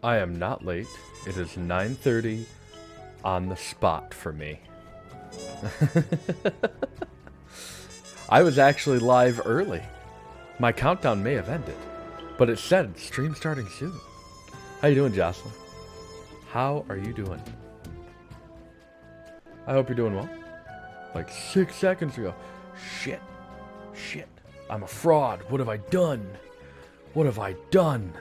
I am not late. It is 9:30 on the spot for me. I was actually live early. My countdown may have ended, but it said stream starting soon. How you doing, Jocelyn? How are you doing? I hope you're doing well. Like 6 seconds ago. Shit. Shit. I'm a fraud. What have I done? What have I done?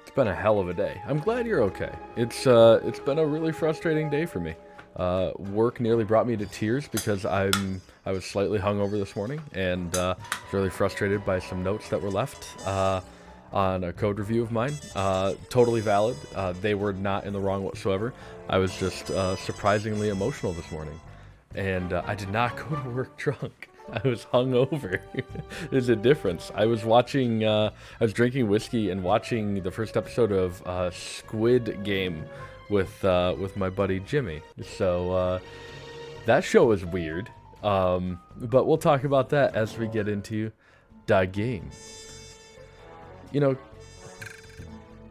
It's been a hell of a day. I'm glad you're okay. It's been a really frustrating day for me. Work nearly brought me to tears because I was slightly hungover this morning and was really frustrated by some notes that were left on a code review of mine. Totally valid. They were not in the wrong whatsoever. I was just surprisingly emotional this morning, and I did not go to work drunk. I was hungover. There's a difference. I was watching, I was drinking whiskey and watching the first episode of Squid Game with my buddy Jimmy. So that show was weird. But we'll talk about that as we get into the game. You know.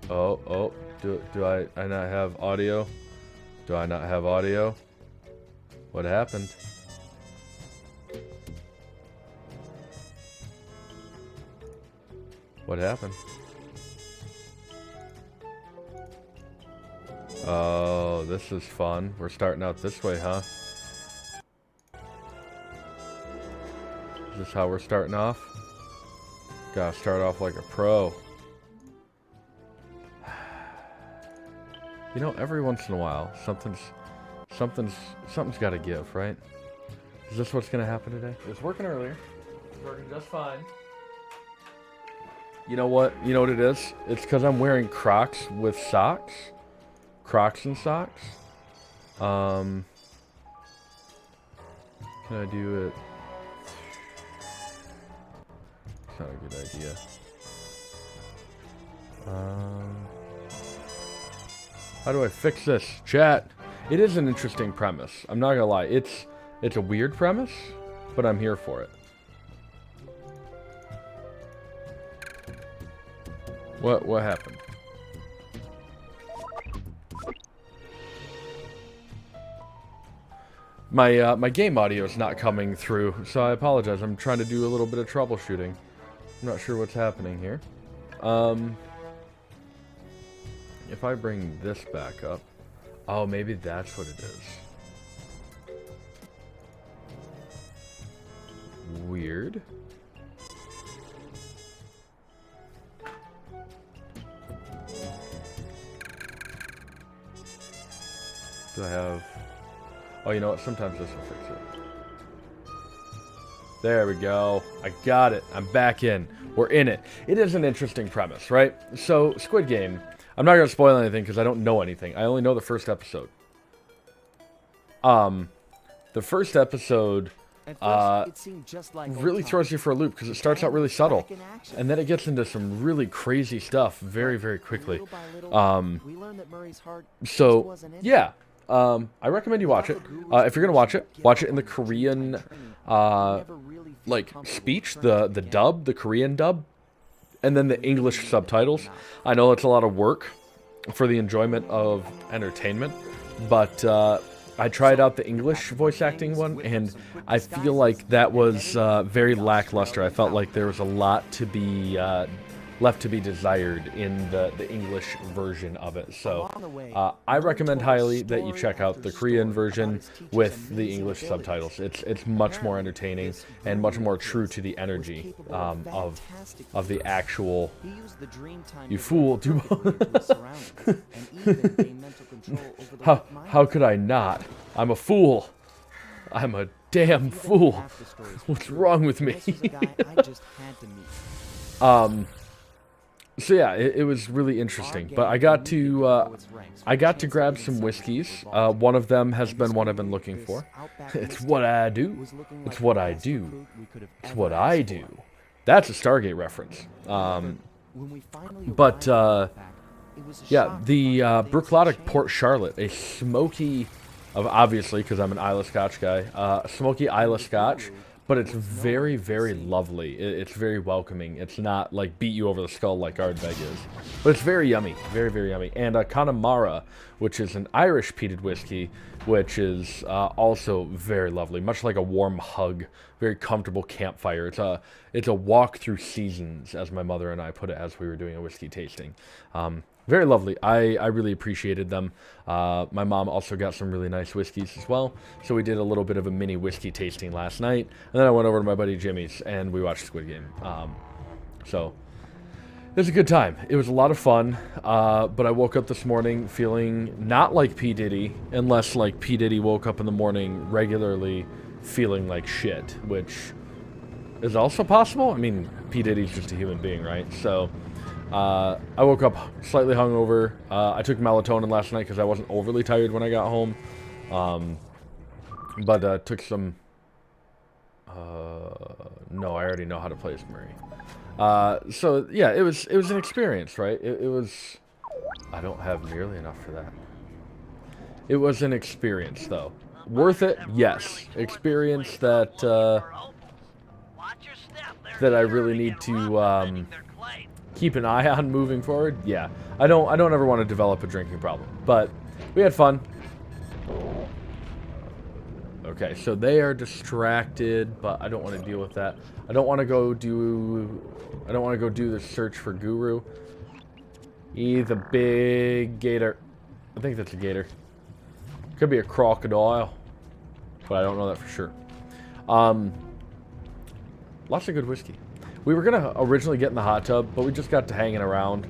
Do I not have audio? Do I not have audio? What happened? What happened? Oh, this is fun. We're starting out this way, huh? Is this how we're starting off? Gotta start off like a pro. You know, every once in a while, something's gotta give, right? Is this what's gonna happen today? It was working earlier. It was working just fine. You know what? You know what it is? It's because I'm wearing Crocs with socks. Crocs and socks. Can I do it? It's not a good idea. How do I fix this? Chat. It is an interesting premise. I'm not gonna lie. It's a weird premise, but I'm here for it. What happened? My game audio is not coming through, so I apologize. I'm trying to do a little bit of troubleshooting. I'm not sure what's happening here. If I bring this back up, oh, maybe that's what it is. Weird. Do I have... Oh, you know what? Sometimes this will fix it. There we go. I got it. I'm back in. We're in it. It is an interesting premise, right? So, Squid Game. I'm not going to spoil anything because I don't know anything. I only know the first episode. The first episode really throws you for a loop because it starts out really subtle. And then it gets into some really crazy stuff very, very quickly. So, yeah. I recommend you watch it. If you're gonna watch it in the Korean, like, speech, the dub, the Korean dub, and then the English subtitles. I know it's a lot of work for the enjoyment of entertainment, but I tried out the English voice acting one, and I feel like that was very lackluster. I felt like there was a lot to be left to be desired in the English version of it. So I recommend highly that you check out the Korean version with the English subtitles. It's much more entertaining and much more true to the energy of the actual. You fool! How could I not? I'm a fool. I'm a damn fool. What's wrong with me? So yeah, it was really interesting. But I got to grab some whiskeys. One of them has been one I've been looking for. It's what I do. It's what I do. It's what I do. That's a Stargate reference. Yeah, the Brooklotic Port Charlotte, a smoky, obviously because I'm an Isla Scotch guy, smoky Isla Scotch, but it's very, very lovely. It's very welcoming. It's not like beat you over the skull like Ardbeg is. But it's very yummy. Very, very yummy. And Connemara, which is an Irish peated whiskey, which is also very lovely. Much like a warm hug. Very comfortable campfire. It's a walk through seasons, as my mother and I put it as we were doing a whiskey tasting. Very lovely. I really appreciated them. My mom also got some really nice whiskeys as well. So we did a little bit of a mini whiskey tasting last night. And then I went over to my buddy Jimmy's and we watched Squid Game. So it was a good time. It was a lot of fun. But I woke up this morning feeling not like P. Diddy, unless like P. Diddy woke up in the morning regularly feeling like shit, which is also possible. I mean, P. Diddy's just a human being, right? So I woke up slightly hungover. I took melatonin last night because I wasn't overly tired when I got home. But took some... no, I already know how to play as Murray. So, yeah, it was an experience, right? It was... I don't have nearly enough for that. It was an experience, though. Worth it? Yes. Experience that, that I really need to, keep an eye on moving forward. Yeah, I don't ever want to develop a drinking problem, but we had fun. Okay, so they are distracted, but I don't want to deal with that. I don't want to go do the search for Guru. He's a big gator. I think that's a gator. Could be a crocodile, but I don't know that for sure. Lots of good whiskey. We were going to originally get in the hot tub, but we just got to hanging around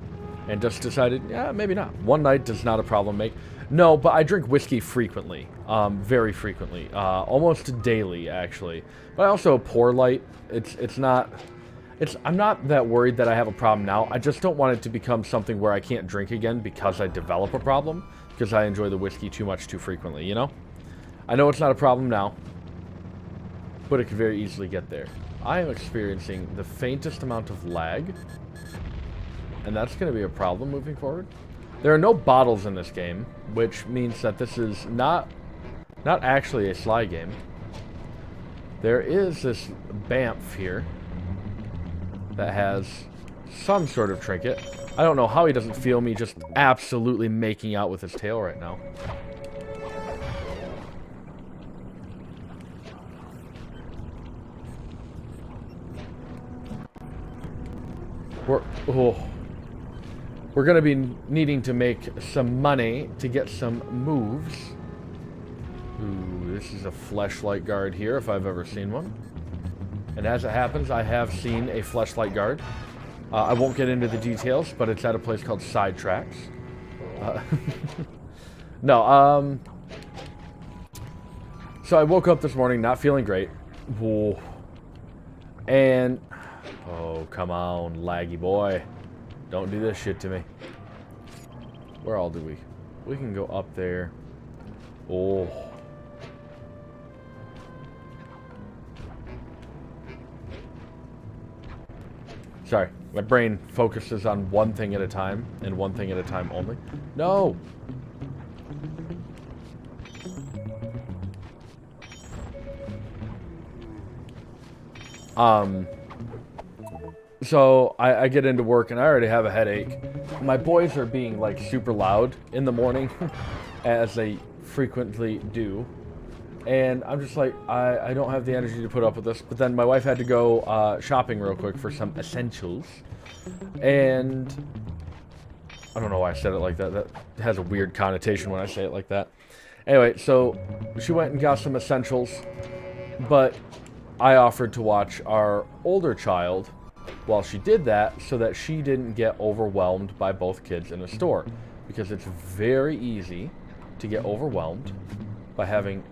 and just decided, yeah, maybe not. One night does not a problem make. No, but I drink whiskey frequently, very frequently, almost daily, actually. But I also pour light. I'm not that worried that I have a problem now. I just don't want it to become something where I can't drink again because I develop a problem, because I enjoy the whiskey too much too frequently, you know? I know it's not a problem now, but it could very easily get there. I am experiencing the faintest amount of lag, and that's going to be a problem moving forward. There are no bottles in this game, which means that this is not actually a Sly game. There is this Bamf here that has some sort of trinket. I don't know how he doesn't feel me just absolutely making out with his tail right now. We're going to be needing to make some money to get some moves. Ooh, this is a fleshlight guard here, if I've ever seen one. And as it happens, I have seen a fleshlight guard. I won't get into the details, but it's at a place called Sidetracks. No, so I woke up this morning not feeling great. Whoa. And... oh, come on, laggy boy. Don't do this shit to me. Where all do we? We can go up there. Oh. Sorry, my brain focuses on one thing at a time, and one thing at a time only. No! So I get into work and I already have a headache. My boys are being like super loud in the morning, as they frequently do. And I'm just like, I don't have the energy to put up with this. But then my wife had to go shopping real quick for some essentials. And I don't know why I said it like that. That has a weird connotation when I say it like that. Anyway, so she went and got some essentials. But I offered to watch our older child while she did that, so that she didn't get overwhelmed by both kids in the store. Because it's very easy to get overwhelmed by having...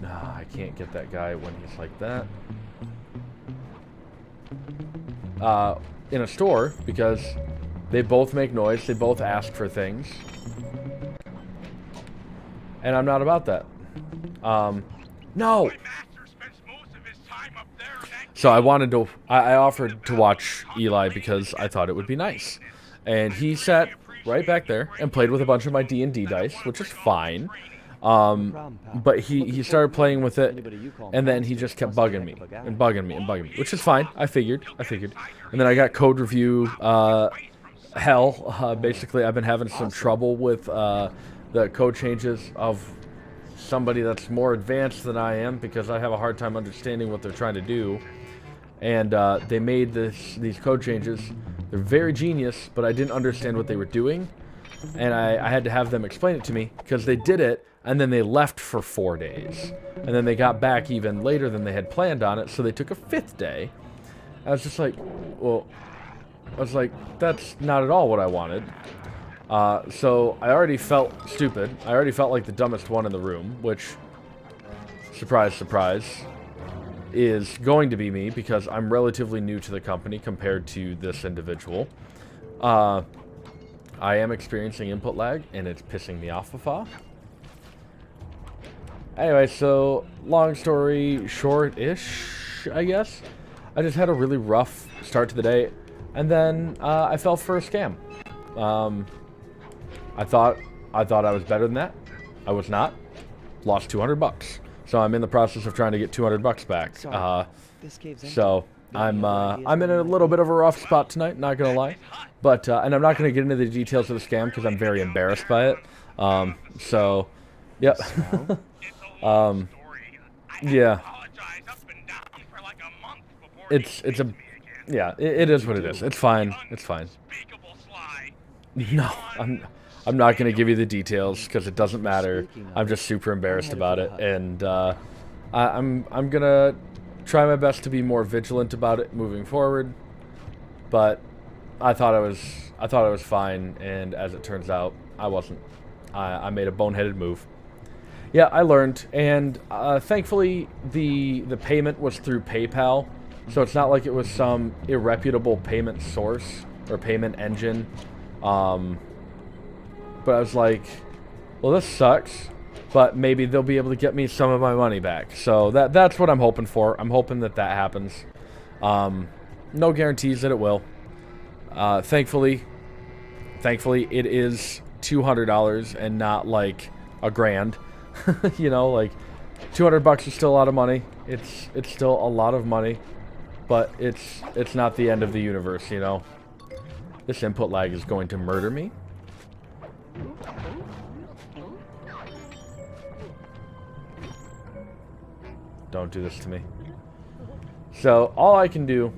nah, I can't get that guy when he's like that. In a store, because they both make noise, they both ask for things. And I'm not about that. No! So I offered to watch Eli because I thought it would be nice. And he sat right back there and played with a bunch of my D&D dice, which is fine. But he started playing with it, and then he just kept bugging me and bugging me and bugging me, which is fine. I figured. And then I got code review hell. Basically, I've been having some trouble with the code changes of somebody that's more advanced than I am, because I have a hard time understanding what they're trying to do. And they made these code changes. They're very genius, but I didn't understand what they were doing. And I had to have them explain it to me, because they did it, and then they left for 4 days. And then they got back even later than they had planned on it, so they took a 5th day. I was just like, well, that's not at all what I wanted. So I already felt stupid. I already felt like the dumbest one in the room, which, surprise, surprise, is going to be me, because I'm relatively new to the company compared to this individual. I am experiencing input lag, and it's pissing me off a fa. Anyway, so long story short-ish, I guess. I just had a really rough start to the day, and then I fell for a scam. I thought I was better than that. I was not. Lost 200 bucks. So I'm in the process of trying to get 200 bucks back. So I'm in a little bit of a rough spot tonight, not gonna lie. But and I'm not gonna get into the details of the scam because I'm very embarrassed by it. So, yep. Yeah. It is what it is. It's fine. It's fine. No, I'm not gonna give you the details because it doesn't matter. I'm just super embarrassed about it, and I'm gonna try my best to be more vigilant about it moving forward. But I thought I was fine, and as it turns out, I wasn't. I made a boneheaded move. Yeah, I learned, and thankfully the payment was through PayPal, so it's not like it was some irreputable payment source or payment engine. But I was like, well, this sucks, but maybe they'll be able to get me some of my money back. So that's what I'm hoping for. I'm hoping that happens. No guarantees that it will. Thankfully it is $200 and not like $1,000. You know, like 200 bucks is still a lot of money. It's still a lot of money, but it's not the end of the universe, you know. This input lag is going to murder me. Don't do this to me. So all I can do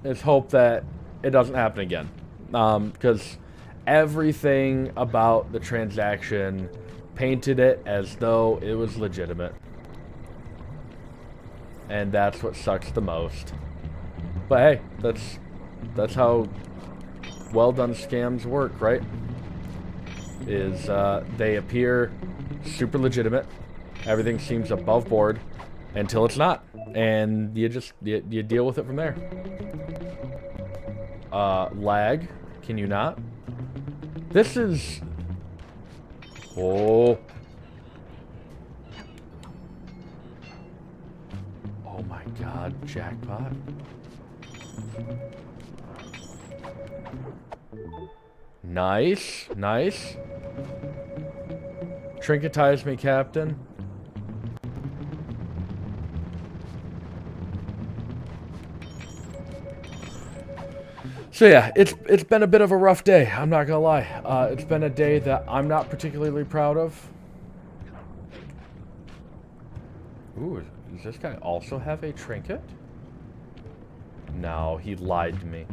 is hope that it doesn't happen again, because everything about the transaction painted it as though it was legitimate, and that's what sucks the most. But hey, that's how well done scams work, right? Is they appear super legitimate, everything seems above board until it's not, and you deal with it from there. Lag, can you not? This is... Oh. Oh my god, jackpot. Nice, nice. Trinketize me, Captain. So yeah, it's been a bit of a rough day, I'm not gonna lie. It's been a day that I'm not particularly proud of. Ooh, does this guy also have a trinket? No, he lied to me.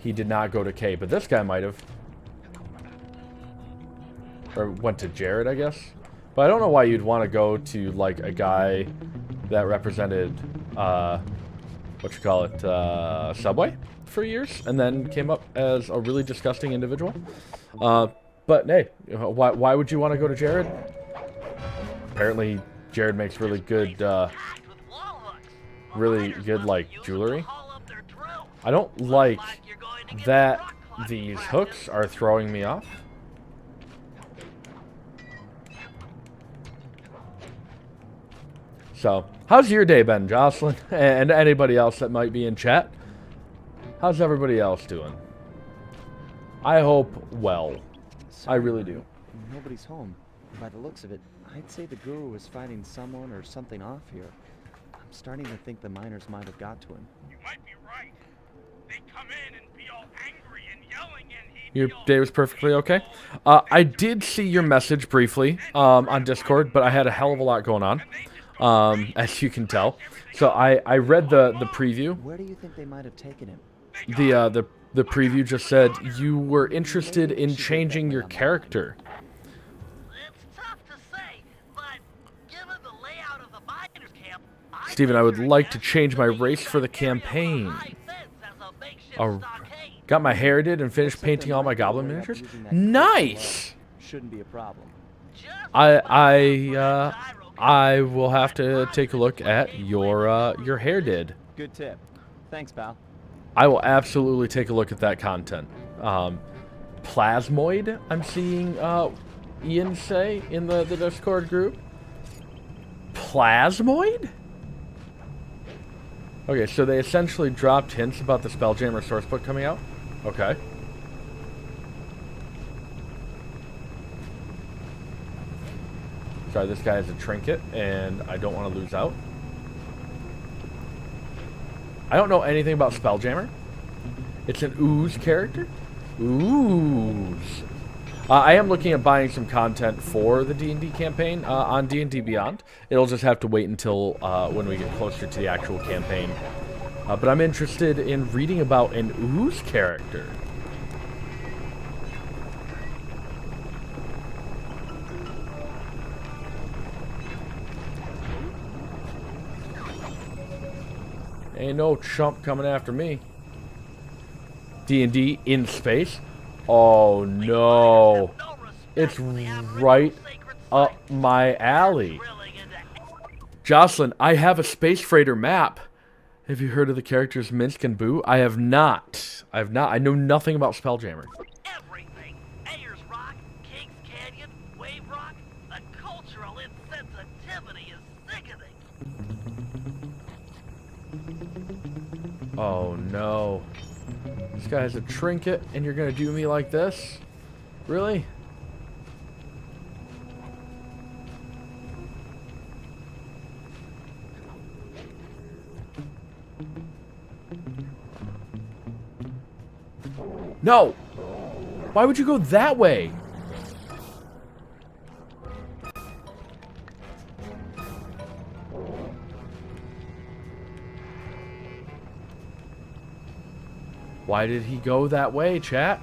He did not go to K, but this guy might have. Or went to Jared, I guess. But I don't know why you'd want to go to, like, a guy that represented, Subway for years, and then came up as a really disgusting individual. But, hey, why would you want to go to Jared? Apparently, Jared makes really good, like, jewelry. I don't like that these hooks are throwing me off. So, how's your day been, Jocelyn? And anybody else that might be in chat? How's everybody else doing? I hope well. I really do. Nobody's home. By the looks of it, I'd say the guru is fighting someone or something off here. I'm starting to think the miners might have got to him. You might be right. They come in and be all angry and yelling and Your day was perfectly okay. I did see your message briefly on Discord, but I had a hell of a lot going on, as you can tell. So I read the preview. Where do you think they might have taken him? The preview just said you were interested in changing your character. It's tough to say, but given the layout of the miners' camp, Steven, I would like to change my race for the campaign. Got my hair did and finished painting all my goblin miniatures. Nice. Shouldn't be a problem. I will have to take a look at your hair did. Good tip. Thanks, pal. I will absolutely take a look at that content. Plasmoid, I'm seeing Ian say in the Discord group. Plasmoid? Okay, so they essentially dropped hints about the Spelljammer sourcebook coming out. Okay. Sorry, this guy has a trinket, and I don't want to lose out. I don't know anything about Spelljammer. It's an Ooze character. Ooze. I am looking at buying some content for the D&D campaign on D&D Beyond. It'll just have to wait until when we get closer to the actual campaign. But I'm interested in reading about an Ooze character. Ain't no chump coming after me. D&D in space? Oh no. It's right up my alley. Jocelyn, I have a space freighter map. Have you heard of the characters Minsk and Boo? I have not. I know nothing about Spelljammer. Everything. Ayers Rock, Kings Canyon, Wave Rock. The cultural insensitivity is sickening. Oh no. This guy has a trinket and you're gonna do me like this? Really? No! Why would you go that way? Why did he go that way, chat?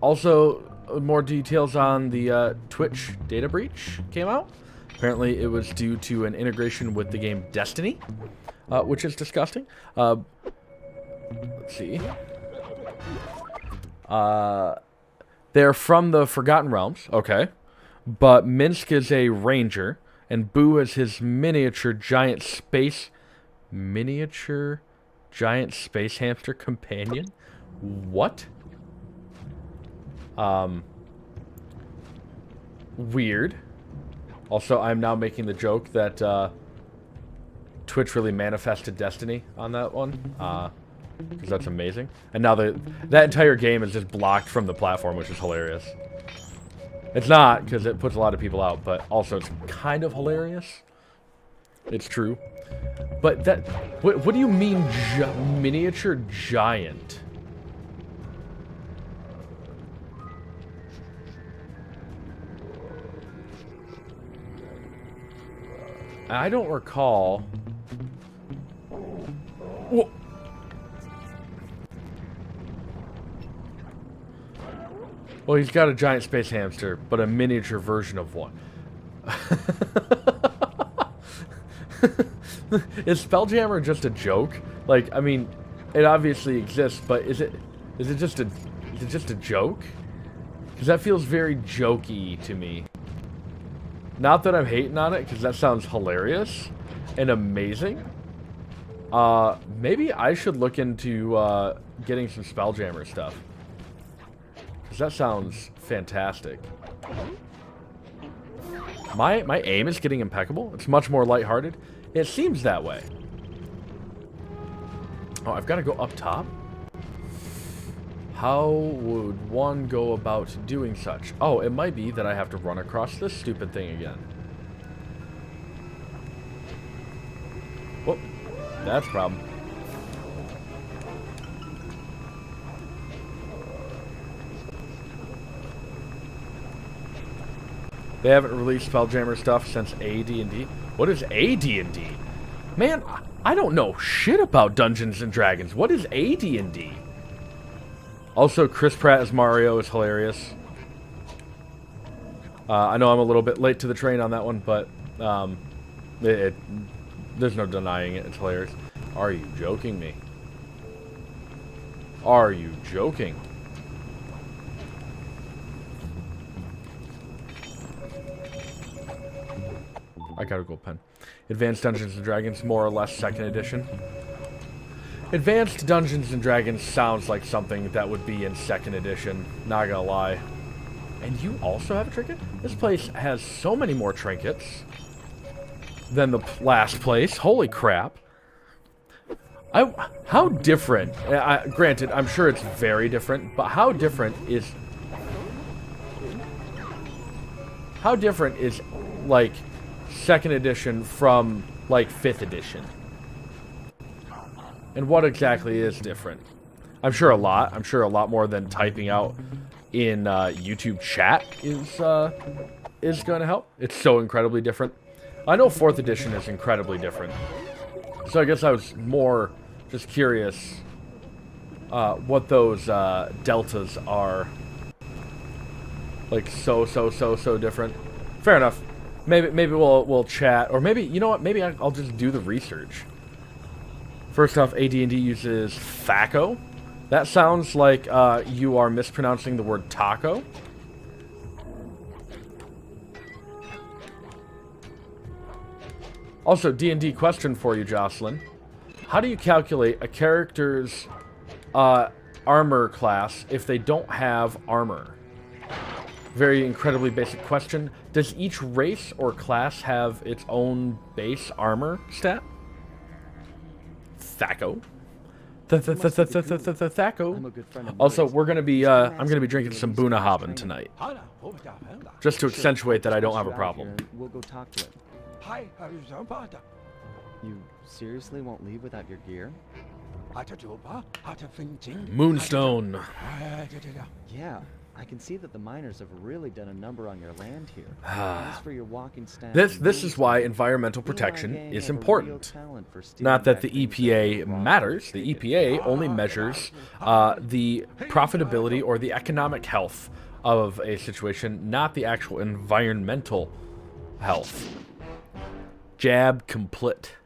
Also, more details on the Twitch data breach came out. Apparently, it was due to an integration with the game Destiny, which is disgusting. Let's see. They're from the Forgotten Realms, okay. But Minsk is a ranger, and Boo is his miniature giant space hamster companion. What? Weird. Also, I'm now making the joke that Twitch really manifested Destiny on that one, because that's amazing. And now that entire game is just blocked from the platform, which is hilarious. It's not, because it puts a lot of people out, but also it's kind of hilarious. It's true. But that... What do you mean miniature giant? I don't recall... Whoa. Well, he's got a giant space hamster, but a miniature version of one. Is Spelljammer just a joke? Like, I mean, it obviously exists, but is it just a joke? Because that feels very jokey to me. Not that I'm hating on it, because that sounds hilarious and amazing. Maybe I should look into getting some Spelljammer stuff. Because that sounds fantastic. My aim is getting impeccable. It's much more lighthearted. It seems that way. Oh, I've got to go up top? How would one go about doing such? Oh, it might be that I have to run across this stupid thing again. Whoop. That's a problem. They haven't released Spelljammer stuff since AD&D. What is AD&D? Man, I don't know shit about Dungeons and Dragons. What is AD&D? Also, Chris Pratt as Mario is hilarious. I know I'm a little bit late to the train on that one, but there's no denying it. It's hilarious. Are you joking me? Are you joking? I got a gold pen. Advanced Dungeons & Dragons, more or less 2nd edition. Advanced Dungeons & Dragons sounds like something that would be in 2nd edition, not gonna lie. And you also have a trinket? This place has so many more trinkets than the last place. Holy crap. How different, granted, I'm sure it's very different, but how different is, like, 2nd edition from, like, 5th edition? And what exactly is different? I'm sure a lot. I'm sure a lot more than typing out in YouTube chat is going to help. It's so incredibly different. I know 4th edition is incredibly different. So I guess I was more just curious what those deltas are. Like, so different. Fair enough. Maybe we'll chat, or maybe, you know what, maybe I'll just do the research. First off, AD&D uses Thaco. That sounds like you are mispronouncing the word taco. Also, D&D question for you, Jocelyn. How do you calculate a character's armor class if they don't have armor? Very incredibly basic question. Does each race or class have its own base armor stat? Thaco. Thaco. Also, we're gonna be I'm gonna be drinking some Bunnahabhain tonight, just to accentuate that I don't have a problem. We'll go talk to him. You seriously won't leave without your gear? Moonstone. Yeah, I can see that the miners have really done a number on your land here. As for your walking staff, This is why environmental protection is important. Not that the EPA matters. The EPA only measures the profitability or the economic health of a situation, not the actual environmental health. Jab complete.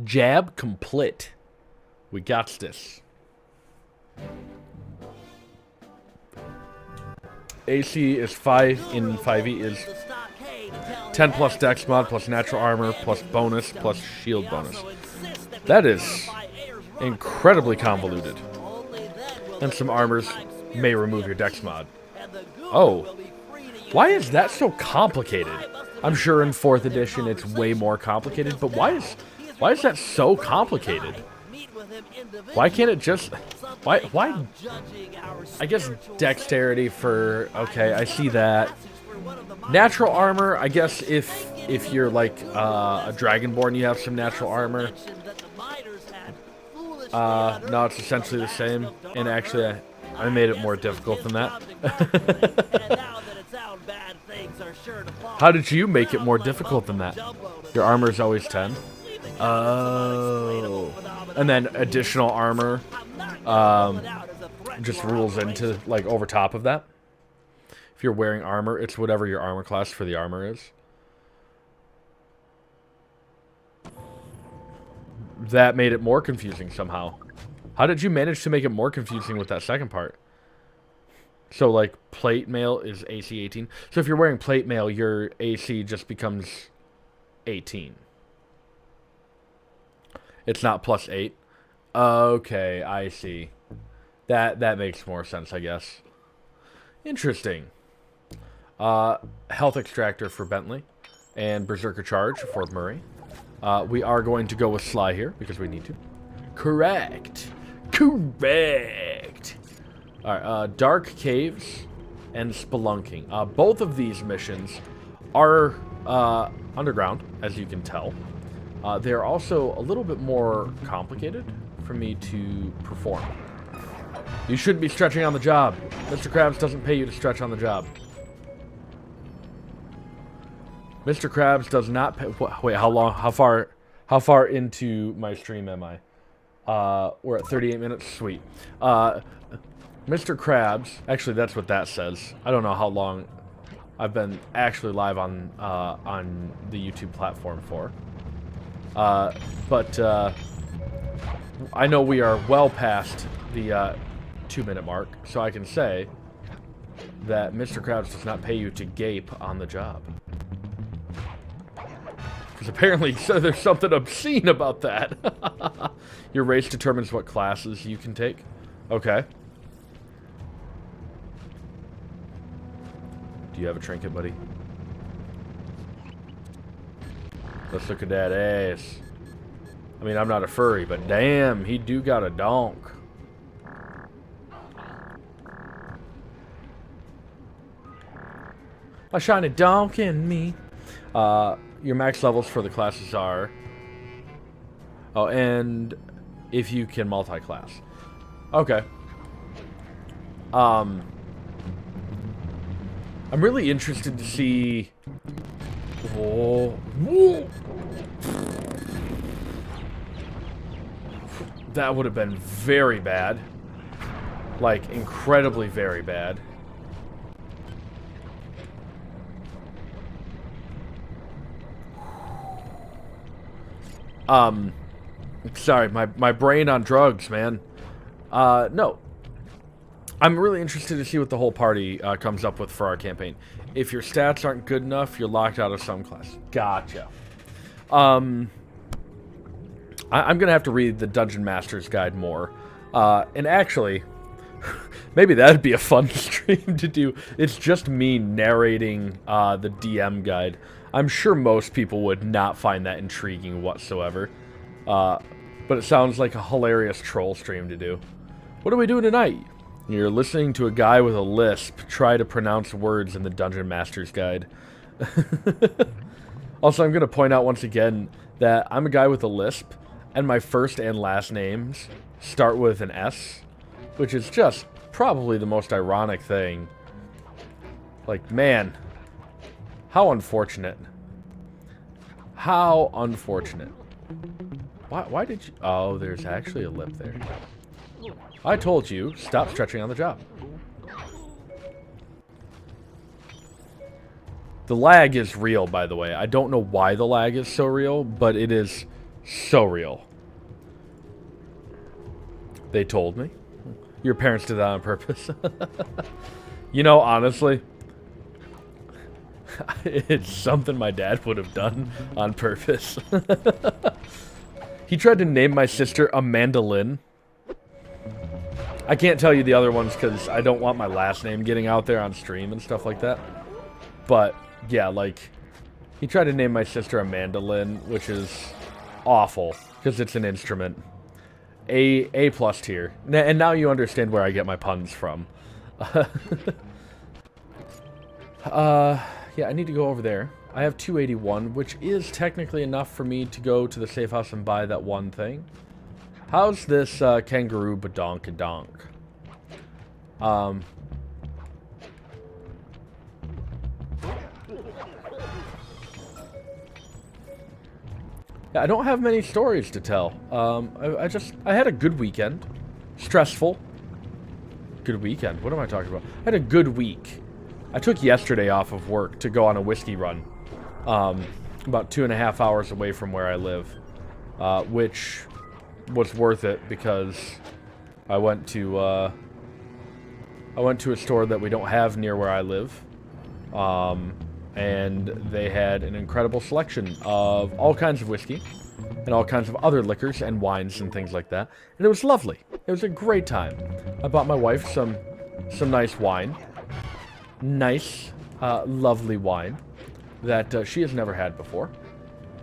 Jab complete. We got this. AC is 5 in 5e is 10 plus dex mod plus natural armor plus bonus plus shield bonus. That is incredibly convoluted. And some armors may remove your dex mod. Oh. Why is that so complicated? I'm sure in 4th edition it's way more complicated, but why is that so complicated? Why can't it just... Why? I guess dexterity for... Okay, I see that. Natural armor, I guess if you're like a Dragonborn, you have some natural armor. No, it's essentially the same. And actually, I made it more difficult than that. How did you make it more difficult than that? Your armor is always 10. Oh. And then additional armor just rules into, like, over top of that. If you're wearing armor, it's whatever your armor class for the armor is. That made it more confusing somehow. How did you manage to make it more confusing with that second part? So, like, plate mail is AC 18. So if you're wearing plate mail, your AC just becomes 18. It's not plus 8. Okay, I see. That makes more sense, I guess. Interesting. Health Extractor for Bentley. And Berserker Charge for Murray. We are going to go with Sly here, because we need to. Correct. Correct. Alright, Dark Caves and Spelunking. Both of these missions are underground, as you can tell. They're also a little bit more complicated for me to perform. You shouldn't be stretching on the job. Mr. Krabs doesn't pay you to stretch on the job. Mr. Krabs does not pay... Wait, how long? How far into my stream am I? We're at 38 minutes. Sweet. Mr. Krabs... Actually, that's what that says. I don't know how long I've been actually live on the YouTube platform for. But I know we are well past the 2-minute mark, so I can say that Mr. Krabs does not pay you to gape on the job. Because apparently there's something obscene about that. Your race determines what classes you can take. Okay. Do you have a trinket, buddy? Let's look at that ass. I mean, I'm not a furry, but damn, he do got a donk. A shiny donk in me. Your max levels for the classes are... Oh, and if you can multi-class. Okay. I'm really interested to see... Oh. Whoa. That would have been very bad. Like, incredibly very bad. Sorry, my brain on drugs, man. No. I'm really interested to see what the whole party comes up with for our campaign. If your stats aren't good enough, you're locked out of some class. Gotcha. I'm gonna have to read the Dungeon Master's Guide more. And actually, maybe that'd be a fun stream to do. It's just me narrating the DM guide. I'm sure most people would not find that intriguing whatsoever. But it sounds like a hilarious troll stream to do. What are we doing tonight? You're listening to a guy with a lisp try to pronounce words in the Dungeon Master's Guide. Also, I'm going to point out once again that I'm a guy with a lisp, and my first and last names start with an S, which is just probably the most ironic thing. Like, man, how unfortunate. How unfortunate. Why did you... Oh, there's actually a lip there. I told you, stop stretching on the job. The lag is real, by the way. I don't know why the lag is so real, but it is so real. They told me. Your parents did that on purpose. You know, honestly, it's something my dad would have done on purpose. He tried to name my sister Amanda Lynn. I can't tell you the other ones because I don't want my last name getting out there on stream and stuff like that. But, yeah, like, he tried to name my sister Amanda Lynn, which is awful because it's an instrument. A plus tier. And now you understand where I get my puns from. Yeah, I need to go over there. I have 281, which is technically enough for me to go to the safe house and buy that one thing. How's this kangaroo badonkadonk? Yeah, I don't have many stories to tell. I had a good weekend. Stressful. Good weekend. What am I talking about? I had a good week. I took yesterday off of work to go on a whiskey run. About 2.5 hours away from where I live. Which was worth it because I went to a store that we don't have near where I live. And they had an incredible selection of all kinds of whiskey and all kinds of other liquors and wines and things like that. And it was lovely. It was a great time. I bought my wife some nice wine. Nice, lovely wine that she has never had before.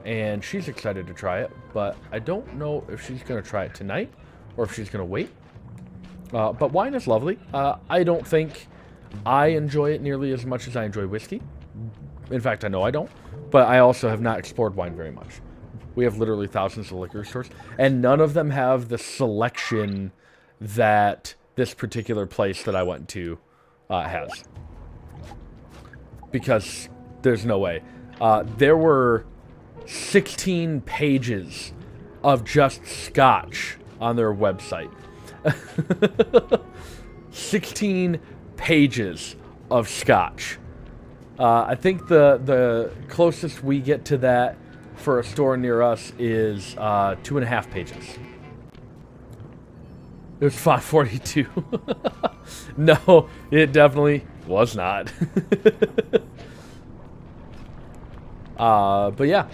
And she's excited to try it, but I don't know if she's going to try it tonight or if she's going to wait. But wine is lovely. I don't think I enjoy it nearly as much as I enjoy whiskey. In fact, I know I don't. But I also have not explored wine very much. We have literally thousands of liquor stores, and none of them have the selection that this particular place that I went to has. Because there's no way. There were 16 pages of just scotch on their website. 16 pages of scotch. I think the closest we get to that for a store near us is 2.5 pages. It was 542. No, it definitely was not. But yeah.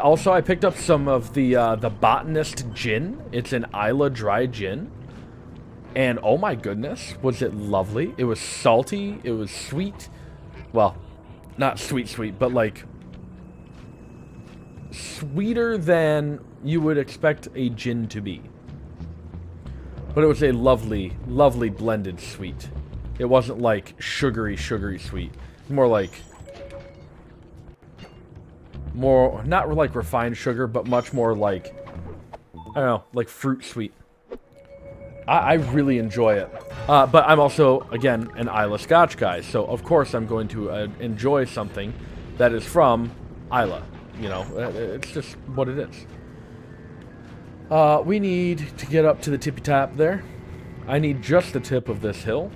Also, I picked up some of the Botanist gin. It's an Isla dry gin. And oh my goodness, was it lovely. It was salty. It was sweet. Well, not sweet, but like sweeter than you would expect a gin to be. But it was a lovely, lovely blended sweet. It wasn't like sugary sweet. More like... not like refined sugar, but much more like... I don't know, like fruit sweet. I really enjoy it. But I'm also, again, an Isla Scotch guy. So, of course, I'm going to enjoy something that is from Isla. You know, it's just what it is. We need to get up to the tippy top there. I need just the tip of this hill.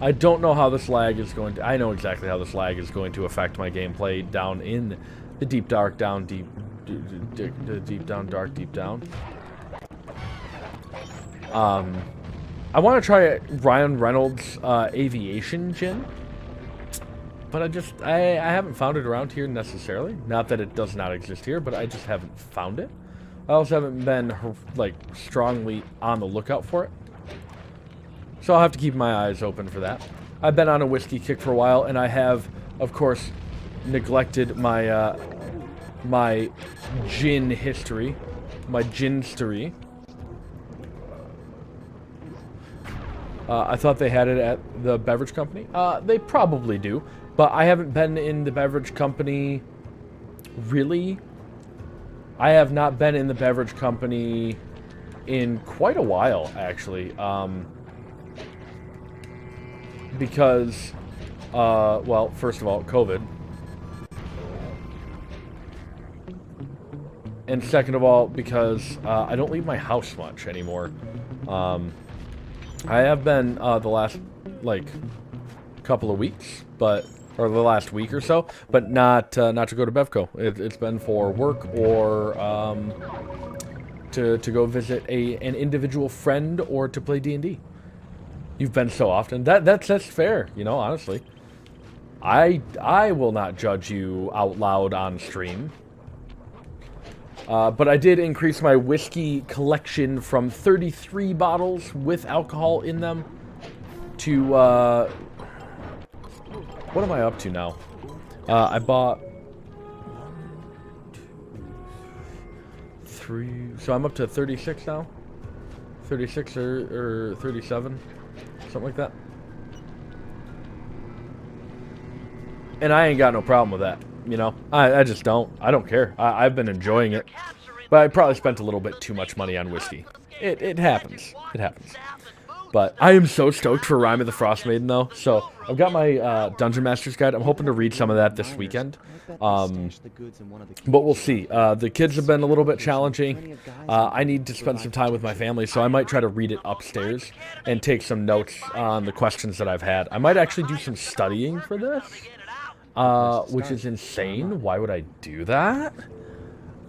I don't know how this lag is going to... I know exactly how this lag is going to affect my gameplay down in the deep, dark, down, deep down, dark, deep down. I want to try Ryan Reynolds' Aviation Gin. But I haven't found it around here necessarily. Not that it does not exist here, but I just haven't found it. I also haven't been, like, strongly on the lookout for it. So I'll have to keep my eyes open for that. I've been on a whiskey kick for a while, and I have, of course, neglected my, my gin history. My ginstery. I thought they had it at the beverage company. They probably do. But I haven't been in the beverage company, really. I have not been in the beverage company in quite a while, actually. Because, well, first of all, COVID. And second of all, because I don't leave my house much anymore. I have been the last, like, couple of weeks, but... or the last week or so, but not to go to Bevco. It's been for work or to go visit an individual friend or to play D&D. You've been so often. That's fair, you know, honestly. I will not judge you out loud on stream. But I did increase my whiskey collection from 33 bottles with alcohol in them to what am I up to now? I bought 3, so I'm up to 36 now. 36 or 37, something like that. And I ain't got no problem with that, you know. I just don't. I don't care. I've been enjoying it, but I probably spent a little bit too much money on whiskey. It happens. It happens. But I am so stoked for Rime of the Frost Maiden, though. So I've got my Dungeon Master's Guide. I'm hoping to read some of that this weekend. But we'll see. The kids have been a little bit challenging. I need to spend some time with my family, so I might try to read it upstairs and take some notes on the questions that I've had. I might actually do some studying for this, which is insane. Why would I do that?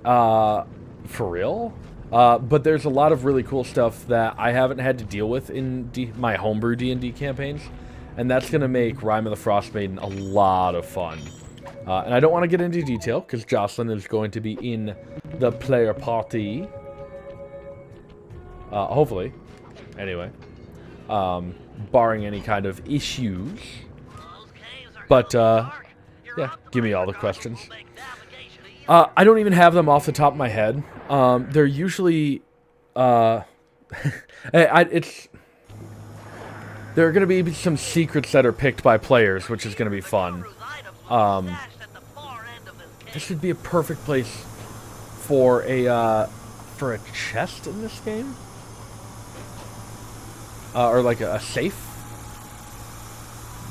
For real? But there's a lot of really cool stuff that I haven't had to deal with in my homebrew D&D campaigns, and that's going to make Rime of the Frost Maiden a lot of fun. And I don't want to get into detail, because Jocelyn is going to be in the player party. Hopefully. Anyway. Barring any kind of issues. But, yeah, give me all the questions. I don't even have them off the top of my head. They're usually, It's there are going to be some secrets that are picked by players, which is going to be fun. This should be a perfect place for a chest in this game, or like a safe.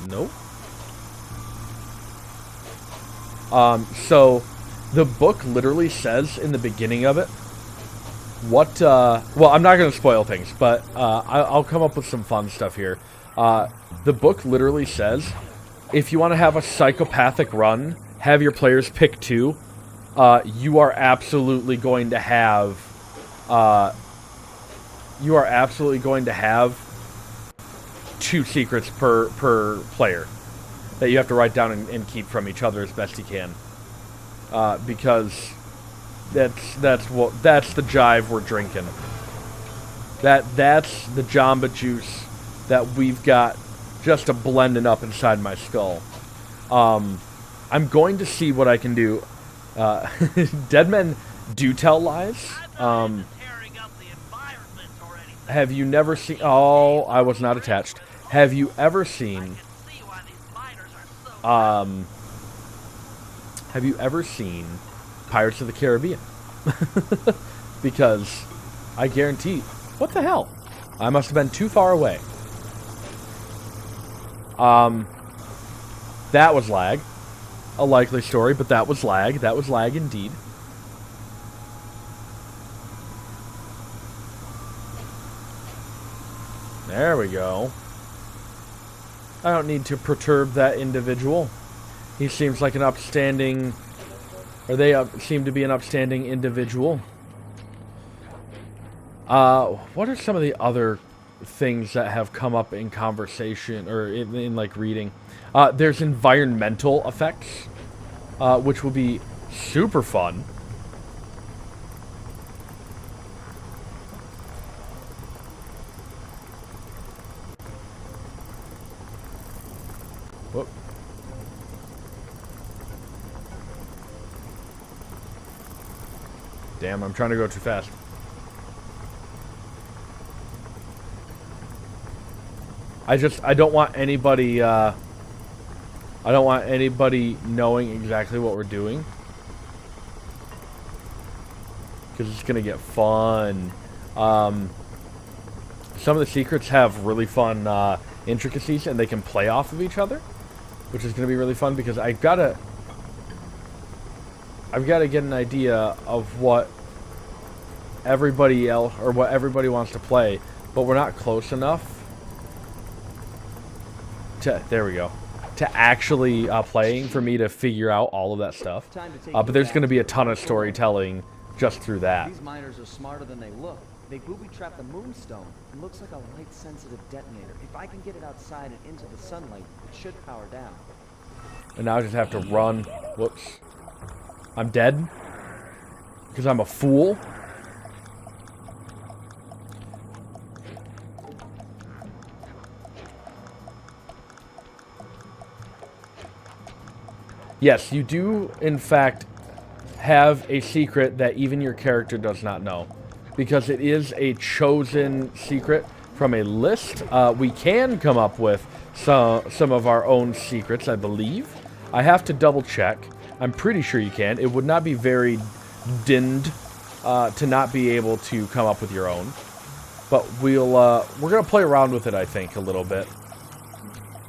Nope. So the book literally says in the beginning of it what, well, I'm not going to spoil things, but I'll come up with some fun stuff here. The book literally says, if you want to have a psychopathic run, have your players pick 2, you are absolutely going to have, 2 secrets per player that you have to write down and keep from each other as best you can. Because that's the jive we're drinking. That's the Jamba Juice that we've got just a blending up inside my skull. I'm going to see what I can do. Dead men do tell lies. Have you never seen... Oh, I was not attached. Have you ever seen... have you ever seen Pirates of the Caribbean? Because I guarantee... What the hell? I must have been too far away. That was lag. A likely story, but that was lag. That was lag indeed. There we go. I don't need to perturb that individual. He seems like an upstanding... Or they seem to be an upstanding individual. What are some of the other things that have come up in conversation, or in like reading? There's environmental effects, which will be super fun. Whoop. Damn, I'm trying to go too fast. I don't want anybody, I don't want anybody knowing exactly what we're doing. Because it's going to get fun. Some of the secrets have really fun intricacies, and they can play off of each other, which is going to be really fun, because I've got to get an idea of what everybody else, or what everybody wants to play, but we're not close enough to, there we go, to actually playing for me to figure out all of that stuff. But there's going to be a ton of storytelling just through that. These miners are smarter than they look. They booby-trapped the moonstone. It looks like a light-sensitive detonator. If I can get it outside and into the sunlight, it should power down. And now I just have to run. Whoops. I'm dead? Because I'm a fool? Yes, you do, in fact, have a secret that even your character does not know. Because it is a chosen secret from a list. We can come up with some of our own secrets, I believe. I have to double check. I'm pretty sure you can. It would not be very dinned to not be able to come up with your own. But we're going to play around with it, I think, a little bit.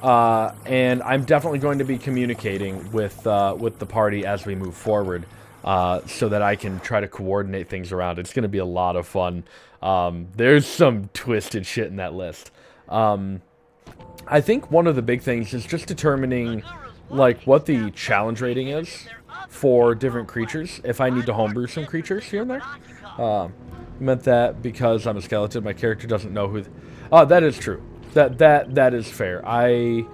And I'm definitely going to be communicating with the party as we move forward, so that I can try to coordinate things around. It's going to be a lot of fun. There's some twisted shit in that list. I think one of the big things is just determining, like, what the challenge rating is for different creatures. If I need to homebrew some creatures here and there. Meant that because I'm a skeleton, my character doesn't know who... Oh, that is true. That is fair. I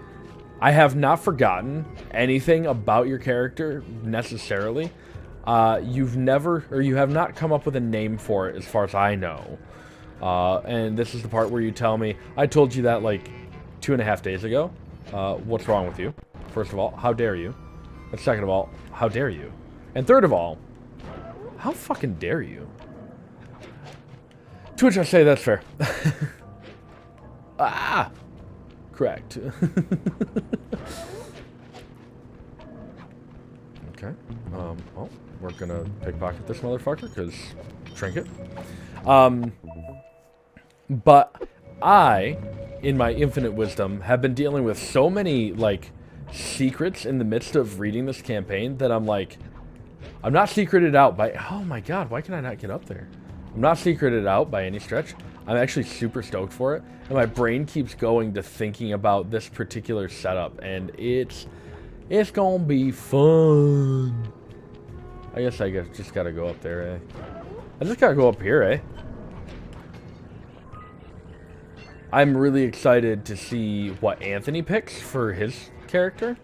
have not forgotten anything about your character necessarily. You have not come up with a name for it as far as I know. And this is the part where you tell me, I told you that like 2.5 days ago. What's wrong with you? First of all, how dare you? And second of all, how dare you? And third of all, how fucking dare you? To which I say that's fair. Ah! Correct. Okay. Well, we're gonna pickpocket this motherfucker, because trinket. But I, in my infinite wisdom, have been dealing with so many, like, secrets in the midst of reading this campaign that I'm like, I'm not secreted out by... Oh my god, why can I not get up there? I'm not secreted out by any stretch. I'm actually super stoked for it. And my brain keeps going to thinking about this particular setup. And it's gonna be fun. I guess just gotta go up there, eh? I just gotta go up here, eh? I'm really excited to see what Anthony picks for his character.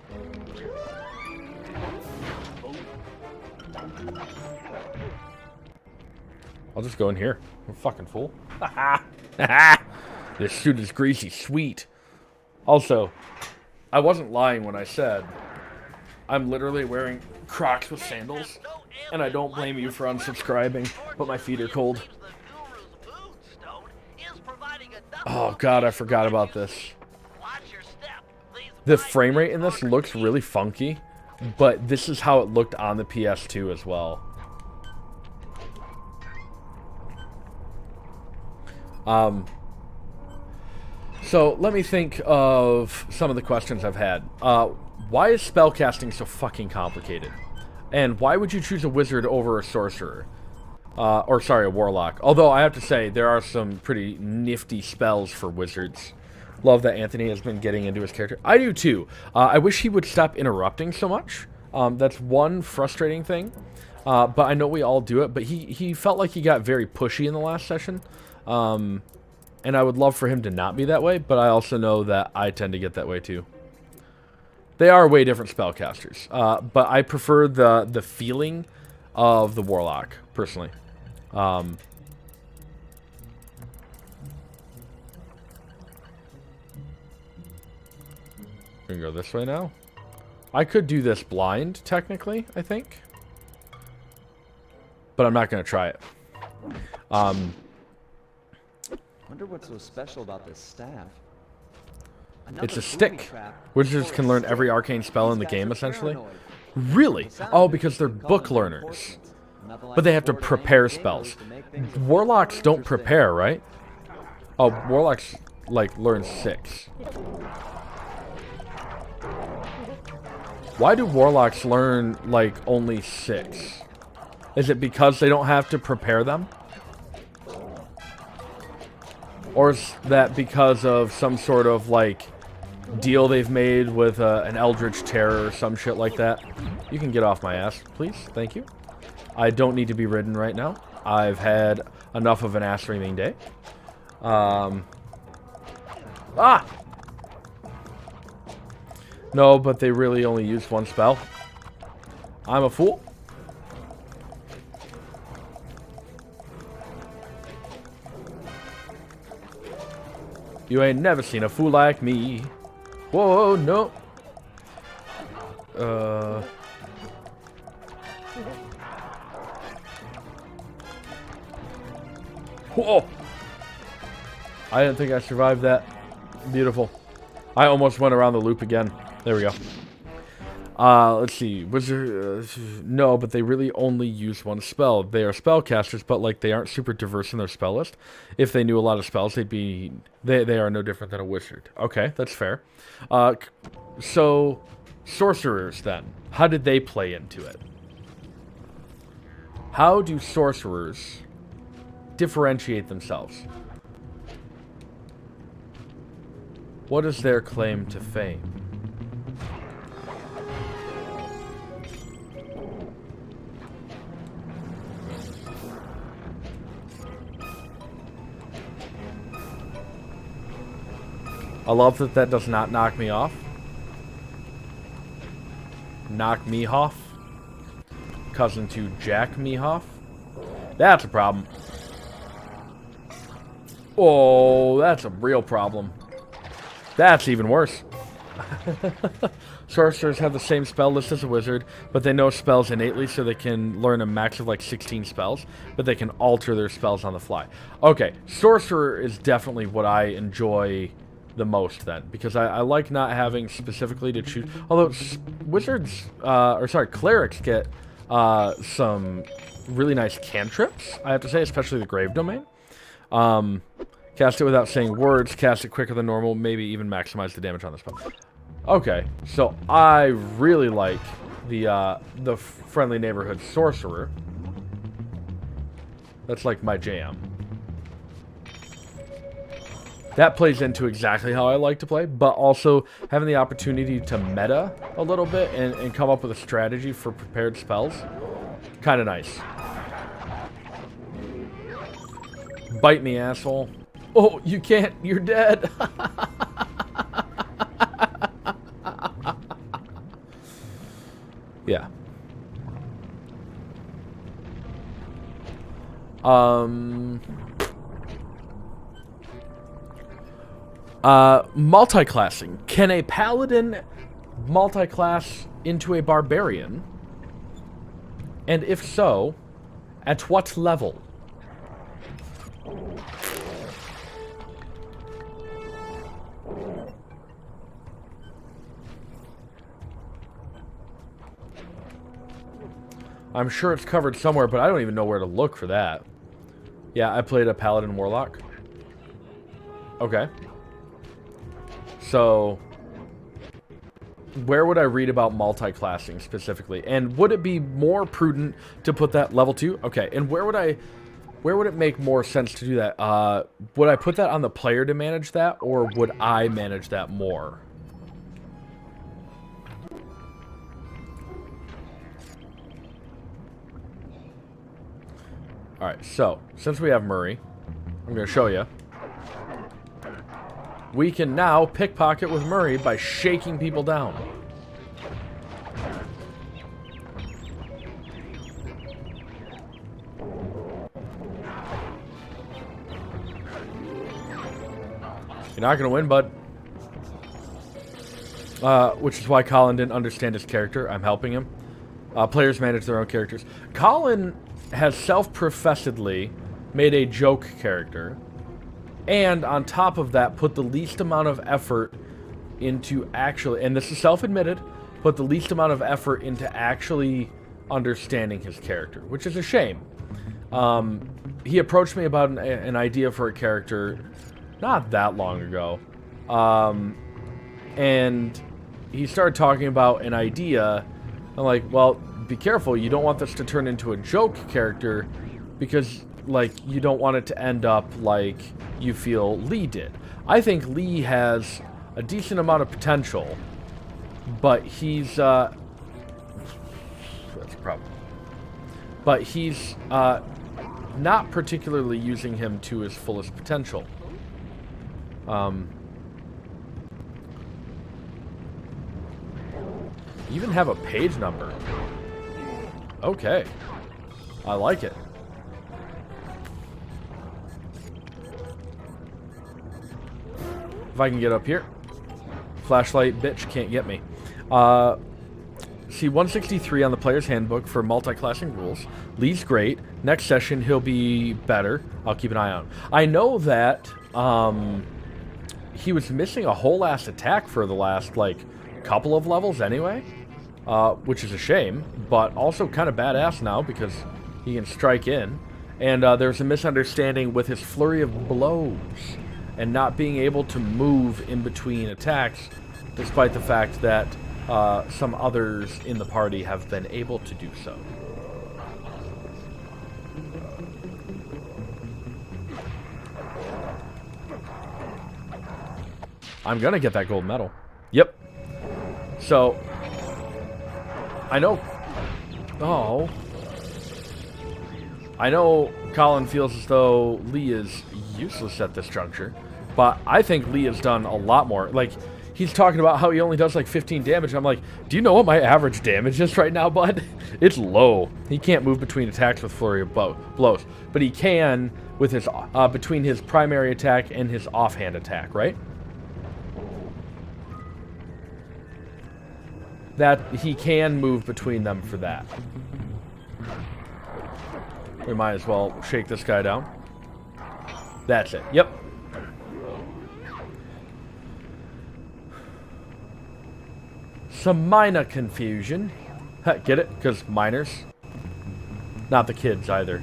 I'll just go in here. I'm a fucking fool. This suit is greasy sweet. Also, I wasn't lying when I said I'm literally wearing Crocs with sandals, and I don't blame you for unsubscribing, but my feet are cold. Oh god, I forgot about this. The frame rate in this looks really funky, but this is how it looked on the PS2 as well. So let me think of some of the questions I've had. Why is spellcasting so fucking complicated? And why would you choose a wizard over a sorcerer? Or sorry, a warlock. Although I have to say, there are some pretty nifty spells for wizards. Love that Anthony has been getting into his character. I do too. I wish he would stop interrupting so much. That's one frustrating thing. But I know we all do it. But he felt like he got very pushy in the last session. And I would love for him to not be that way, but I also know that I tend to get that way too. They are way different spellcasters, but I prefer the feeling of the warlock, personally. We can go this way now. I could do this blind, technically, I think. But I'm not going to try it. Wonder what's so special about this staff. It's a stick. Wizards can learn every arcane spell in the game, essentially. Really? Oh, because they're book learners. But they have to prepare spells. Warlocks don't prepare, right? Oh, warlocks, like, learn 6. Why do warlocks learn, like, only 6? Is it because they don't have to prepare them? Or is that because of some sort of, like, deal they've made with an eldritch terror or some shit like that? You can get off my ass, please. Thank you. I don't need to be ridden right now. I've had enough of an ass-reaming day. No, but they really only use one spell. I'm a fool. You ain't never seen a fool like me. Whoa, no. Whoa. I didn't think I survived that. Beautiful. I almost went around the loop again. There we go. Let's see. Wizard, no, but they really only use one spell. They are spellcasters, but like they aren't super diverse in their spell list. If they knew a lot of spells, they'd be... They are no different than a wizard. Okay, that's fair. So, sorcerers then. How did they play into it? How do sorcerers differentiate themselves? What is their claim to fame? I love that that does not knock me off. Knock me off. Cousin to Jack me off. That's a problem. Oh, that's a real problem. That's even worse. Sorcerers have the same spell list as a wizard, but they know spells innately, so they can learn a max of like 16 spells, but they can alter their spells on the fly. Okay, sorcerer is definitely what I enjoy the most then, because I like not having specifically to choose. Although wizards, clerics get some really nice cantrips, I have to say, especially the Grave Domain. Cast it without saying words, cast it quicker than normal, maybe even maximize the damage on the spell. Okay, so I really like the Friendly Neighborhood Sorcerer. That's like my jam. That plays into exactly how I like to play, but also having the opportunity to meta a little bit and come up with a strategy for prepared spells. Kind of nice. Bite me, asshole. Oh, you can't. You're dead. Yeah. Multi-classing. Can a paladin multi-class into a barbarian? And if so, at what level? I'm sure it's covered somewhere, but I don't even know where to look for that. Yeah, I played a Paladin Warlock. Okay. So, where would I read about multi-classing specifically? And would it be more prudent to put that level 2? Okay, and where would it make more sense to do that? Would I put that on the player to manage that, or would I manage that more? Alright, so, since we have Murray, I'm going to show you. We can now pickpocket with Murray by shaking people down. You're not going to win, bud. Which is why Colin didn't understand his character. I'm helping him. Players manage their own characters. Colin has self-professedly made a joke character, and on top of that put the least amount of effort into actually, and this is self-admitted, put the least amount of effort into actually understanding his character, which is a shame. He approached me about an idea for a character not that long ago, and he started talking about an idea. I'm like, well, be careful, you don't want this to turn into a joke character, because, like, you don't want it to end up like you feel Lee did. I think Lee has a decent amount of potential, but he's, that's a problem. But he's, not particularly using him to his fullest potential. Even have a page number. Okay. I like it. If I can get up here. Flashlight bitch can't get me. See 163 on the player's handbook for multi-classing rules. Lee's great. Next session he'll be better. I'll keep an eye on. I know that he was missing a whole ass attack for the last like couple of levels anyway. Which is a shame, but also kind of badass now because he can strike in. And there's a misunderstanding with his flurry of blows and not being able to move in between attacks, despite the fact that some others in the party have been able to do so. I'm gonna get that gold medal. Yep. So, I know... Oh. I know Colin feels as though Lee is useless at this juncture, but I think Lee has done a lot more. Like, he's talking about how he only does like 15 damage. I'm like, do you know what my average damage is right now, bud? It's low. He can't move between attacks with flurry of blows, but he can with his between his primary attack and his offhand attack, right? that he can move between them for that. We might as well shake this guy down. That's it. Yep. Some minor confusion. Get it? Because minors. Not the kids either.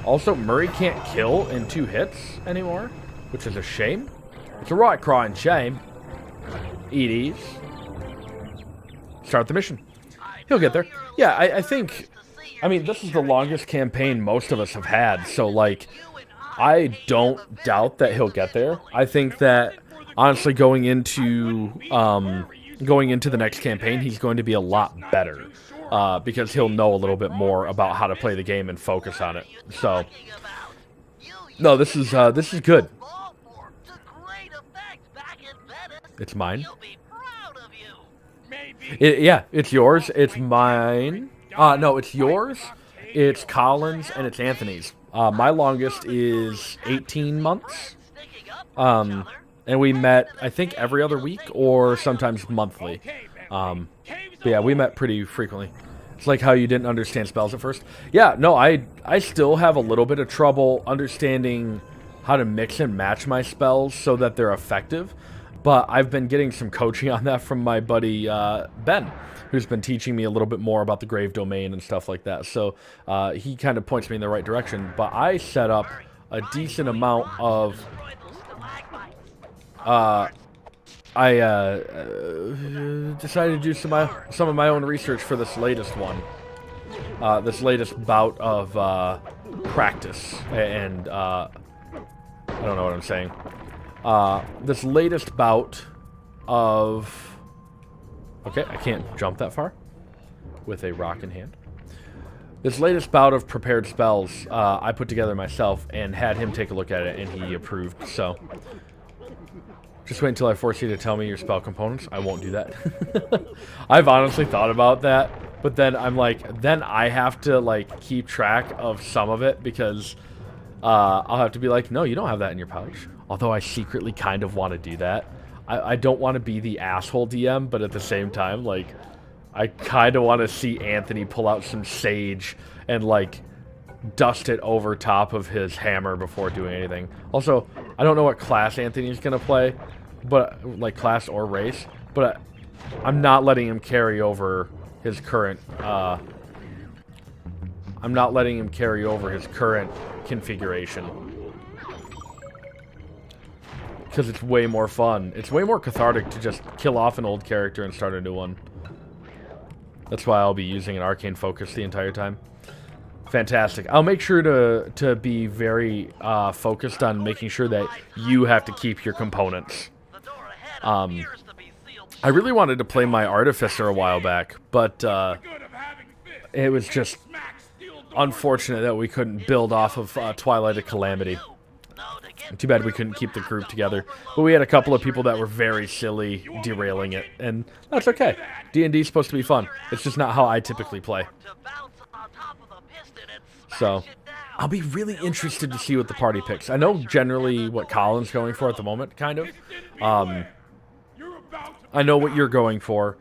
Also, Murray can't kill in 2 hits anymore, which is a shame. It's a right crying shame. It is. Start the mission. He'll get there. Yeah, I think... I mean, this is the longest campaign most of us have had, so, like, I don't doubt that he'll get there. I think that, honestly, going into the next campaign, he's going to be a lot better. Because he'll know a little bit more about how to play the game and focus on it. So, no, this is good. It's mine. Yeah, it's yours. It's mine. No, it's yours. It's Colin's and it's Anthony's. My longest is 18 months. And we met, I think, every other week or sometimes monthly. But yeah, we met pretty frequently. It's like how you didn't understand spells at first. Yeah, no, I still have a little bit of trouble understanding how to mix and match my spells so that they're effective. But I've been getting some coaching on that from my buddy Ben, who's been teaching me a little bit more about the Grave Domain and stuff like that. So he kind of points me in the right direction. But I set up a decent amount of... I decided to do some of my own research for this latest one. This latest bout of practice. And I don't know what I'm saying. This latest bout of... Okay, I can't jump that far with a rock in hand. This latest bout of prepared spells, I put together myself and had him take a look at it, and he approved, so... Just wait until I force you to tell me your spell components. I won't do that. I've honestly thought about that, but then I'm like, then I have to, like, keep track of some of it, because I'll have to be like, no, you don't have that in your pouch. Although I secretly kind of want to do that. I don't want to be the asshole DM, but at the same time, like, I kind of want to see Anthony pull out some sage and, like, dust it over top of his hammer before doing anything. Also, I don't know what class Anthony's going to play, but, like, class or race, but I'm not letting him carry over his current, configuration. Because it's way more fun. It's way more cathartic to just kill off an old character and start a new one. That's why I'll be using an arcane focus the entire time. Fantastic. I'll make sure to be very focused on making sure that you have to keep your components. I really wanted to play my Artificer a while back, but it was just unfortunate that we couldn't build off of Twilight of Calamity. Too bad we couldn't keep the group together. But we had a couple of people that were very silly derailing it, and that's okay. D&D is supposed to be fun. It's just not how I typically play. So, I'll be really interested to see what the party picks. I know generally what Colin's going for at the moment, kind of. I know what you're going for.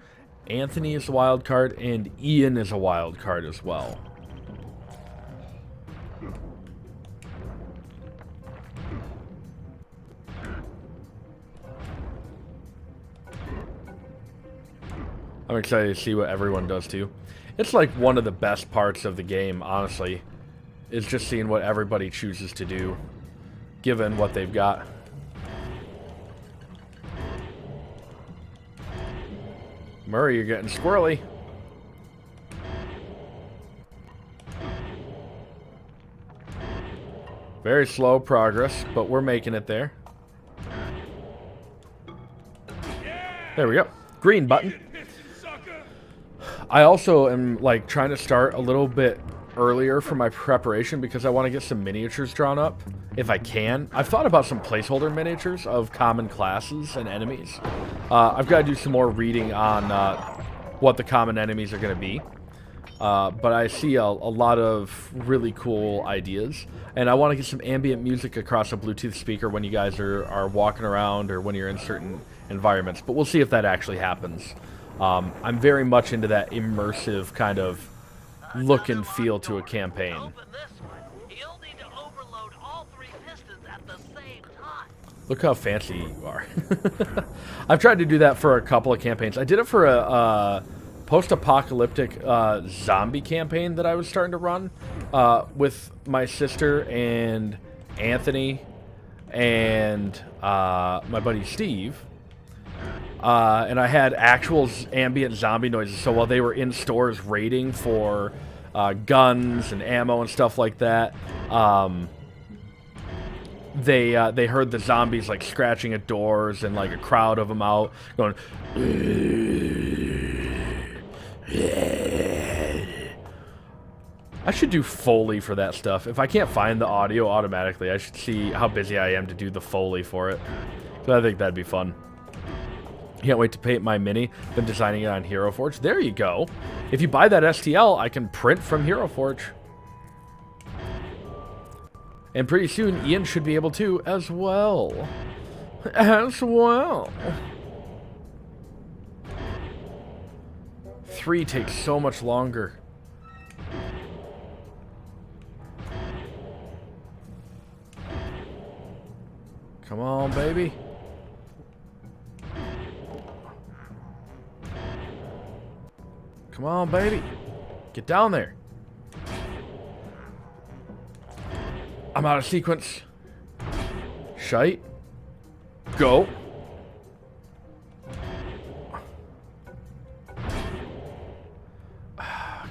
Anthony is a wild card, and Ian is a wild card as well. I'm excited to see what everyone does too. It's like one of the best parts of the game, honestly, is just seeing what everybody chooses to do, given what they've got. Murray, you're getting squirrely. Very slow progress, but we're making it there. There we go. Green button. I also am, like, trying to start a little bit earlier for my preparation because I want to get some miniatures drawn up, if I can. I've thought about some placeholder miniatures of common classes and enemies. I've got to do some more reading on what the common enemies are going to be. but I see a lot of really cool ideas. And I want to get some ambient music across a Bluetooth speaker when you guys are walking around or when you're in certain environments. But we'll see if that actually happens. I'm very much into that immersive kind of look and feel to a campaign. Open this one. You'll need to overload all 3 pistons at the same time. Look how fancy you are. I've tried to do that for a couple of campaigns. I did it for a post-apocalyptic zombie campaign that I was starting to run with my sister and Anthony and my buddy Steve. And I had actual ambient zombie noises. So while they were in stores raiding for guns and ammo and stuff like that, they heard the zombies like scratching at doors and like a crowd of them out going. I should do Foley for that stuff. If I can't find the audio automatically, I should see how busy I am to do the Foley for it. So I think that'd be fun. Can't wait to paint my mini. Been designing it on Hero Forge. There you go. If you buy that STL, I can print from Hero Forge. And pretty soon, Ian should be able to as well. As well. 3 takes so much longer. Come on, baby. Come on, baby. Get down there. I'm out of sequence. Shite. Go.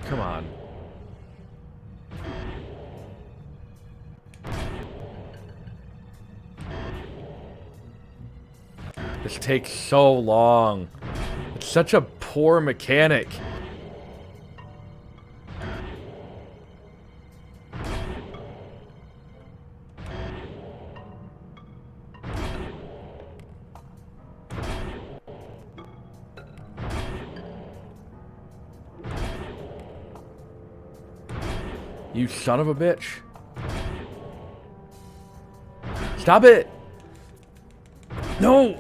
Come on. This takes so long. It's such a poor mechanic. You son of a bitch. Stop it! No!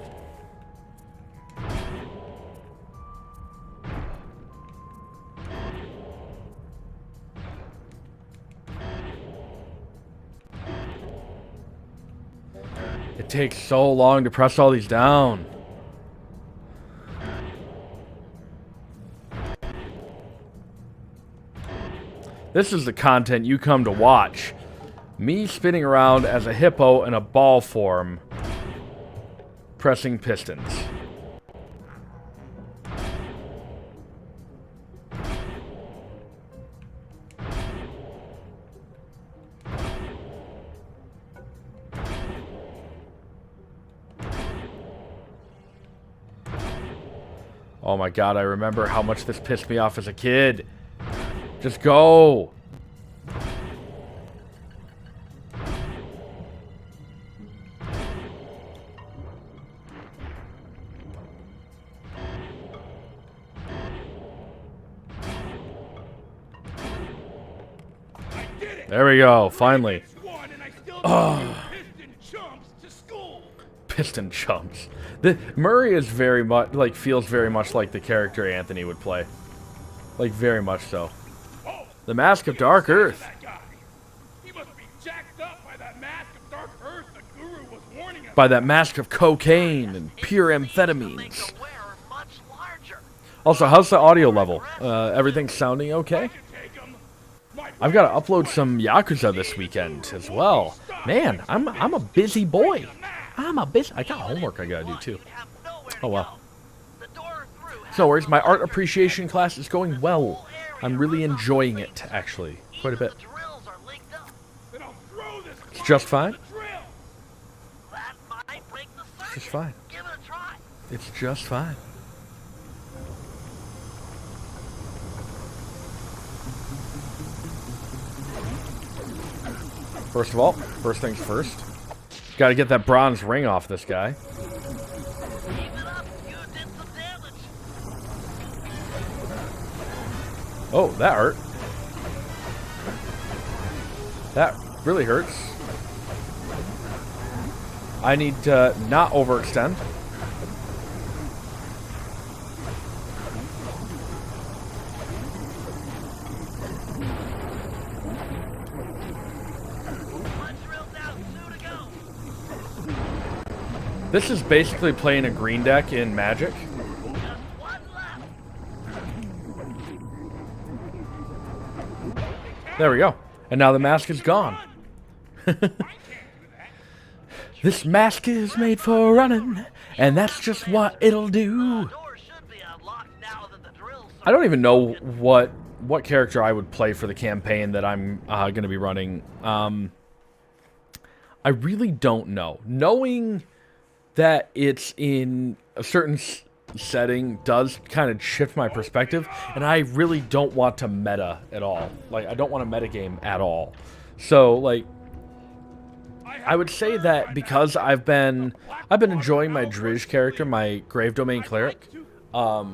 It takes so long to press all these down. This is the content you come to watch. Me spinning around as a hippo in a ball form, pressing pistons. Oh my god, I remember how much this pissed me off as a kid. Just go. There we go, finally. Piston chumps. Murray is very much, like, feels very much like the character Anthony would play. Like, very much so. The Mask of Dark Earth. He must be jacked up by that mask of Dark Earth the Guru was warning us. By that mask of cocaine and pure amphetamines. Also, how's the audio level? Everything's sounding okay? I've got to upload some Yakuza this weekend as well. Man, I'm a busy boy. I got homework I gotta do too. Oh well. No worries, my art appreciation class is going well. I'm really enjoying it, actually. Quite a bit. It's just fine. It's just fine. It's just fine. First of all, first things first. Gotta get that bronze ring off this guy. Oh, that hurt. That really hurts. I need to not overextend. This is basically playing a green deck in Magic. There we go. And now the mask is gone. This mask is made for running, and that's just what it'll do. I don't even know what character I would play for the campaign that I'm going to be running. I really don't know. Knowing that it's in a certain setting does kind of shift my perspective, and I really don't want to meta at all. Like, I don't want to metagame at all. So, like, I would say that because I've been enjoying my Drizzt character, my Grave Domain Cleric. I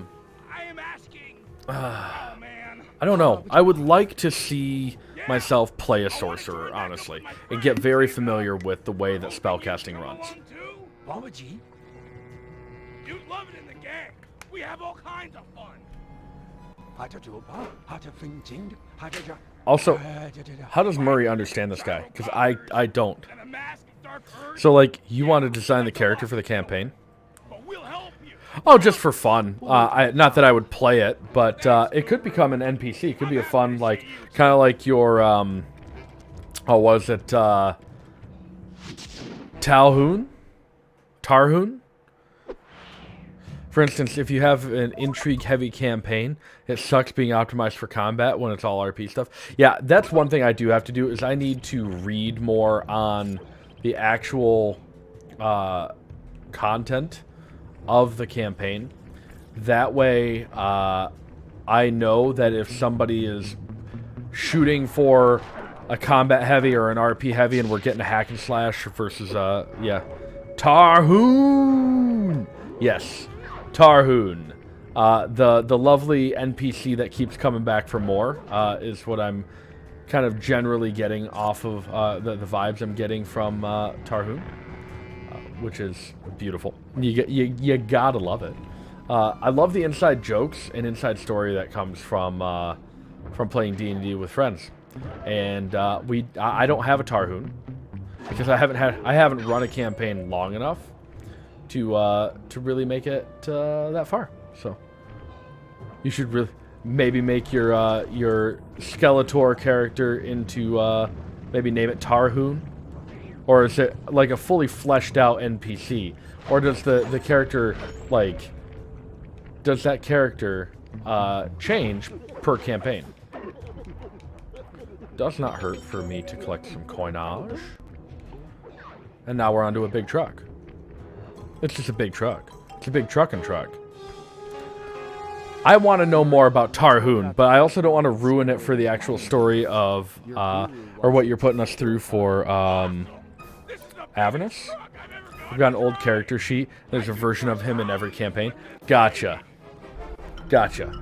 don't know. I would like to see myself play a sorcerer, honestly, and get very familiar with the way that spellcasting runs. You'd love it in the gang. We have all kinds of fun. Also, how does Murray understand this guy? Because I don't. So, like, you want to design the character for the campaign? Oh, just for fun. Not that I would play it, but it could become an NPC. It could be a fun, like, kind of like your, oh, was it, Tarhoon? For instance, if you have an intrigue-heavy campaign, it sucks being optimized for combat when it's all RP stuff. Yeah, that's one thing I do have to do, is I need to read more on the actual content of the campaign. That way, I know that if somebody is shooting for a combat-heavy or an RP-heavy and we're getting a hack and slash versus, yeah. Tarhoon! Yes. Tarhoon. The lovely NPC that keeps coming back for more is what I'm kind of generally getting off of the vibes I'm getting from Tarhoon, which is beautiful. You gotta love it. I love the inside jokes and inside story that comes from playing D&D with friends. And I don't have a Tarhoon because I haven't run a campaign long enough to really make it that far. So you should really maybe make your Skeletor character into maybe name it Tarhoon, or is it like a fully fleshed out NPC, or does the character, like, does that character change per campaign? Does not hurt for me to collect some coinage. And now we're onto a big truck. It's just a big truck. It's a big trucking truck. I want to know more about Tarhoon, but I also don't want to ruin it for the actual story of, or what you're putting us through for, Avernus. We've got an old character sheet. There's a version of him in every campaign. Gotcha. Gotcha.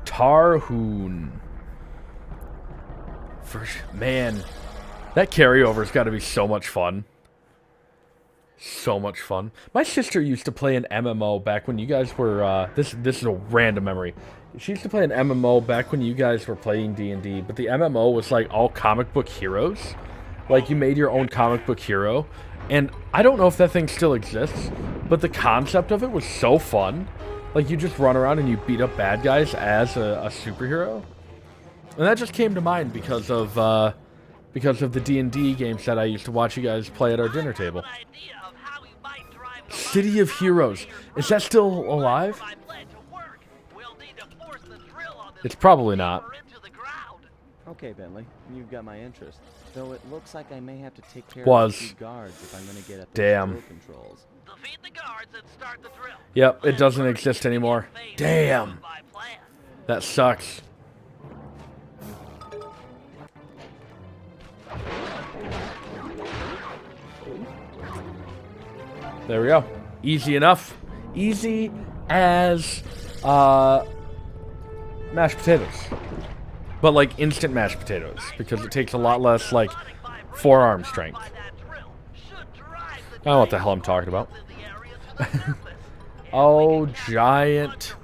Tarhoon. Man, that carryover's got to be so much fun. So much fun. My sister used to play an MMO back when you guys were, this is a random memory. She used to play an MMO back when you guys were playing D&D, but the MMO was like all comic book heroes. Like, you made your own comic book hero. And I don't know if that thing still exists, but the concept of it was so fun. Like, you just run around and you beat up bad guys as a superhero. And that just came to mind because of the D&D games that I used to watch you guys play at our dinner table. City of Heroes. Is that still alive? It's probably not. Okay, Bentley, you've got my interest. Though it looks like I may have to take care of the guards if I'm going to get at the Damn. controls. Defeat the guards and start the drill. Yep, it doesn't exist anymore. Damn. That sucks. There we go. Easy enough. Easy as mashed potatoes. But like instant mashed potatoes, because it takes a lot less like forearm strength. I don't know what the hell I'm talking about. Oh, giant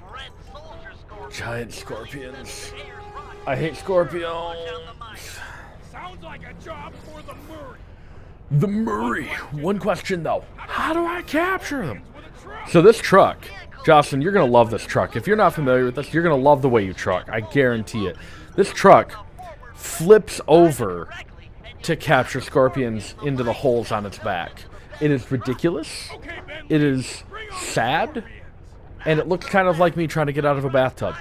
scorpions. I hate scorpions. Sounds like a job for the Murray. The Murray. One question though. How do I capture them? So this truck, Jocelyn, you're going to love this truck. If you're not familiar with this, you're going to love the way you truck. I guarantee it. This truck flips over to capture scorpions into the holes on its back. It is ridiculous. It is sad. And it looks kind of like me trying to get out of a bathtub.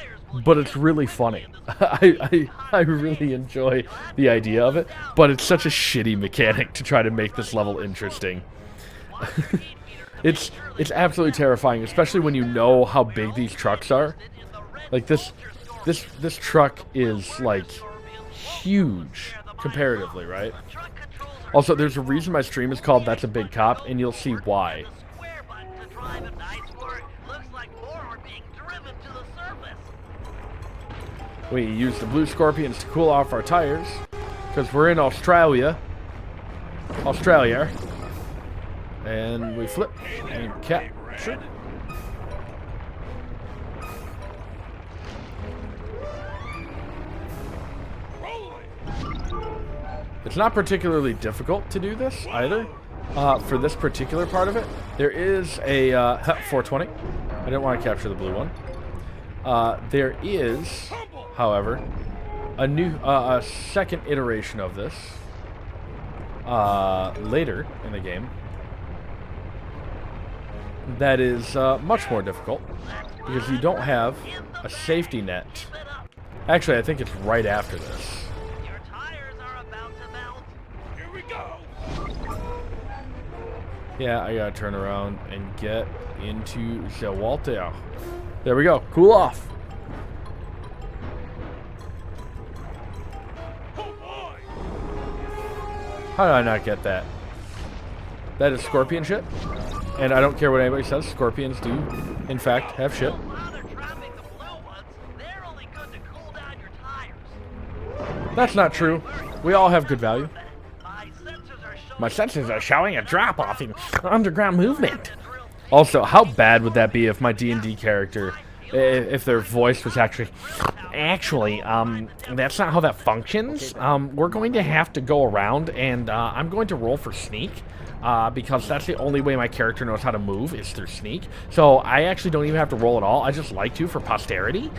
But it's really funny. I really enjoy the idea of it. But it's such a shitty mechanic to try to make this level interesting. It's absolutely terrifying, especially when you know how big these trucks are. Like this truck is like huge comparatively, right? Also, there's a reason my stream is called That's a Big Cop, and you'll see why. We use the blue scorpions to cool off our tires, because we're in Australia. And we flip and capture. It's not particularly difficult to do this either. For this particular part of it, there is a 420. I didn't want to capture the blue one. There is, however, a second iteration of this later in the game that is much more difficult because you don't have a safety net. Actually, I think it's right after this. Yeah, I gotta turn around and get into the water. There we go. Cool off. How did I not get that? That is scorpion shit. And I don't care what anybody says. Scorpions do, in fact, have shit. That's not true. We all have good value. My sensors are showing a drop-off in underground movement. Also, how bad would that be if my D&D character, if their voice was actually, that's not how that functions. We're going to have to go around, and I'm going to roll for sneak, because that's the only way my character knows how to move is through sneak. So I actually don't even have to roll at all. I just like to for posterity.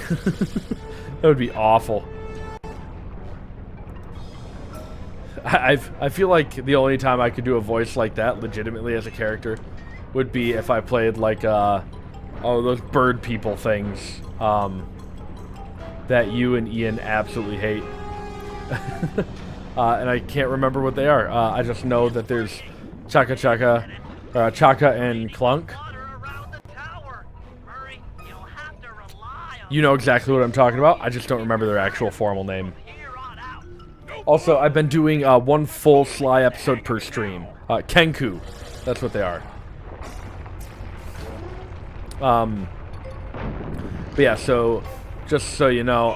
That would be awful. I feel like the only time I could do a voice like that legitimately as a character would be if I played like those bird people things that you and Ian absolutely hate. And I can't remember what they are. I just know that there's Chaka and Clunk. You know exactly what I'm talking about. I just don't remember their actual formal name. Also, I've been doing one full Sly episode per stream. Kenku. That's what they are. But yeah, so just so you know,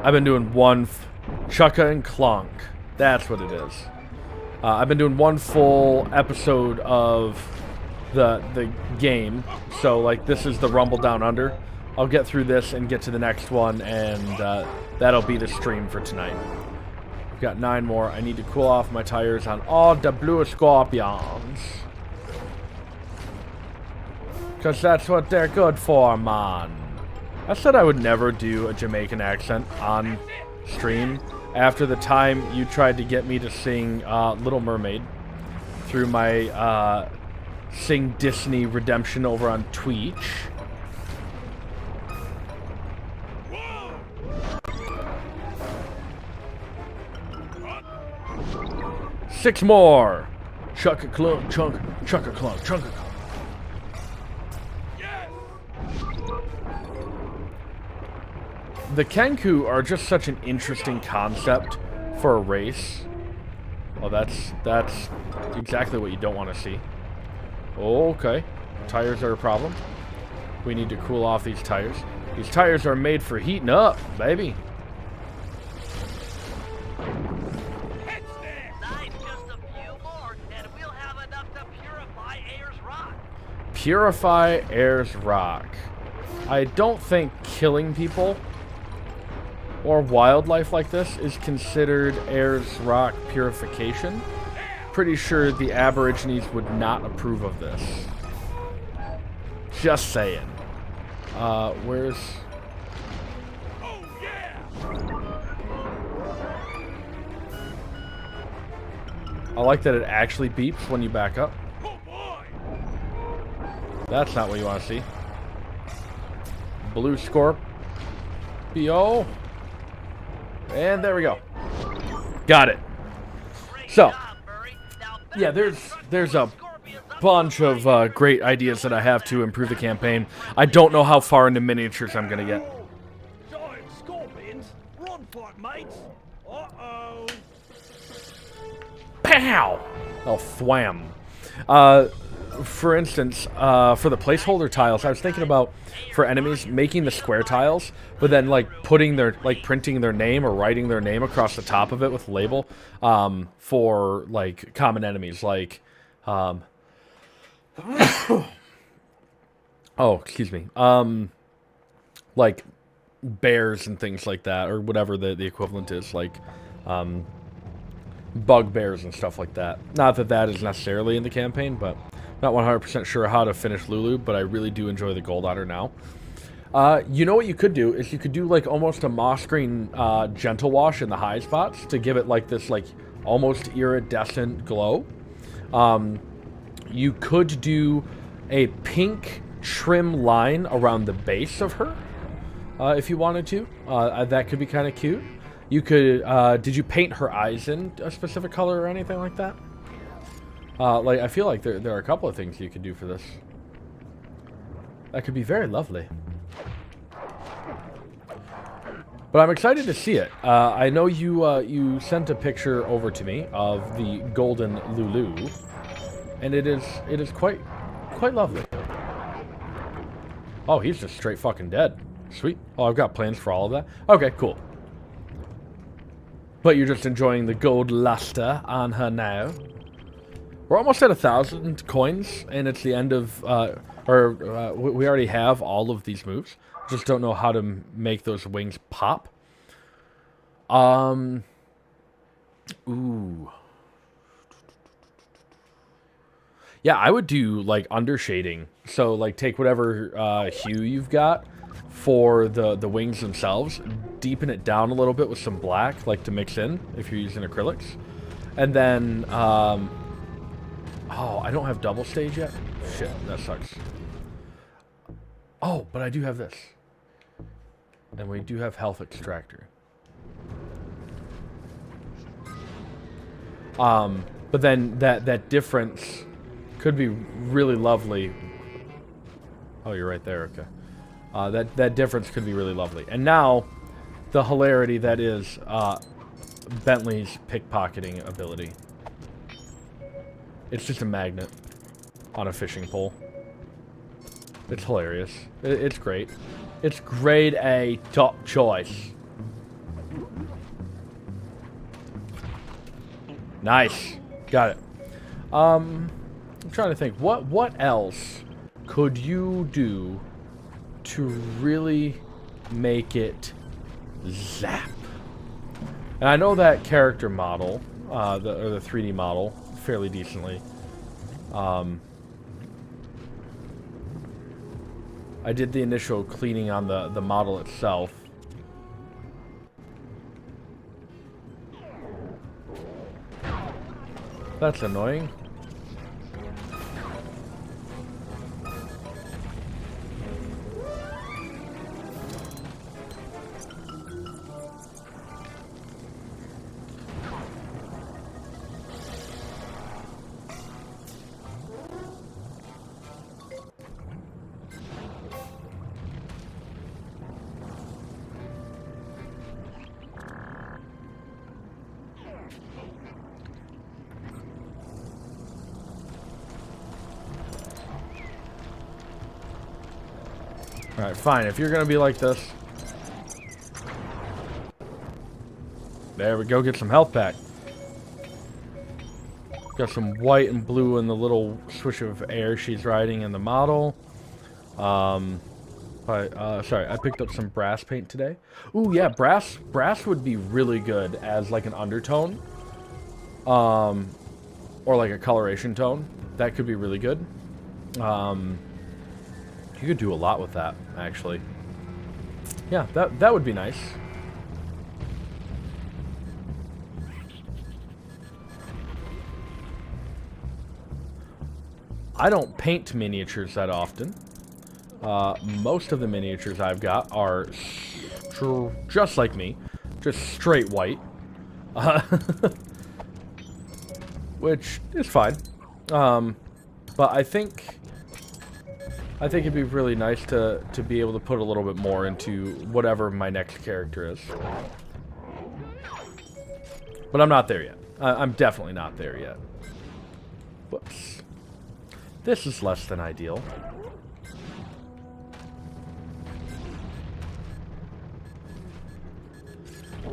I've been doing one Chaka and Clunk. That's what it is. I've been doing one full episode of the game. So like this is the Rumble Down Under. I'll get through this and get to the next one, and that'll be the stream for tonight. We've got 9 more. I need to cool off my tires on all the blue scorpions. Because that's what they're good for, man. I said I would never do a Jamaican accent on stream after the time you tried to get me to sing Little Mermaid through my Sing Disney Redemption over on Twitch. 6 more. Chuck a clunk, chunk, chuck a clunk, chunk a clunk. Yes! The Kenku are just such an interesting concept for a race. Oh, that's exactly what you don't want to see. Okay. Tires are a problem. We need to cool off these tires. These tires are made for heating up, baby. Nice, just a few more, and we'll have enough to purify Ayers Rock. Purify Ayers Rock. I don't think killing people or wildlife like this is considered Ayers Rock purification. Pretty sure the Aborigines would not approve of this. Just saying. Where's... Oh, yeah! I like that it actually beeps when you back up. Oh, boy! That's not what you want to see. Blue Scorpio. And there we go. Got it. Great So, job, Murray. Now yeah, there's a bunch of great ideas that I have to improve the campaign. I don't know how far into miniatures I'm going to get. Giant scorpions? Run for it, mates! Uh-oh! Pow! Oh, thwam. For instance, for the placeholder tiles, I was thinking about, for enemies, making the square tiles, but then, like, putting their, like, printing their name or writing their name across the top of it with a label, for, like, common enemies, like, oh, excuse me, like, bears and things like that, or whatever the equivalent is, like, bugbears and stuff like that. Not that that is necessarily in the campaign, but not 100% sure how to finish Lulu, but I really do enjoy the Gold Otter now. You know what you could do is you could do like almost a moss green gentle wash in the high spots to give it like this like almost iridescent glow. You could do a pink trim line around the base of her if you wanted to. That could be kind of cute. You could, did you paint her eyes in a specific color or anything like that? Like, I feel like there are a couple of things you could do for this. That could be very lovely. But I'm excited to see it. I know you sent a picture over to me of the golden Lulu, and it is quite lovely. Oh, he's just straight fucking dead. Sweet. Oh, I've got plans for all of that. Okay, cool. But you're just enjoying the gold luster on her now. We're almost at 1,000 coins, and it's the end of, we already have all of these moves. Just don't know how to make those wings pop. Ooh. Yeah, I would do, like, undershading. So, like, take whatever hue you've got for the wings themselves, deepen it down a little bit with some black, like, to mix in, if you're using acrylics. And then, oh, I don't have double stage yet? Shit, that sucks. Oh, but I do have this. And we do have health extractor. But then that difference could be really lovely. Oh, you're right there, okay. That difference could be really lovely. And now, the hilarity that is Bentley's pickpocketing ability. It's just a magnet on a fishing pole. It's hilarious. It's great. It's grade A, top choice. Nice. Got it. I'm trying to think. What else could you do to really make it zap? And I know that character model, the 3D model, fairly decently. I did the initial cleaning on the model itself. That's annoying. Alright, fine. If you're gonna be like this. There we go. Get some health back. Got some white and blue in the little swish of air she's riding in the model. Sorry, I picked up some brass paint today. Ooh, yeah, brass would be really good as like an undertone. Or like a coloration tone. That could be really good. You could do a lot with that, actually. Yeah, that would be nice. I don't paint miniatures that often. Most of the miniatures I've got are just like me, just straight white, which is fine. But I think it'd be really nice to be able to put a little bit more into whatever my next character is. But I'm not there yet. I'm definitely not there yet. Whoops. This is less than ideal.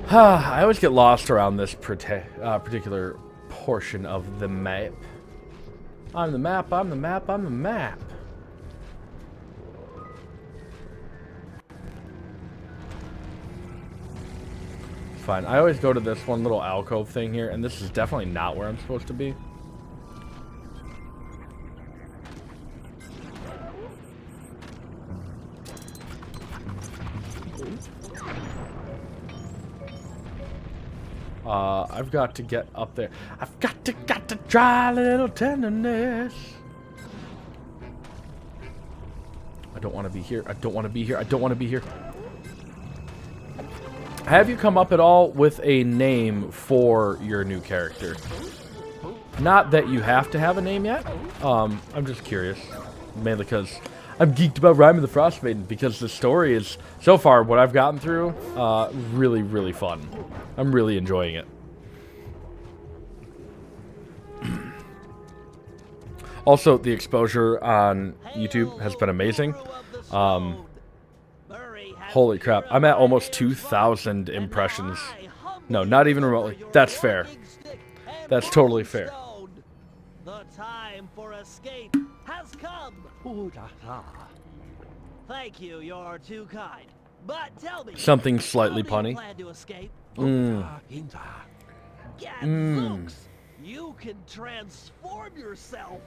I always get lost around this particular portion of the map. I'm the map, I'm the map, I'm the map. Fine. I always go to this one little alcove thing here, and this is definitely not where I'm supposed to be. I've got to get up there. I've got to try a little tenderness. I don't want to be here. I don't want to be here. I don't want to be here. Have you come up at all with a name for your new character? Not that you have to have a name yet. I'm just curious. Mainly because I'm geeked about Rime of the Frost Maiden, because the story is, so far, what I've gotten through, really, really fun. I'm really enjoying it. Also, the exposure on YouTube has been amazing. Holy crap. I'm at almost 2,000 impressions. No, not even remotely. That's fair. That's totally fair. The time for escape has come. Thank you, you're too kind. But tell me, something slightly punny. Gadzooks, you can transform yourself.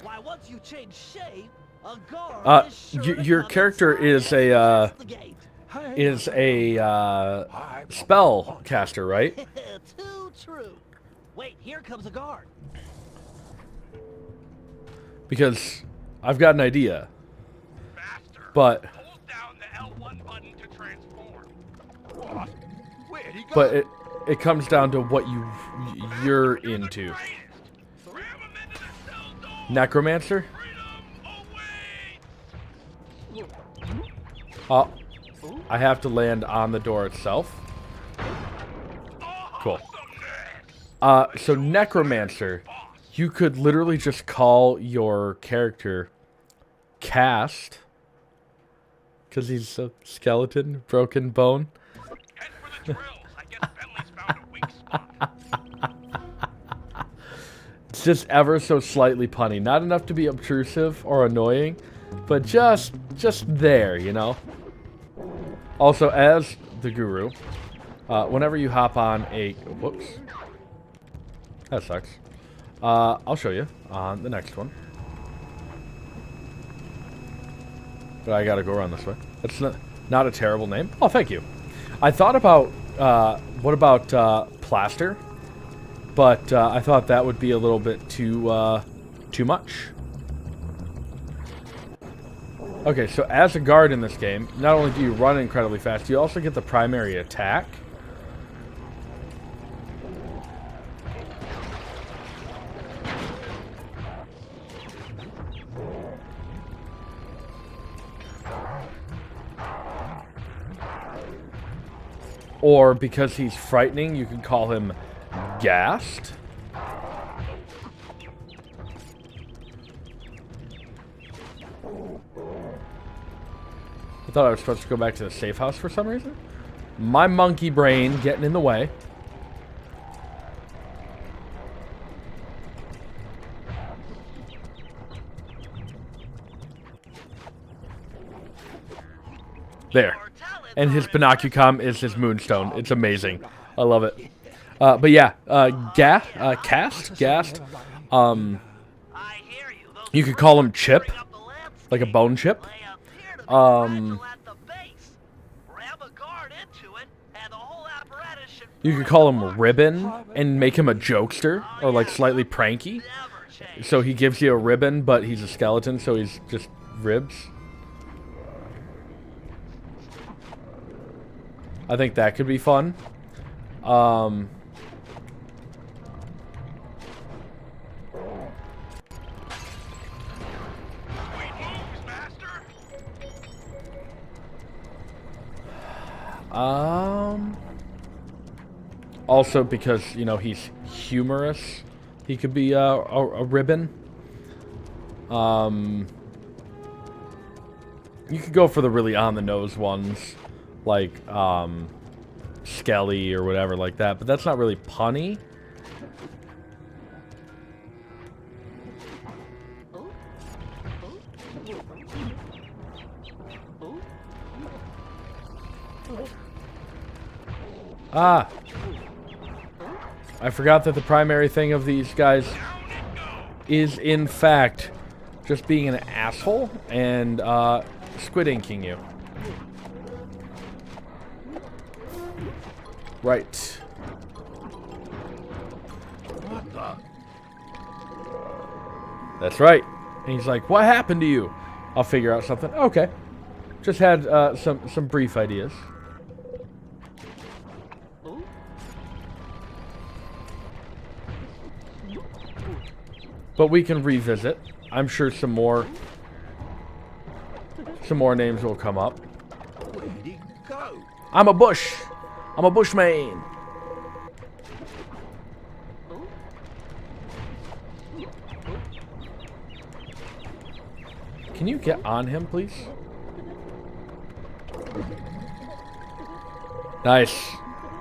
Why, once you change shape, a guard is sure to your come character inside is a spell caster, right? Too true. Wait, here comes a guard. Because I've got an idea. Faster. But Hold down the L1 button to transform. Where'd he go? but it comes down to what you're into. Necromancer? Oh, I have to land on the door itself. Cool. So Necromancer, you could literally just call your character Cast, because he's a skeleton, broken bone. Head for the drills. I guess Bentley's found a weak spot. It's just ever so slightly punny. Not enough to be obtrusive or annoying, but just there, you know? Also, as the guru, whenever you hop on a... Whoops. That sucks. I'll show you on the next one. But I gotta go around this way. That's not a terrible name. Oh, thank you. I thought about, what about, Plaster? But, I thought that would be a little bit too much. Okay, so as a guard in this game, not only do you run incredibly fast, you also get the primary attack. Or, because he's frightening, you can call him Gassed. I thought I was supposed to go back to the safe house for some reason. My monkey brain getting in the way. There. And his binocucom is his moonstone. It's amazing. I love it. But yeah, Gast. You could call him Chip, like a bone chip. You could call him Ribbon and make him a jokester or like slightly pranky. So he gives you a ribbon, but he's a skeleton, so he's just ribs. I think that could be fun. Also because, you know, he's humorous. He could be a ribbon. You could go for the really on-the-nose ones. Like, Skelly or whatever like that. But that's not really punny. Ah! I forgot that the primary thing of these guys is, in fact, just being an asshole and, squid inking you. Right. That's right. And he's like, what happened to you? I'll figure out something. Okay. Just had, some brief ideas. But we can revisit. I'm sure some more names will come up. Where'd he go? I'm a bush. I'm a bushman. Can you get on him, please? Nice.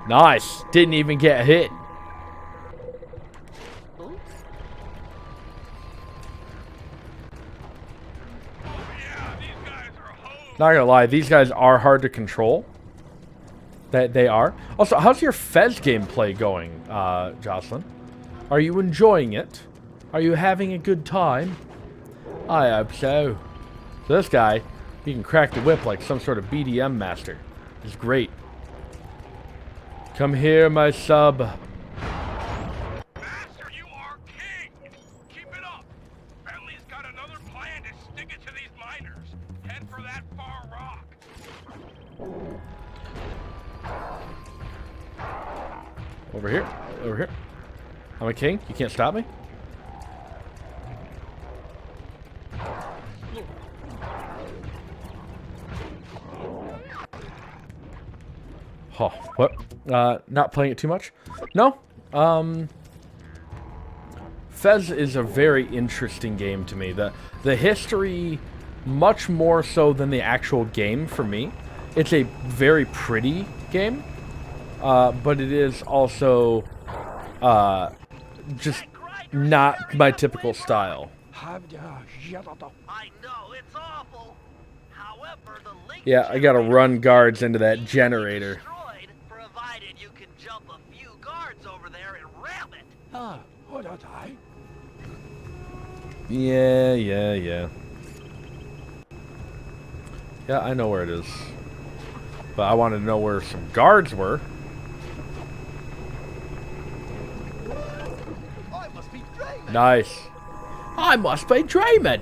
Nice. Didn't even get hit. Not gonna lie, these guys are hard to control. They are. Also, how's your Fez gameplay going, Jocelyn? Are you enjoying it? Are you having a good time? I hope so. So this guy, he can crack the whip like some sort of BDM master. It's great. Come here, my sub. Master, you are king! Keep it up! Bentley's got another plan to stick it to these miners. Head for that far rock. Over here. Over here. I'm a king. You can't stop me. Oh, what? Not playing it too much? No. Fez is a very interesting game to me. The history, much more so than the actual game for me. It's a very pretty game, but it is also just not my typical style. I know, it's awful. However, the link Yeah, I gotta run guards into that generator. destroyed, provided you can jump a few guards over there and ram it. Ah, what did I? Yeah. Yeah, I know where it is. But I wanted to know where some guards were. I must be dreaming. Nice. I must be dreaming.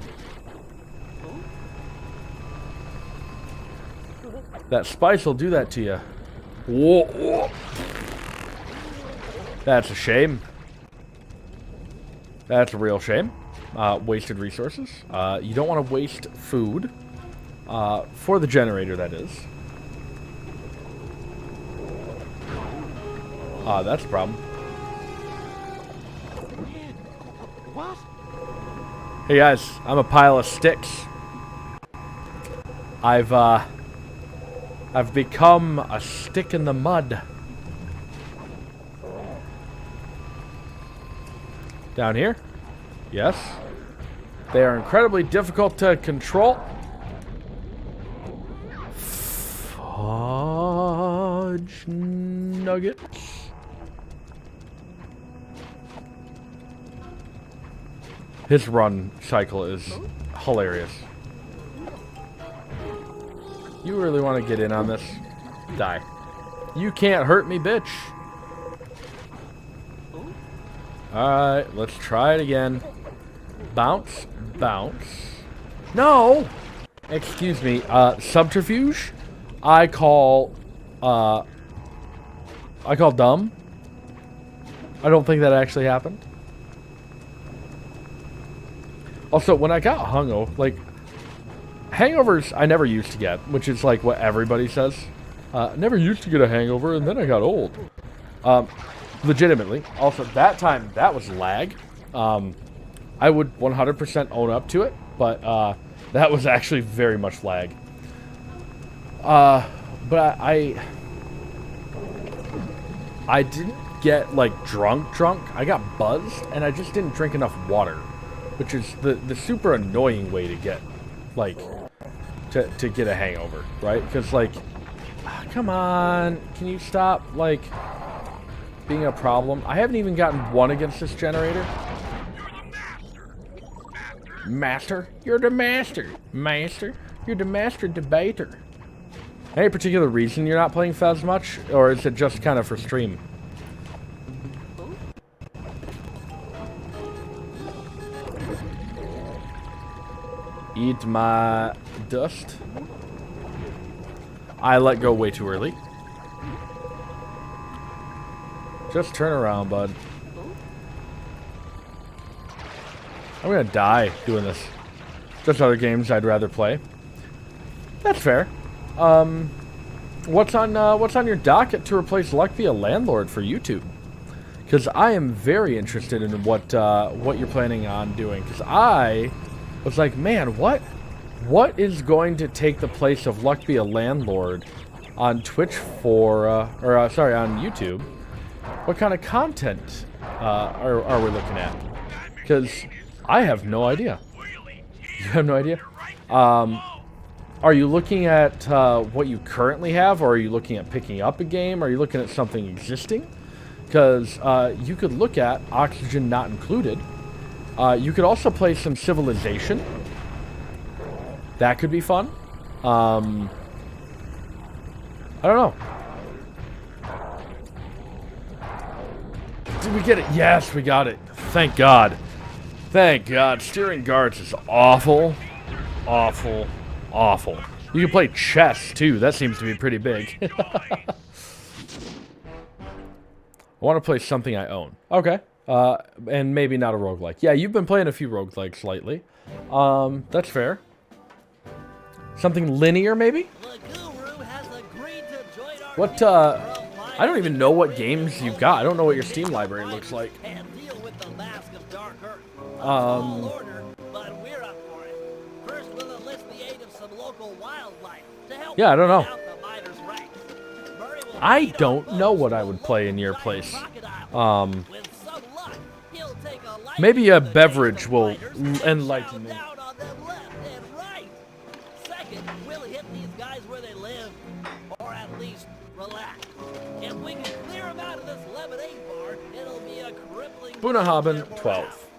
That spice will do that to you. Whoa. That's a shame. That's a real shame. Wasted resources. You don't want to waste food. For the generator, that is. That's a problem. What? Hey guys, I'm a pile of sticks. I've I've become a stick in the mud. Down here? Yes. They are incredibly difficult to control. Fudge nuggets. His run cycle is hilarious. You really want to get in on this? Die. You can't hurt me, bitch. Alright, let's try it again. Bounce, bounce. No! Excuse me, subterfuge? I call dumb. I don't think that actually happened. Also, when I got hungover, like, hangovers I never used to get, which is like what everybody says. Never used to get a hangover, and then I got old. Legitimately. Also, that time, that was lag. I would 100% own up to it, but that was actually very much lag. But I didn't get, like, drunk. I got buzzed, and I just didn't drink enough water, which is the super annoying way to get, like, to get a hangover, right? Because, like, come on, can you stop, like, being a problem? I haven't even gotten one against this generator. Master? You're the master. Master? You're the master debater. Any particular reason you're not playing Fez much? Or is it just kind of for stream? Eat my dust. I let go way too early. Just turn around, bud. I'm gonna die doing this. Just other games I'd rather play. That's fair. What's on your docket to replace Luck Be a Landlord for YouTube? Because I am very interested in what you're planning on doing. Because I was like, man, what is going to take the place of Luck Be a Landlord on Twitch on YouTube? What kind of content are we looking at? Because I have no idea. You have no idea? Are you looking at what you currently have, or are you looking at picking up a game? Are you looking at something existing? Because you could look at Oxygen Not Included. You could also play some Civilization. That could be fun. I don't know. Did we get it? Yes, we got it. Thank God. Thank God. Steering guards is awful. Awful. Awful. You can play chess, too. That seems to be pretty big. I want to play something I own. Okay. And maybe not a roguelike. Yeah, you've been playing a few roguelikes lately. That's fair. Something linear, maybe? What, I don't even know what games you've got. I don't know what your Steam library looks like. Yeah, I don't know. I don't know what I would play in your place. Maybe a beverage will enlighten me. Bunnahabhain 12.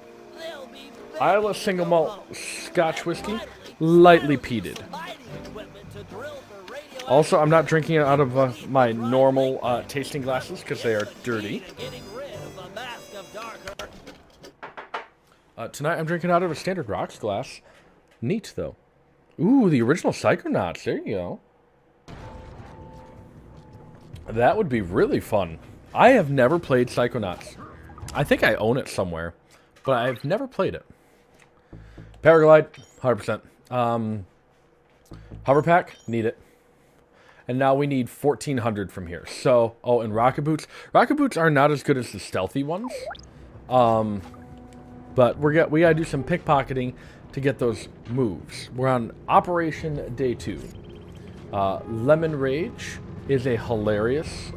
Isla single malt Scotch whiskey, lightly peated. Also, I'm not drinking it out of my normal tasting glasses because they are dirty. Tonight, I'm drinking out of a standard rocks glass. Neat, though. Ooh, the original Psychonauts. There you go. That would be really fun. I have never played Psychonauts. I think I own it somewhere, but I've never played it. Paraglide, 100%. Hover pack, need it. And now we need 1,400 from here. So, oh, and rocket boots. Rocket boots are not as good as the stealthy ones. But we gotta do some pickpocketing to get those moves. We're on Operation Day 2. Lemon Rage is a hilarious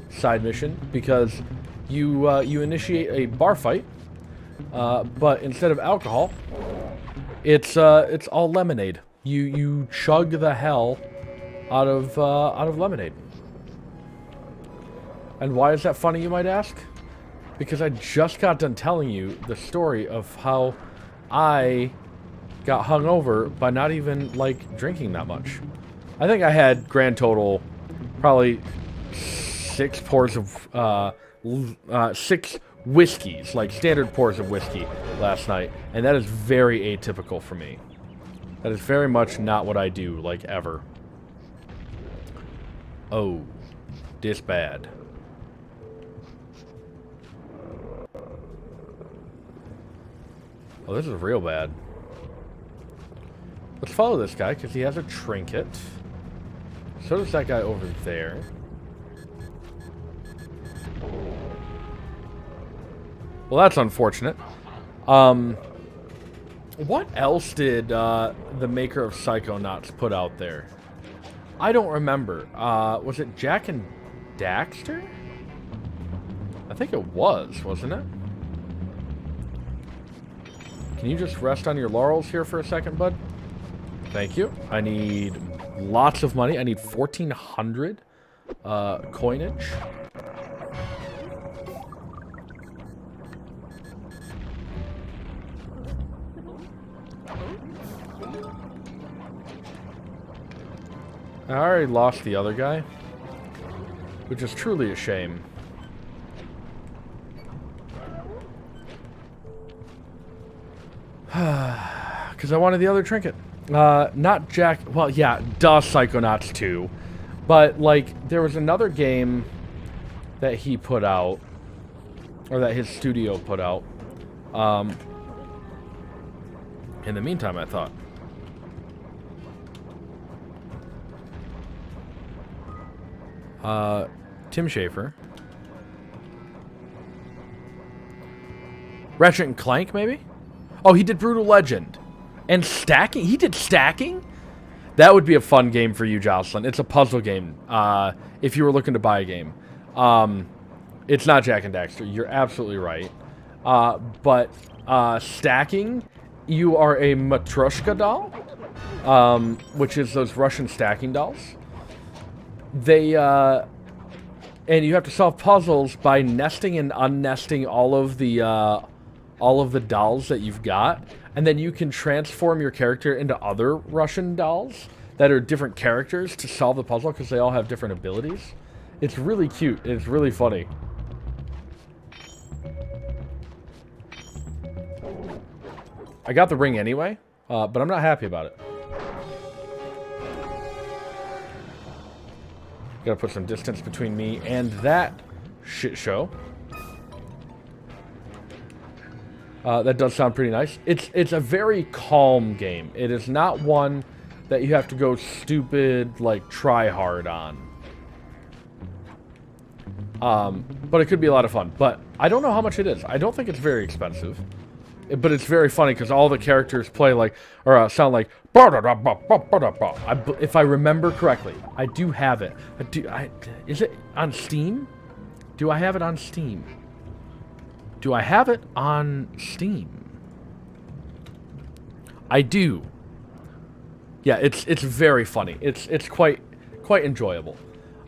side mission because you initiate a bar fight, but instead of alcohol, it's all lemonade. You chug the hell out of lemonade. And why is that funny, you might ask? Because I just got done telling you the story of how I got hungover by not even, like, drinking that much. I think I had grand total probably 6 pours of, 6 whiskeys, like standard pours of whiskey last night. And that is very atypical for me. That is very much not what I do, like, ever. Oh, this bad. Oh, this is real bad. Let's follow this guy, because he has a trinket. So does that guy over there. Well, that's unfortunate. What else did the maker of Psychonauts put out there? I don't remember. Was it Jak and Daxter? I think it was, wasn't it? Can you just rest on your laurels here for a second, bud? Thank you. I need lots of money. I need 1,400 coinage. I already lost the other guy, which is truly a shame. Because I wanted the other trinket. Not Jak... Well, yeah, duh, Psychonauts 2. But, like, there was another game that he put out, or that his studio put out. In the meantime, I thought. Tim Schafer. Ratchet and Clank, maybe? Oh, he did Brutal Legend. And stacking? He did stacking? That would be a fun game for you, Jocelyn. It's a puzzle game, if you were looking to buy a game. It's not Jak and Daxter. You're absolutely right. But stacking, you are a Matryoshka doll, which is those Russian stacking dolls. They, and you have to solve puzzles by nesting and unnesting all of the dolls that you've got, and then you can transform your character into other Russian dolls that are different characters to solve the puzzle because they all have different abilities. It's really cute. It's really funny. I got the ring anyway, but I'm not happy about it. Gotta put some distance between me and that shit show. That does sound pretty nice. It's a very calm game. It is not one that you have to go stupid, like, try hard on. But it could be a lot of fun. But I don't know how much it is. I don't think it's very expensive. But it's very funny because all the characters play like, or sound like, if I remember correctly. I do have it. Is it on Steam? Do I have it on Steam? Do I have it on Steam? I do. Yeah, it's very funny. It's quite enjoyable.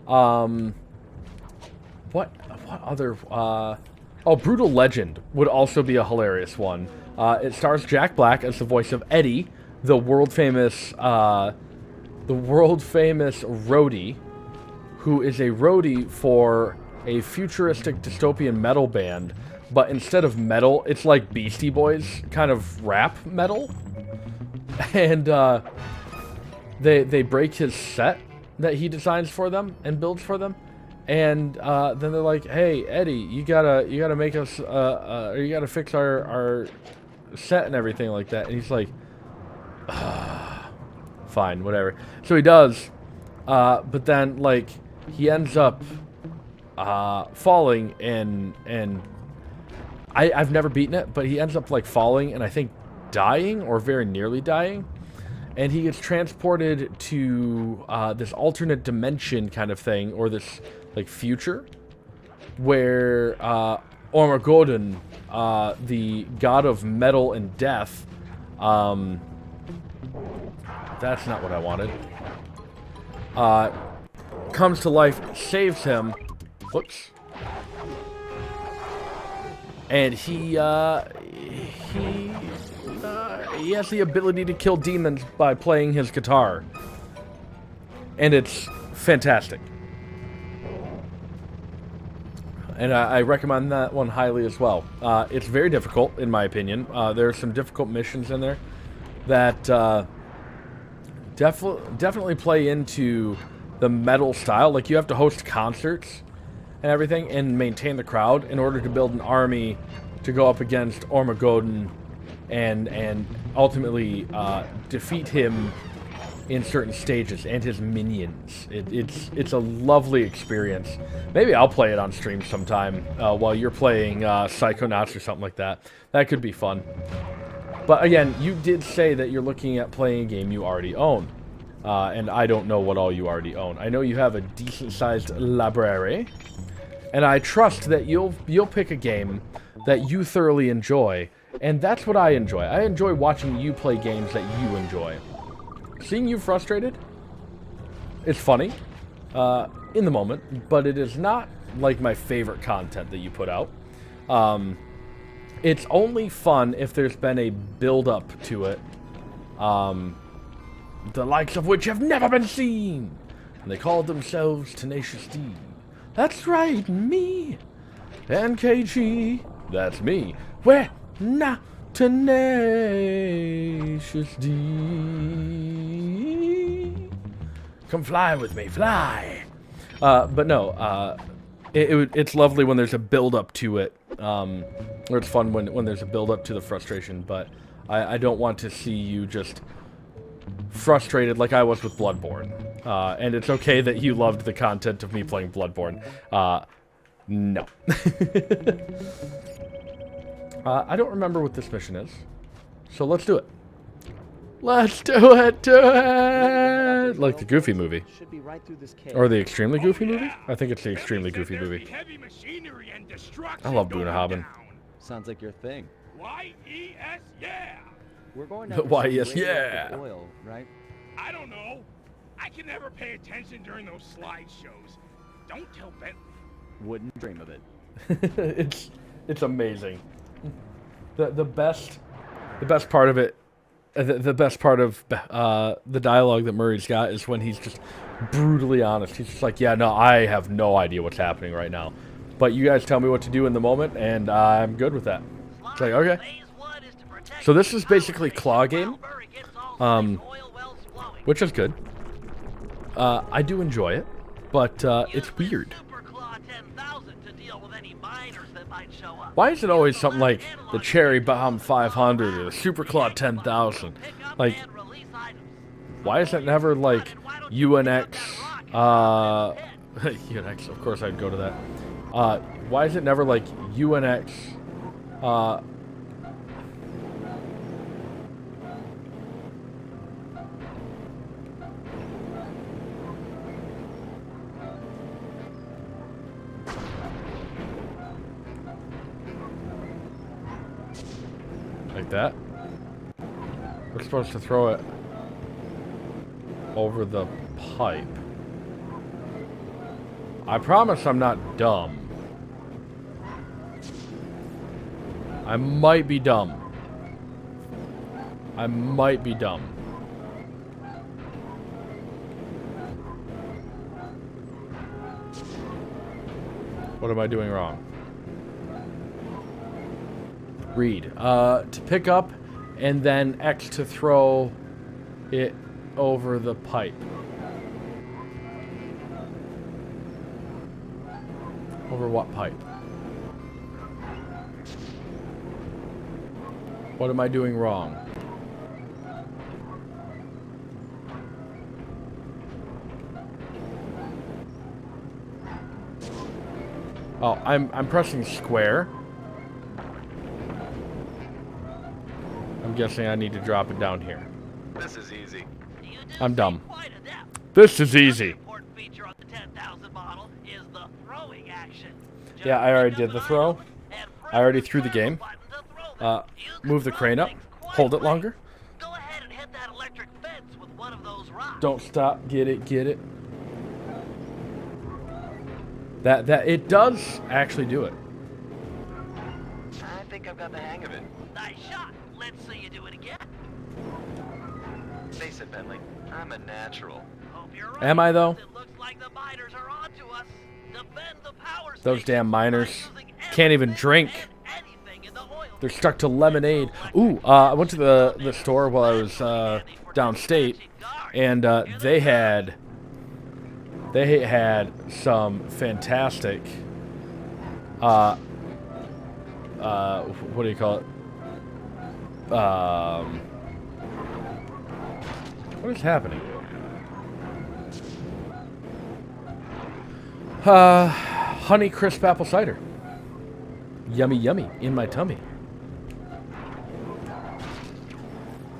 What other? Oh, Brutal Legend would also be a hilarious one. It stars Jack Black as the voice of Eddie, the world famous roadie, who is a roadie for a futuristic dystopian metal band. But instead of metal, it's like Beastie Boys kind of rap metal. And they break his set that he designs for them and builds for them. And then they're like, "Hey, Eddie, you gotta make us, you gotta fix our set and everything like that." And he's like, "Fine, whatever." So he does, but then like he ends up falling and I've never beaten it, but he ends up like falling and I think dying or very nearly dying. and he gets transported to this alternate dimension kind of thing, or this like future, where Ormagodon, the god of metal and death, that's not what I wanted, comes to life, saves him. Whoops. And he has the ability to kill demons by playing his guitar. And it's fantastic. And I recommend that one highly as well. It's very difficult, in my opinion. There are some difficult missions in there that definitely play into the metal style. Like, you have to host concerts and everything and maintain the crowd in order to build an army to go up against Ormagodon and ultimately defeat him in certain stages and his minions. It's a lovely experience. Maybe I'll play it on stream sometime while you're playing Psychonauts or something like that. That could be fun. But again, you did say that you're looking at playing a game you already own. And I don't know what all you already own. I know you have a decent-sized library, and I trust that you'll pick a game that you thoroughly enjoy, and that's what I enjoy. I enjoy watching you play games that you enjoy. Seeing you frustrated, it's funny in the moment, but it is not like my favorite content that you put out. It's only fun if there's been a build-up to it, the likes of which have never been seen. And they called themselves Tenacious D. That's right, me. And KG, that's me. We're not Tenacious D. Come fly with me, fly. But no, it's lovely when there's a build-up to it. Or it's fun when there's a build-up to the frustration, but I don't want to see you just frustrated like I was with Bloodborne. And it's okay that you loved the content of me playing Bloodborne. No. I don't remember what this mission is, so let's do it. Let's do it, like the Goofy movie. Should be right through this cave. Or the Extremely Goofy movie? I think it's the Extremely Goofy movie. Heavy machinery and I love destruction Boonahobin. going down. Sounds like your thing. Y-E-S, yeah. We're going to Why, yes, yeah. oil, right? I don't know. I can never pay attention during those slideshows. Don't tell Ben. Wouldn't dream of it. it's amazing. The best part of it, the best part of the dialogue that Murray's got is when he's just brutally honest. He's just like, yeah, no, I have no idea what's happening right now, but you guys tell me what to do in the moment, and I'm good with that. It's like, okay. So this is basically Claw game, which is good. I do enjoy it, but it's weird. Why is it always something like the Cherry Bomb 500 or the Super Claw 10,000? Like, why is it never like UNX? UNX, of course I'd go to that. Why is it never like UNX? Like that. We're supposed to throw it over the pipe. I promise I'm not dumb. I might be dumb. I might be dumb. What am I doing wrong? Read. To pick up, and then X to throw it over the pipe. Over what pipe? What am I doing wrong? Oh, I'm pressing square. I'm guessing I need to drop it down here. This is easy. You do I'm seem dumb. quite adept. This is Another easy. important feature on the 10,000 model is the throwing action. Just Yeah, I already pick up did the an throw. item and press I already the threw the triangle game. button to throw them. You can Move the throw crane up. things quite Hold it late. longer. Go ahead and hit that electric fence with one of those rocks. Don't stop. Get it. Get it. That it does actually do it. I think I've got the hang of it. Nice shot. Let's see you do it again. Face it, Bentley. I'm a natural. Hope you're right. Am I, though? It looks like the miners are onto us. Defend the power Those station damn by miners using can't even everything drink. and anything in the oil They're stuck to lemonade. Ooh, I went to the store while I was downstate, and they had some fantastic what do you call it? What is happening? Honey crisp apple cider. Yummy, yummy in my tummy.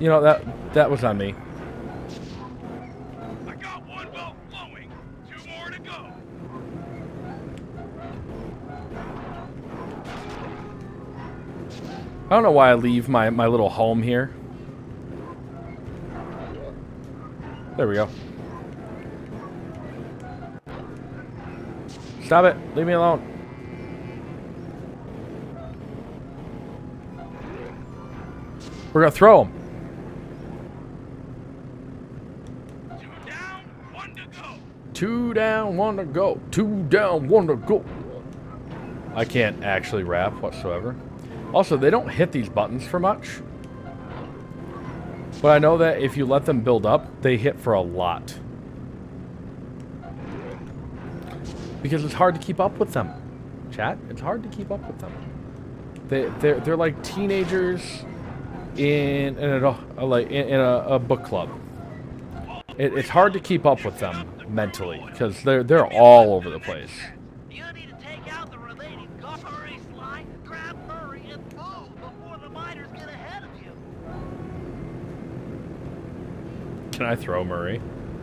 You know, that was on me. I got one boat flowing. 2 more to go. I don't know why I leave my little home here. There we go. Stop it. Leave me alone. We're going to throw them. 2 down, 1 to go. 2 down, 1 to go. 2 down, 1 to go. I can't actually rap whatsoever. Also, they don't hit these buttons for much. But I know that if you let them build up, they hit for a lot. Because it's hard to keep up with them. Chat, it's hard to keep up with them. They're like teenagers in a book club. It's hard to keep up with them mentally because they're all over the place. You need to take out the remaining guards. Hurry, Sly. Grab Murray and move before the miners get ahead of you. Can I throw Murray?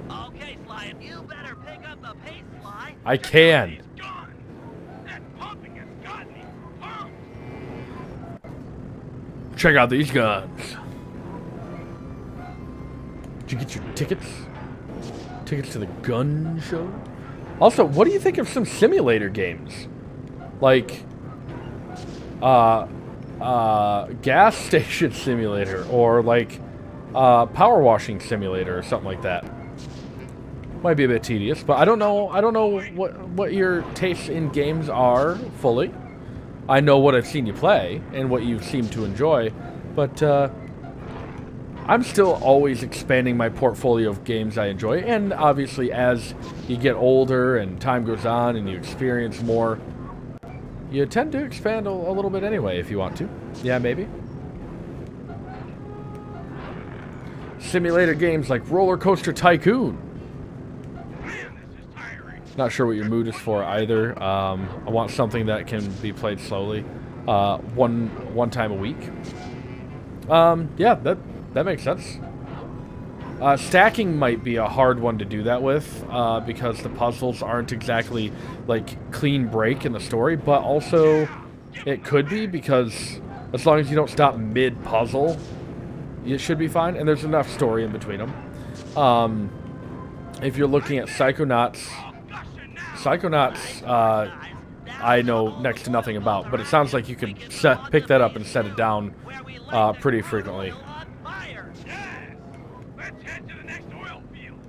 Okay, Sly, and you better pick up the pace, Sly. I can. He's gone. That pumping has got me pumped. Check out these guns. Did you get your tickets? Tickets to the gun show? Also, what do you think of some simulator games? Like, gas station simulator, or like, power washing simulator, or something like that. Might be a bit tedious, but I don't know what your tastes in games are fully. I know what I've seen you play and what you seem to enjoy, but I'm still always expanding my portfolio of games I enjoy, and obviously as you get older and time goes on and you experience more, you tend to expand a little bit anyway if you want to. Yeah, maybe. Simulator games like Roller Coaster Tycoon. Man, this is tiring. Not sure what your mood is for either. I want something that can be played slowly, one time a week. Yeah, that makes sense. Stacking might be a hard one to do that with, because the puzzles aren't exactly like clean break in the story, but also it could be because as long as you don't stop mid puzzle, it should be fine, and there's enough story in between them. If you're looking at Psychonauts, I know next to nothing about, but it sounds like you can pick that up and set it down pretty frequently. Yes. Let's head to the next oil field.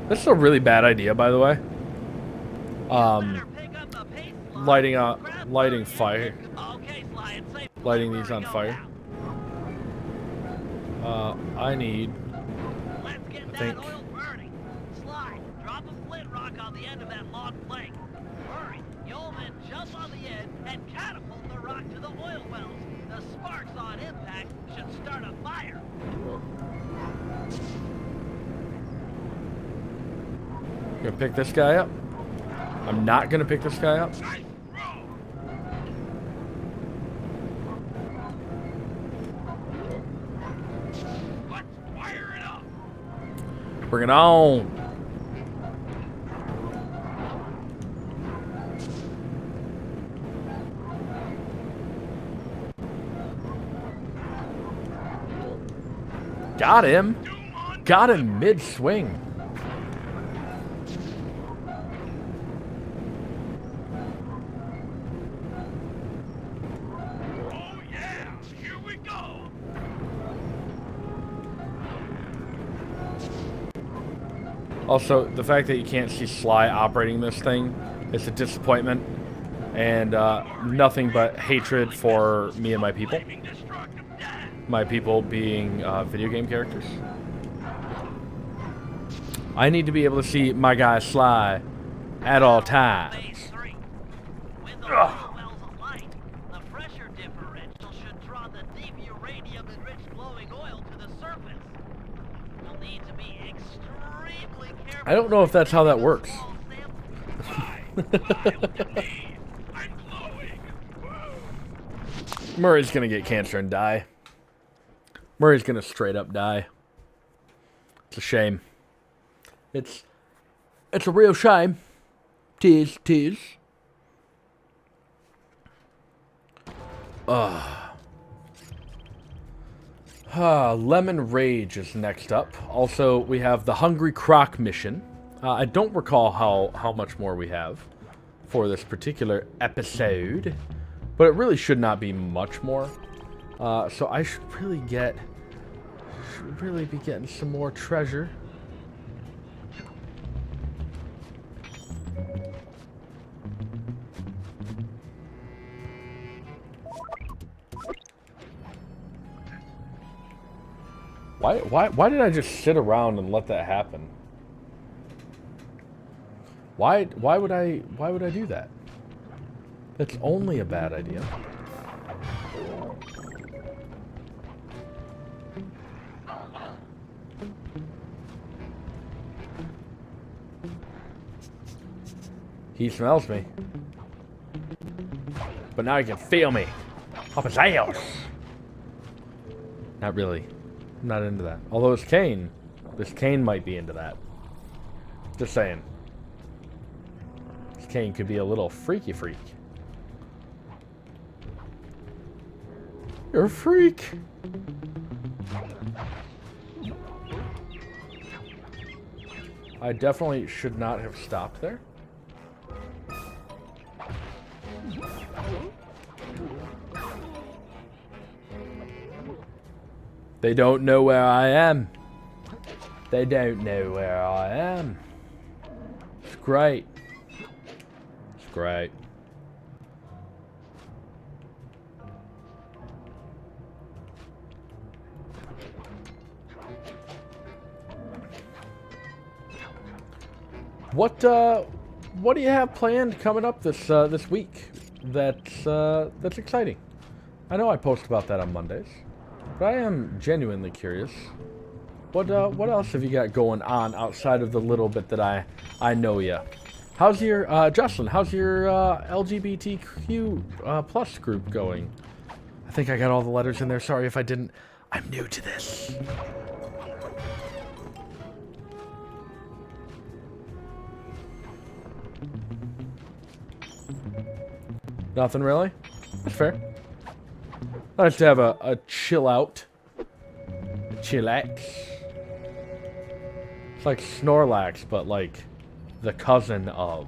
This is a really bad idea, by the way. Lighting fire. Lighting these on fire. I need. I think. Slide. Drop a flint rock on the end of that log plank. Hurry. You'll then jump on the end and catapult the rock to the oil wells. The sparks on impact should start a fire. Gonna pick this guy up. I'm not gonna pick this guy up. Nice throw. Bring it on. Got him. Got him mid-swing. Oh yeah, here we go. Also, the fact that you can't see Sly operating this thing is a disappointment. And nothing but hatred for me and my people. My people being video game characters. I need to be able to see my guy Sly at all times. Phase 3. With the oil wells alight, the pressure differential should draw the deep uranium-enriched glowing oil to the surface. You'll need to be extremely careful. I don't know if that's how that works. I'm glowing. Murray's gonna get cancer and die. Murray's gonna straight up die. It's a shame. It's a real shame. Tis. Lemon Rage is next up. Also, we have the Hungry Croc mission. I don't recall how much more we have for this particular episode, but it really should not be much more. So I should really be getting some more treasure. Why did I just sit around and let that happen? Why would I do that? That's only a bad idea. He smells me. But now he can feel me. Up his ass. Not really. I'm not into that. Although this cane might be into that. Just saying. This cane could be a little freaky freak. You're a freak. I definitely should not have stopped there. They don't know where I am. They don't know where I am. It's great. It's great. What do you have planned coming up this week? That's exciting. I know I post about that on Mondays, but I am genuinely curious. What else have you got going on outside of the little bit that I know you? How's your Jocelyn? How's your LGBTQ plus group going? I think I got all the letters in there. Sorry if I didn't. I'm new to this. Nothing really? That's fair. Nice to have a chill out. A chillax. It's like Snorlax, but like the cousin of.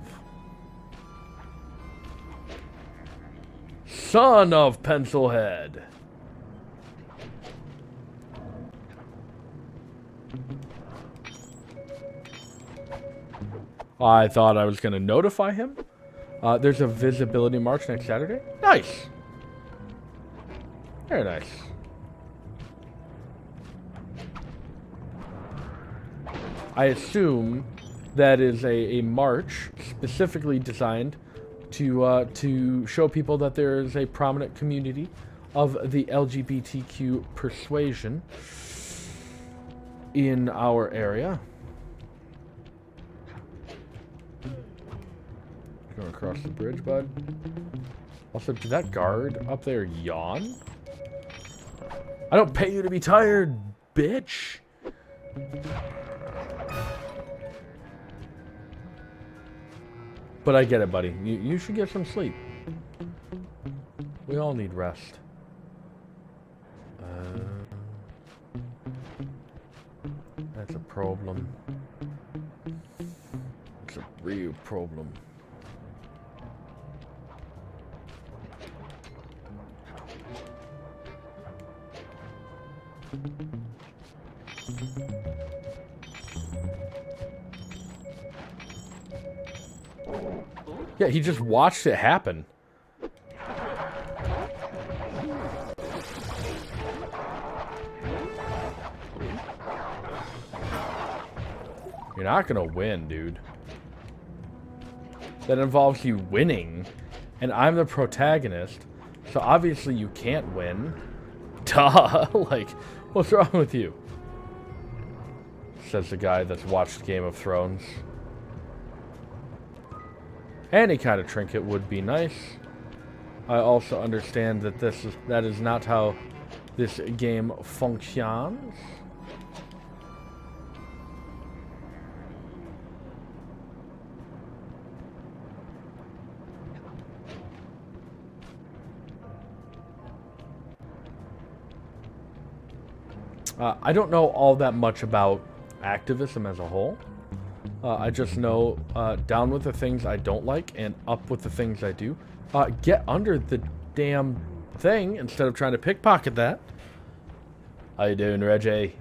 Son of Pencilhead. I thought I was going to notify him. There's a visibility march next Saturday. Nice. Very nice. I assume that is a march specifically designed to show people that there is a prominent community of the LGBTQ persuasion in our area. Going across the bridge, bud. Also, did that guard up there yawn? I don't pay you to be tired, bitch. But I get it, buddy. You should get some sleep. We all need rest. That's a problem. It's a real problem. Yeah, he just watched it happen. You're not gonna win, dude. That involves you winning, and I'm the protagonist, so obviously you can't win. Duh! Like, what's wrong with you? Says the guy that's watched Game of Thrones. Any kind of trinket would be nice. I also understand that that is not how this game functions. I don't know all that much about activism as a whole. I just know down with the things I don't like and up with the things I do. Get under the damn thing instead of trying to pickpocket that. How you doing, Reggie?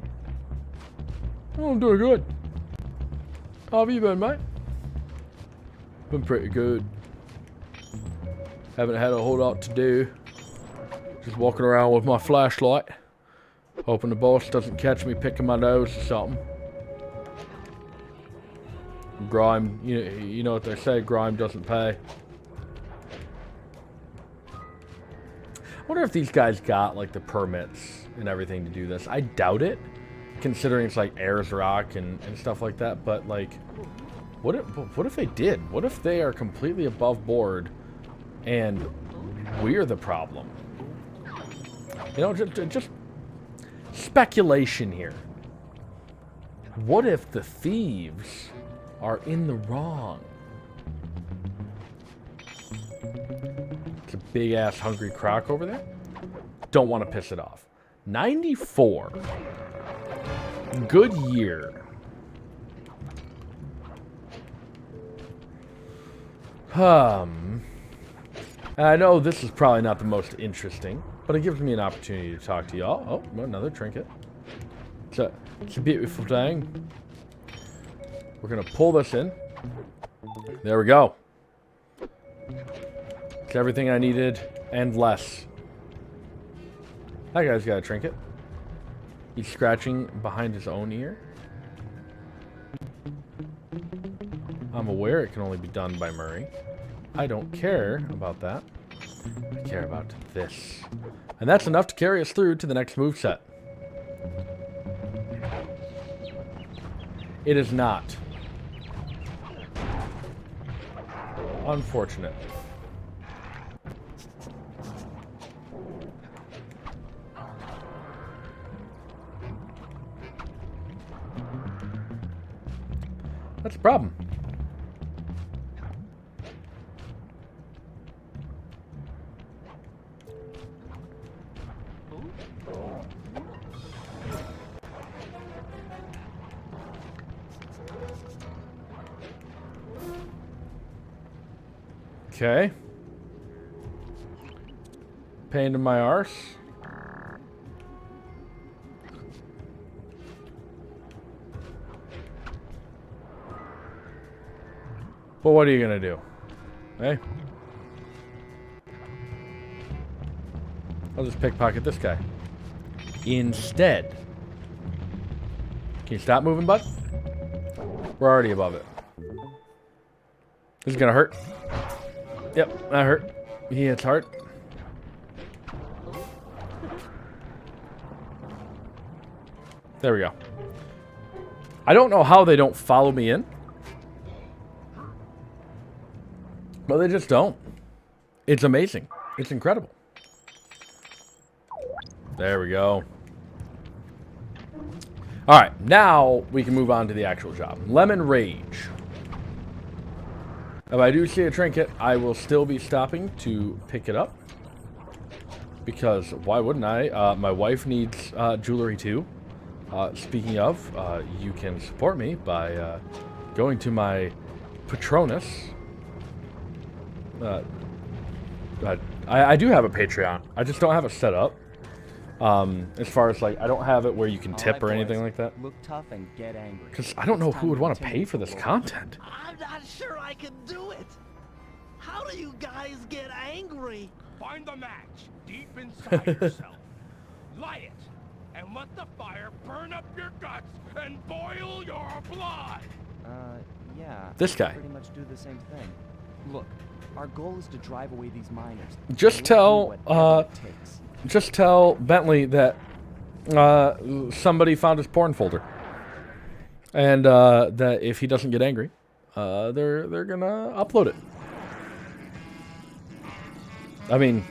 Oh, I'm doing good. How have you been, mate? Been pretty good. Haven't had a whole lot to do. Just walking around with my flashlight. Hoping the boss doesn't catch me picking my nose or something. Grime, you know what they say, grime doesn't pay. I wonder if these guys got, like, the permits and everything to do this. I doubt it, considering it's, like, Ayers Rock and stuff like that. But, like, what if they did? What if they are completely above board and we're the problem? You know, just speculation here. What if the thieves are in the wrong? It's a big ass hungry croc over there. Don't want to piss it off. 94. Good year. I know this is probably not the most interesting, but it gives me an opportunity to talk to y'all. Oh, another trinket. It's a beautiful thing. We're gonna pull this in. There we go. It's everything I needed and less. That guy's got a trinket. He's scratching behind his own ear. I'm aware it can only be done by Murray. I don't care about that. I care about this. And that's enough to carry us through to the next moveset. It is not. Unfortunate. That's a problem. Okay. Pain in my arse. Well, what are you gonna do? Hey? I'll just pickpocket this guy. Instead. Can you stop moving, bud? We're already above it. This is gonna hurt. Yep, that hurt. He hits hard. There we go. I don't know how they don't follow me in. But they just don't. It's amazing. It's incredible. There we go. Alright, now we can move on to the actual job. Lemon Rage. If I do see a trinket, I will still be stopping to pick it up. Because why wouldn't I? My wife needs jewelry too. Speaking of, you can support me by going to my Patronus. I do have a Patreon. I just don't have it set up. As far as like, I don't have it where you can tip or anything like that. Look tough and get angry. Because I don't know who would want to pay for this content. I'm not sure I can do it. How do you guys get angry? Find the match deep inside yourself. Light it, and let the fire burn up your guts and boil your blood. Yeah. This guy. Pretty much do the same thing. Look, our goal is to drive away these miners. Just We'll do tell, whatever it takes. just tell Bentley that somebody found his porn folder, and that if he doesn't get angry, they're gonna upload it. I mean,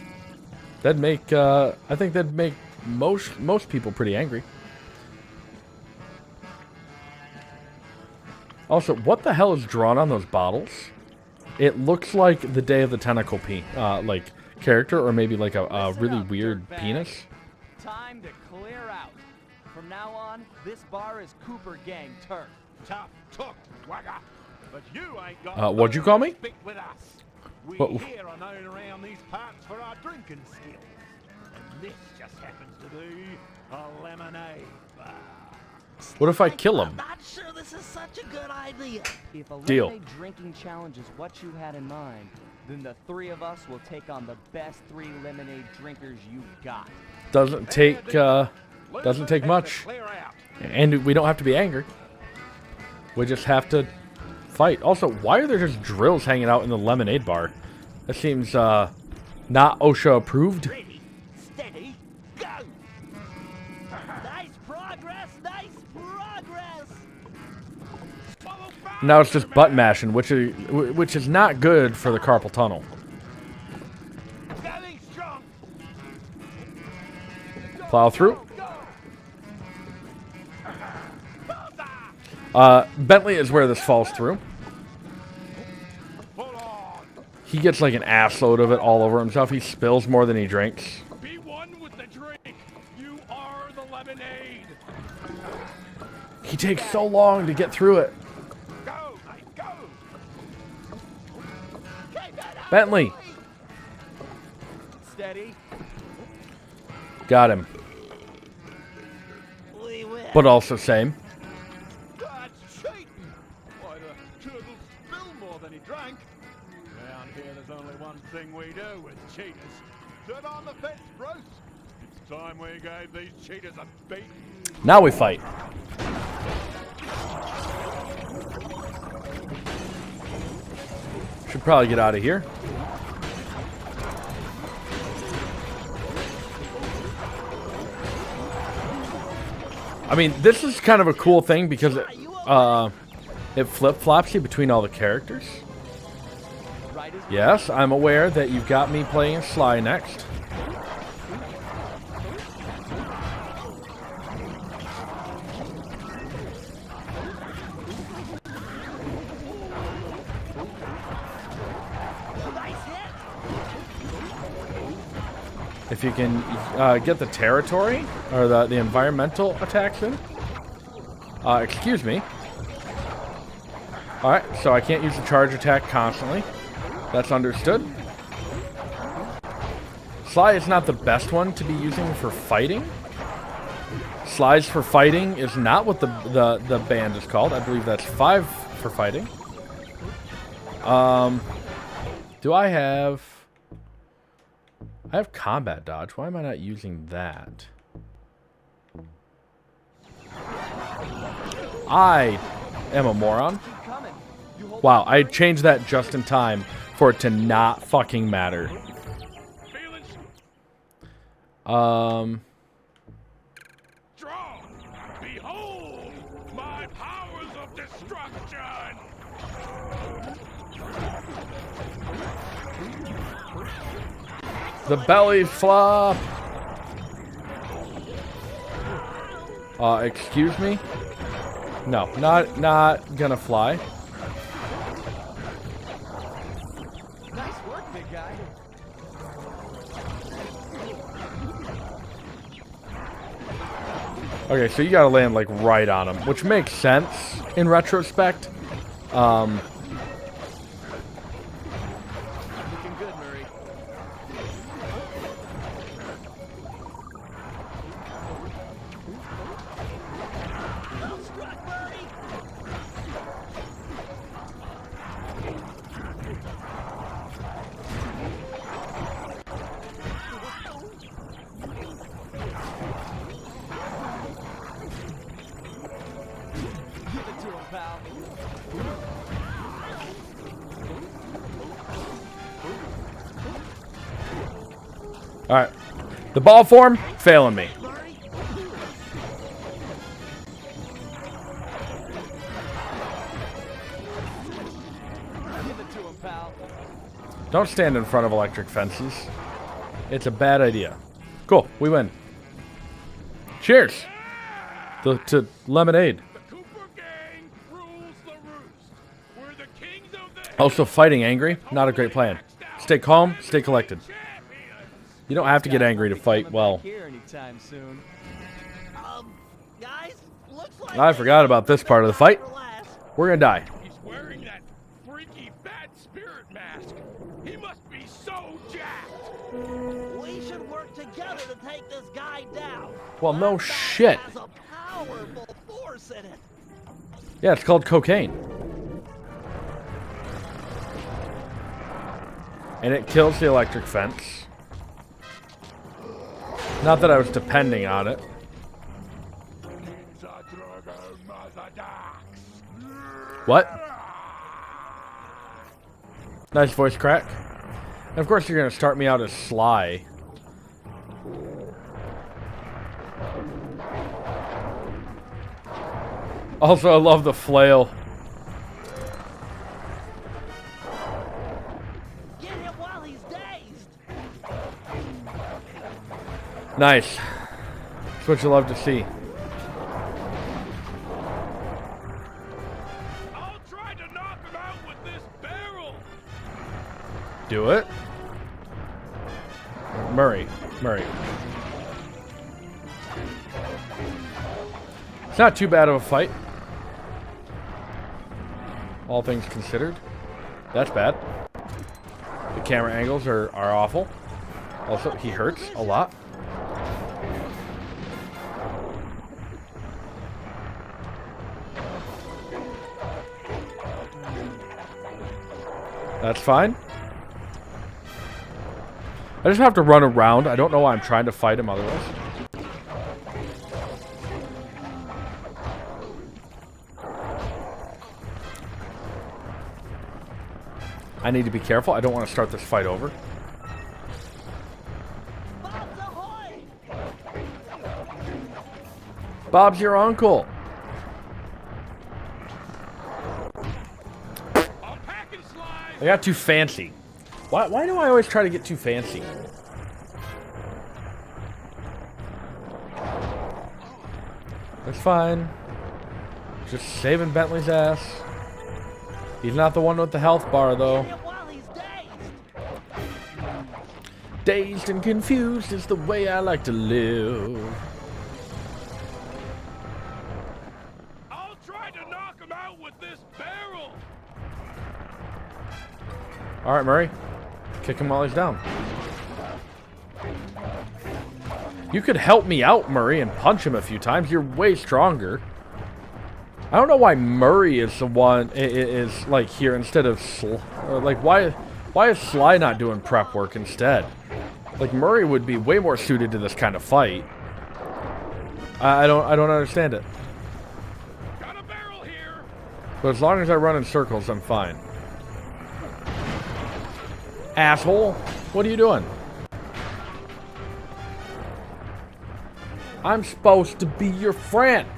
that'd make I think that'd make most people pretty angry. Also, what the hell is drawn on those bottles? It looks like the Day of the Tentacle like character, or maybe like a really weird penis. Time to clear out. From now on, this bar is Cooper Gang turf. Tough talk, wagger. But you ain't got What'd you call me? Stick with us. We What- here are known around these parts for our drinking skills. And this just happens to be a lemonade bar. What if I kill him? I'm not sure this is such a good idea. If a Deal. lemonade drinking challenge is what you had in mind, then the three of us will take on the best 3 lemonade drinkers you've got. Doesn't take much, Clear out. and we don't have to be angry. We just have to fight. Also, why are there just drills hanging out in the lemonade bar? That seems not OSHA approved. Ready, steady, go! Nice progress, nice progress! Now it's just butt mashing, which is not good for the carpal tunnel. Getting strong. Plow through. Bentley is where this falls through. Hold on. He gets like an assload of it all over himself. He spills more than he drinks. Be one with the drink. You are the lemonade. He takes so long to get through it. Go, mate, go. Bentley. Steady. Got him. We win. But also same. That's cheating. Why, the turtle spilled more than he drank. Around here, there's only one thing we do with cheaters. Turn on the fence, Bruce. It's time we gave these cheaters a beat. Now we fight. Should probably get out of here. I mean, this is kind of a cool thing because it flip-flops you between all the characters. Right as Yes, I'm aware that you've got me playing Sly next. Nice hit. If you can get the territory or the environmental attacks in. Excuse me. Alright, so I can't use the charge attack constantly. That's understood. Sly is not the best one to be using for fighting. Slides for fighting is not what the band is called. I believe that's 5 for fighting. Do I have... I have combat dodge. Why am I not using that? I am a moron. keep coming. You hold Wow, I changed that just in time for it to not fucking matter. Feeling Um, strong. Behold my powers of destruction. the belly flop. Excuse me? No, not gonna fly. Okay, so you gotta land like right on him, which makes sense in retrospect. Looking good, Murray. Well struck, Murray. Give it to him, pal. All right, the ball form failing me. Murray. Give it to him, pal. Don't stand in front of electric fences. It's a bad idea. Cool, we win. Cheers to lemonade. The Cooper gang rules the roost. We're the kings of the Also, fighting angry, not a great plan. Stay calm, stay collected. champions. You don't have to get angry to fight well. Here anytime soon. Guys, looks like I forgot about this part of the fight. We're gonna die. He's wearing that freaky bad spirit mask. He must be so jacked. We should work together to take this guy down. Well, no That guy shit. has a powerful force in it. Yeah, it's called cocaine. And it kills the electric fence. Not that I was depending on it. What? Nice voice crack. And of course you're gonna start me out as Sly. Also, I love the flail. Get him while he's dazed. Nice. That's what you love to see. I'll try to knock him out with this barrel. Do it. Murray. It's not too bad of a fight. All things considered. That's bad. The camera angles are awful. Also, he hurts a lot. That's fine. I just have to run around. I don't know why I'm trying to fight him otherwise. I need to be careful. I don't want to start this fight over. Bob's ahoy! Bob's your uncle. I'll pack and slide. I got too fancy. Why do I always try to get too fancy? That's fine. Just saving Bentley's ass. He's not the one with the health bar, though. Get him while he's dazed. Dazed and confused is the way I like to live. I'll try to knock him out with this barrel. All right, Murray. Kick him while he's down. You could help me out, Murray, and punch him a few times. You're way stronger. I don't know why Murray is the one is like here instead of like why is Sly not doing prep work instead? Like Murray would be way more suited to this kind of fight. I don't understand it. Got a barrel here. But as long as I run in circles, I'm fine. Asshole, what are you doing? I'm supposed to be your friend.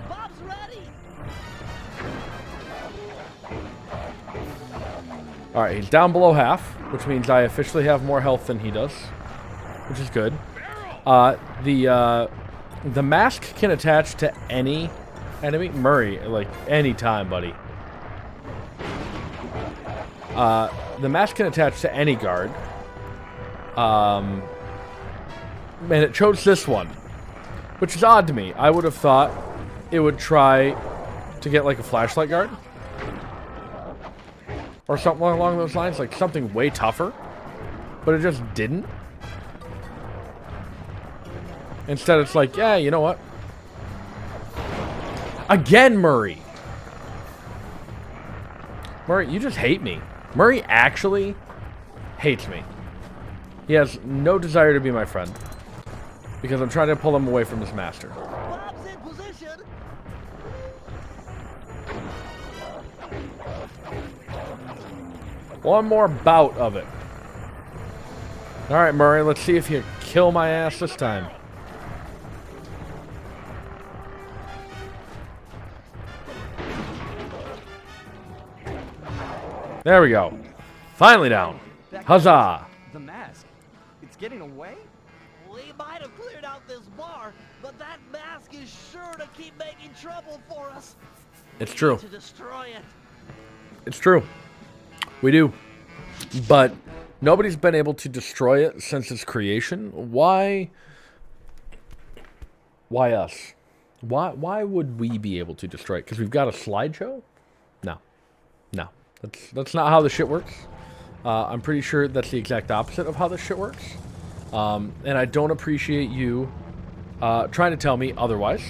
Bob's ready. Alright, he's down below half, which means I officially have more health than he does, which is good. The mask can attach to any enemy. Murray, like, any time, buddy. The mask can attach to any guard. And it chose this one, which is odd to me. I would have thought it would try to get like a flashlight guard or something along those lines, like something way tougher, but it just didn't. Instead, it's like, yeah, you know what? Again, Murray. Murray, you just hate me. Murray actually hates me. He has no desire to be my friend because I'm trying to pull him away from his master. Bob's in position. One more bout of it. All right, Murray, let's see if you kill my ass this time. There we go. Finally down. Huzzah. The mask. It's getting away? We might have cleared out this bar, but that mask is sure to keep making trouble for us. It's true. To destroy it. It's true. We do. But nobody's been able to destroy it since its creation. Why us? Why would we be able to destroy it? Because we've got a slideshow? No. No. That's not how this shit works. I'm pretty sure that's the exact opposite of how this shit works. And I don't appreciate you trying to tell me otherwise.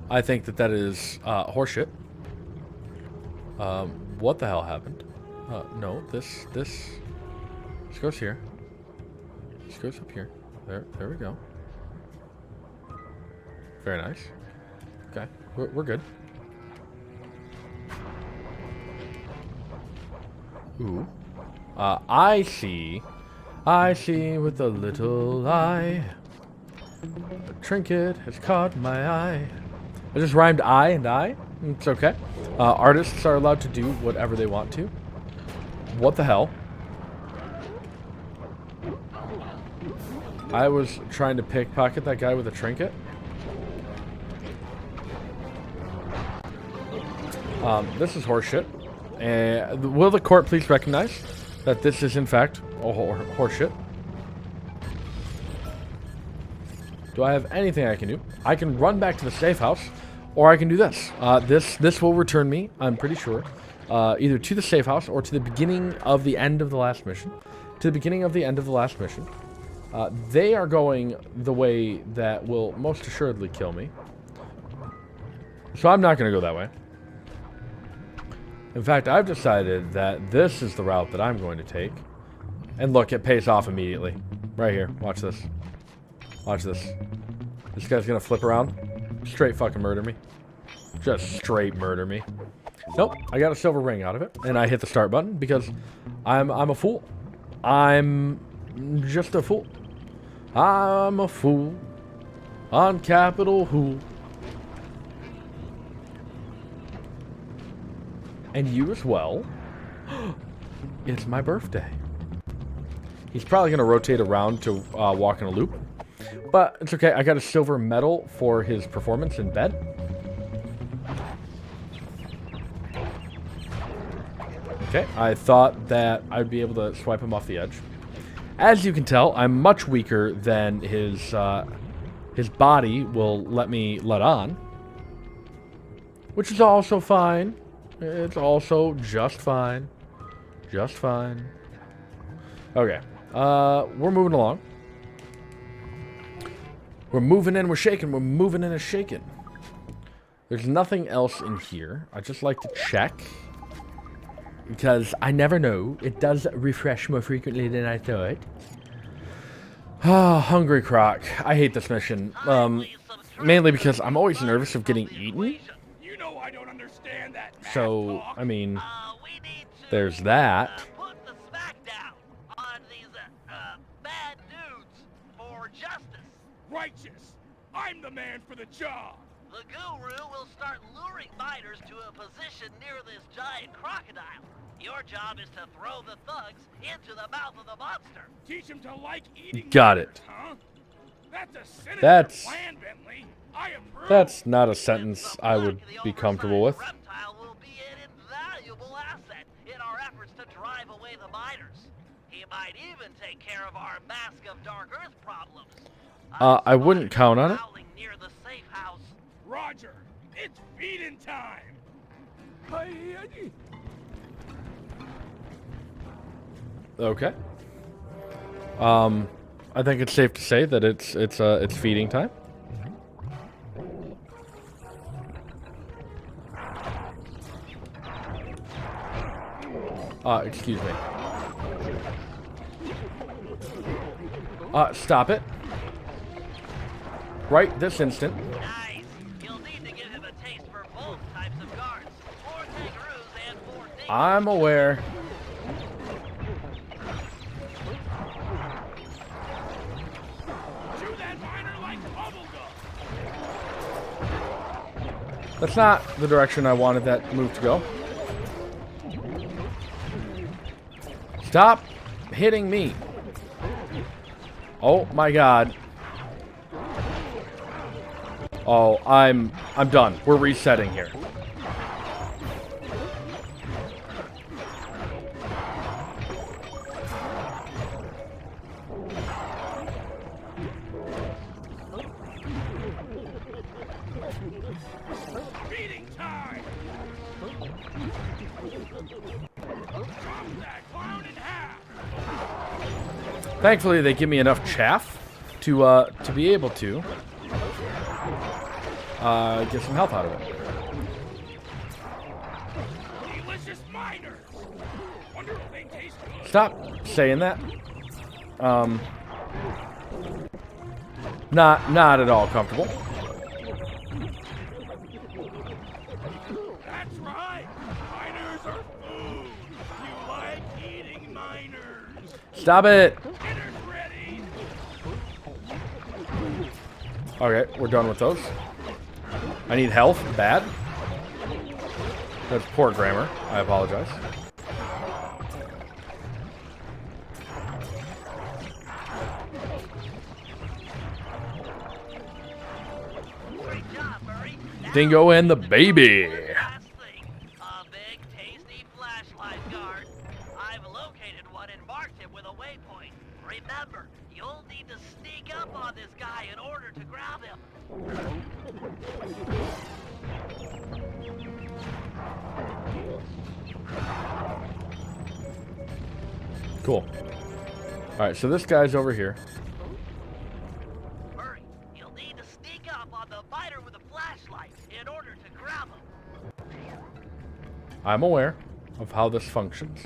I think that is horseshit. What the hell happened? No, this goes here. This goes up here. There we go. Very nice. Okay, we're good. Ooh. I see with a little eye. A trinket has caught my eye. I just rhymed I and I. It's okay. Artists are allowed to do whatever they want to. What the hell? I was trying to pickpocket that guy with a trinket. This is horseshit. And will the court please recognize that this is in fact horseshit? Do I have anything I can do? I can run back to the safe house, or I can do this. This will return me, I'm pretty sure, either to the safe house or to the beginning of the end of the last mission. To the beginning of the end of the last mission. They are going the way that will most assuredly kill me. So I'm not going to go that way. In fact, I've decided that this is the route that I'm going to take. And look, it pays off immediately. Right here. Watch this. Watch this. This guy's going to flip around. Straight fucking murder me. Just straight murder me. Nope. I got a silver ring out of it. And I hit the start button because I'm a fool. I'm just a fool. I'm a fool. On Capitol Hill. And you as well. It's my birthday. He's probably going to rotate around to walk in a loop. But it's okay. I got a silver medal for his performance in bed. Okay. I thought that I'd be able to swipe him off the edge. As you can tell, I'm much weaker than his body will let me let on. Which is also fine. It's also just fine. Just fine. Okay. We're moving along. We're moving and we're shaking. We're moving and it's shaking. There's nothing else in here. I just like to check. Because I never know. It does refresh more frequently than I thought. Ah, Hungry Croc. I hate this mission. Mainly because I'm always nervous of getting eaten. You know I don't understand that. So, I mean, We need to there's that. put the smack down on these bad dudes for justice. Righteous. I'm the man for the job. The guru will start luring miners to a position near this giant crocodile. Your job is to throw the thugs into the mouth of the monster. Teach him to like eating. Got it. Huh? That's a sinister That's- plan, Bentley. I approve. That's not a sentence I would The be comfortable with. oversized reptile will be an invaluable asset in our efforts to drive away the miners. He might even take care of our Mask of Dark Earth problems. I wouldn't count on it. Prowling near the safe house. Roger, it's feeding time. Okay. I think it's safe to say that it's feeding time. Excuse me. Stop it. Right this instant. Nice. You'll need to give him a taste for both types of guards. 4 kangaroos and 4 dingoes. I'm aware. Chew that miner like bubblegum. That's not the direction I wanted that move to go. Stop hitting me. Oh my god. Oh, I'm done. We're resetting here. Feeding time. Chop that clown in half. Thankfully, they give me enough chaff to be able to get some health out of it. Delicious miners. Wonder if they taste good. Stop saying that. Not at all comfortable. That's right. Miners are food. You like eating miners. Stop it. Dinner's ready. Okay, we're done with those. I need health. Bad. That's poor grammar. I apologize. Great job, Murray. Now, Dingo and the baby. last thing. A big, tasty flashlight guard. I've located one and marked him with a waypoint. Remember, you'll need to sneak up on this guy in order to grab him. Cool. Alright, so this guy's over here. Murray, you'll need to sneak up on the fighter with a flashlight in order to grab him. I'm aware of how this functions.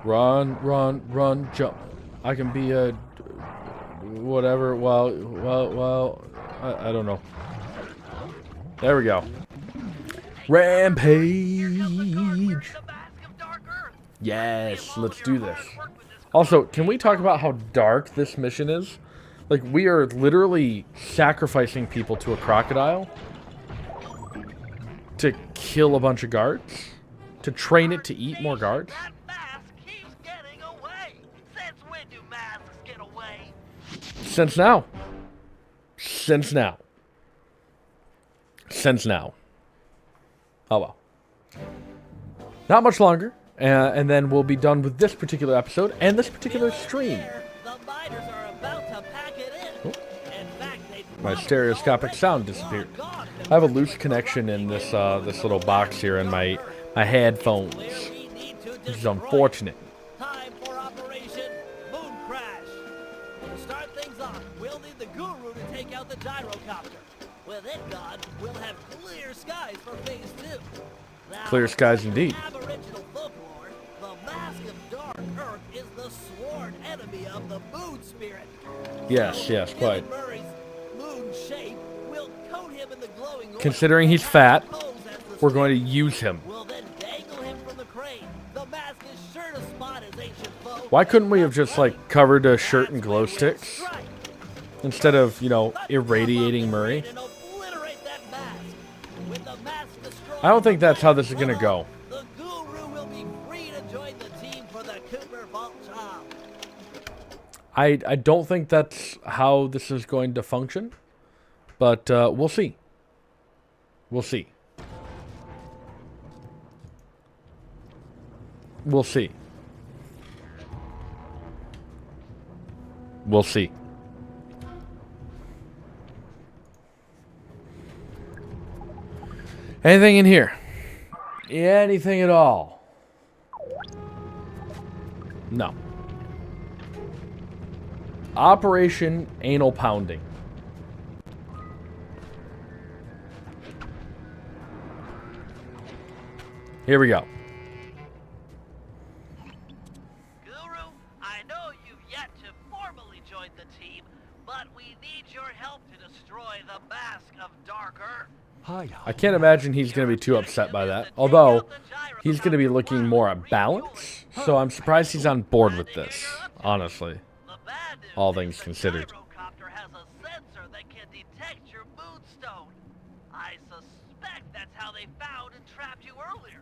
Run, run, run, jump. I can be a whatever. Well, I don't know. There we go. Rampage. The Mask of Dark Earth. Yes, let's do this. Also, can we talk about how dark this mission is? Like, we are literally sacrificing people to a crocodile to kill a bunch of guards, to train it to eat more guards. That mask keeps getting away. Since when do masks get away? Since now. Since now. Since now. Oh well. Not much longer, and then we'll be done with this particular episode and this particular stream. The miners are about to pack it in. In fact, they My stereoscopic sound disappeared. I have a loose connection in this this little box here in my headphones. This is unfortunate. Time for Operation Moon Crash. To start things off, we'll need the guru to take out the gyrocopter. With it gone, we'll have clear skies for phase 2. Now, Clear skies indeed. Aboriginal folklore, the Mask of Dark Earth is the sworn enemy of the moon spirit. Yes, yes, In quite. Murray's moon shape, we'll coat him in the glowing oil Considering he's and fat, pose as the we're going to spirit. use him. We'll then dangle him from the crane. The mask is sure to spot his ancient foe. Why couldn't we have just, like, covered a shirt in glow That's when we'll sticks strike. instead of, you know, Let's irradiating come up Murray? and obliterate that mask. With the mask destroyed, I don't think that's how this is gonna go. The guru will be free to join the team for the Cooper Vault job. I don't think that's how this is going to function. But we'll see. We'll see. We'll see. We'll see. Anything in here? Anything at all? No. Operation Anal Pounding. Here we go. Guru, I know you've yet to formally join the team, but we need your help to destroy the Mask of Dark Earth. I can't imagine he's going to be too upset by that. Although, he's going to be looking more at balance. So I'm surprised he's on board with this, honestly. The bad news All is things the considered. gyrocopter has a sensor that can detect your moonstone. I suspect that's how they found and trapped you earlier.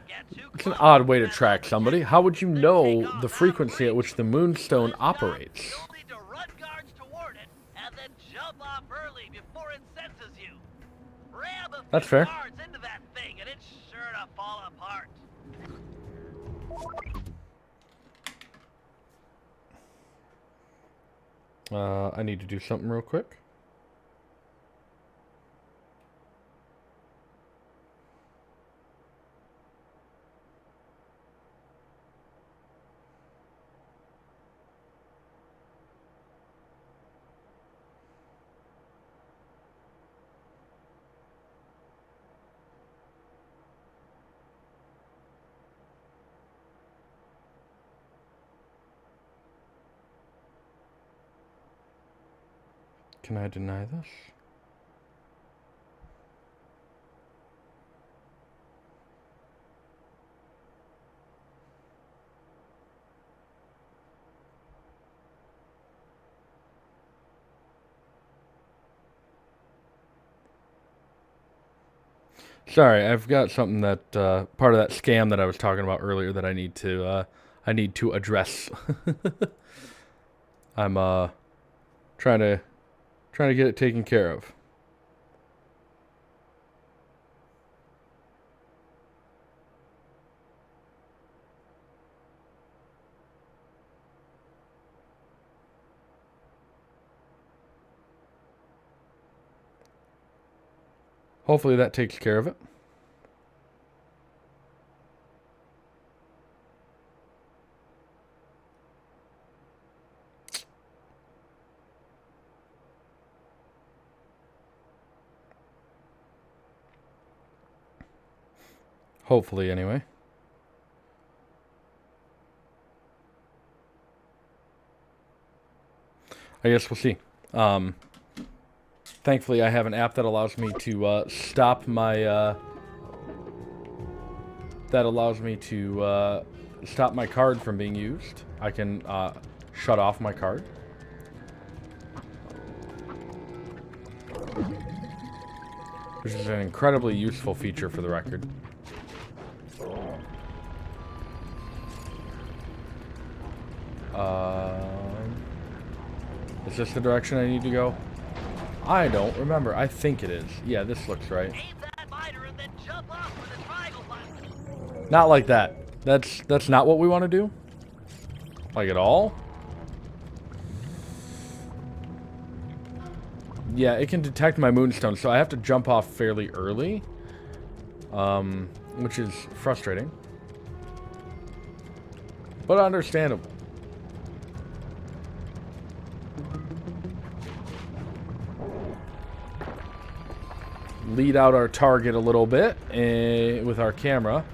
Get too It's an close, odd way to and track they'll somebody. detect How you. would you Then know take off the out of frequency at reach. which the moonstone This time, operates? You'll need to run guards toward it and then jump off early before it senses you. Ram a That's few fair. guards into that thing and it's sure to fall apart. I need to do something real quick. Can I deny this? Sorry, I've got something that part of that scam that I was talking about earlier that I need to address. I'm trying to get it taken care of. Hopefully that takes care of it. Hopefully, anyway. I guess we'll see. Thankfully, I have an app that allows me to stop my stop my card from being used. I can shut off my card. Which is an incredibly useful feature for the record. Is this the direction I need to go? I don't remember. I think it is. Yeah, this looks right. Aim that miter and then jump off with a triangle button. Not like that. That's not what we want to do. Like at all. Yeah, it can detect my moonstone, so I have to jump off fairly early. Which is frustrating. But understandable. Lead out our target a little bit with our camera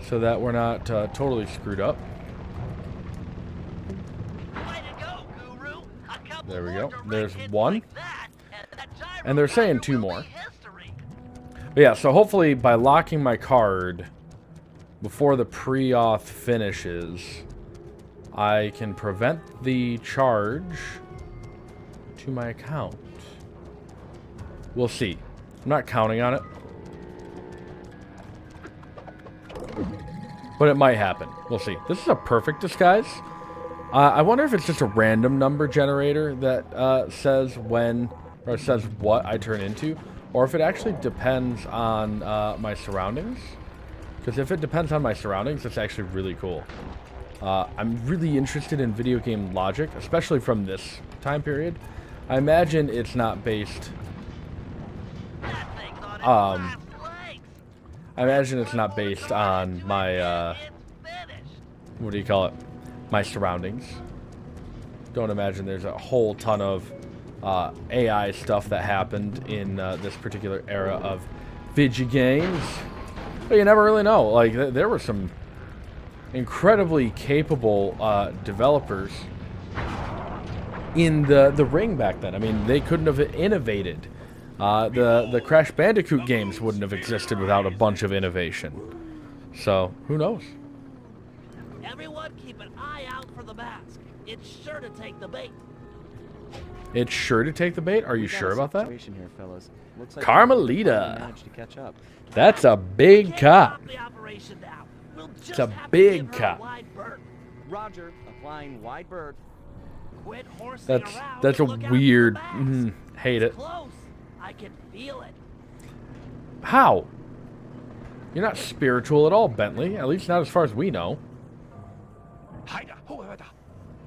so that we're not totally screwed up. Way to go, Guru. A couple There we more go. direct There's hits one. like that, that And they're saying gyrocopter two will more. be history. But yeah, so hopefully by locking my card before the pre-auth finishes, I can prevent the charge to my account. We'll see. I'm not counting on it. But it might happen. We'll see. This is a perfect disguise. I wonder if it's just a random number generator that says when or it says what I turn into, or if it actually depends on my surroundings. Because if it depends on my surroundings, it's actually really cool. I'm really interested in video game logic, especially from this time period. I imagine it's not based... That thing's on its last legs. I imagine it's not based on my, It's finished. what do you call it? My surroundings. Don't imagine there's a whole ton of AI stuff that happened in this particular era of video games. But you never really know. Like, there were some incredibly capable developers in the ring back then. I mean, they couldn't have innovated. The Crash Bandicoot games wouldn't have existed without a bunch of innovation. So, who knows? Everyone keep an eye out for the mask. It's sure to take the bait. It's sure to take the bait? Are you We've got sure a about that? situation here, fellas. Looks like Carmelita. we managed to catch up. That's a big Can't cop. stop the operation now. We'll just a have to big give her a cop. wide berth. Roger, applying wide berth. Quit horsing That's around a and look out for weird. the mask. Hate It's it. close. I can feel it. How? You're not spiritual at all, Bentley. At least not as far as we know. Haida, hoada.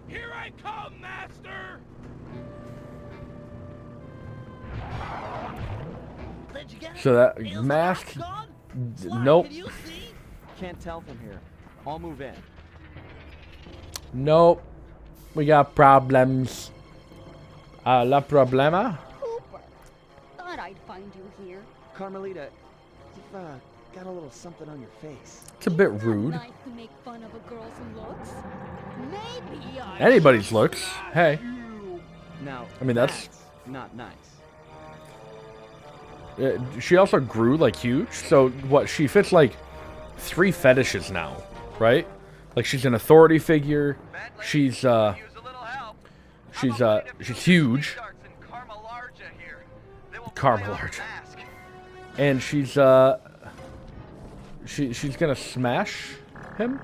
Here I come, master! Did you get it? So that Is the mask- gone? Sly, nope. Can you see? Can't tell from here. I'll move in. Nope. We got problems. La problema? Cooper, thought I'd find you here. Carmelita, you've got a little something on your face. It's a bit It's not rude. nice to make fun of a girl's looks. Maybe I Anybody's looks. Hey. Now, I mean, that's- not nice. She also grew, like, huge. So, what, she fits, like, 3 fetishes now, right? Like, she's an authority figure. She's, Use a little help. she's huge. Carmelarge. And she's she's gonna smash him.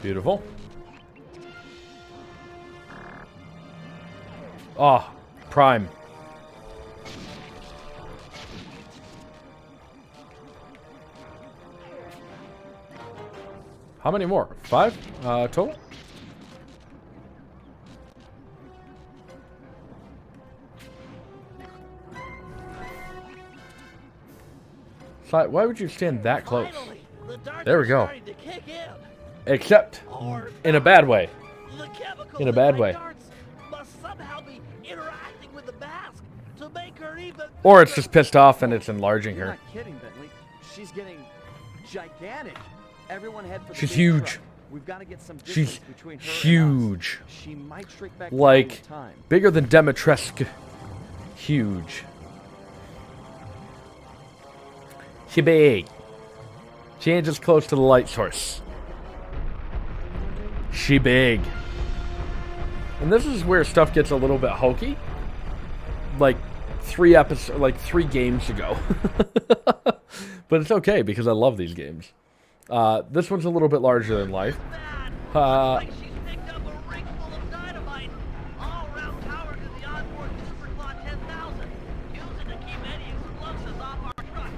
Beautiful. Ah, Prime. How many more? 5 total? Why would you stand that close? Finally, the dark There we is go. starting to kick in. Except Or in a bad way. the chemicals In a bad my way. darts must somehow be interacting with the mask to make her even Or it's just pissed off and it's enlarging You're her. not kidding, Bentley. She's getting gigantic. Everyone head for the She's big huge. truck. We've got to get some distance She's between her and huge. us. She might shrink back down Like, with time. bigger than Demetresque. Huge. She big. She ain't just close to the light source. She big. And this is where stuff gets a little bit hokey. Like 3 games ago. But it's okay because I love these games. This one's a little bit larger than life. bad. Looks like she's picked up a ring full of dynamite. All around power to the onboard Superclaw 10,000. Use it to keep any explosives off our truck.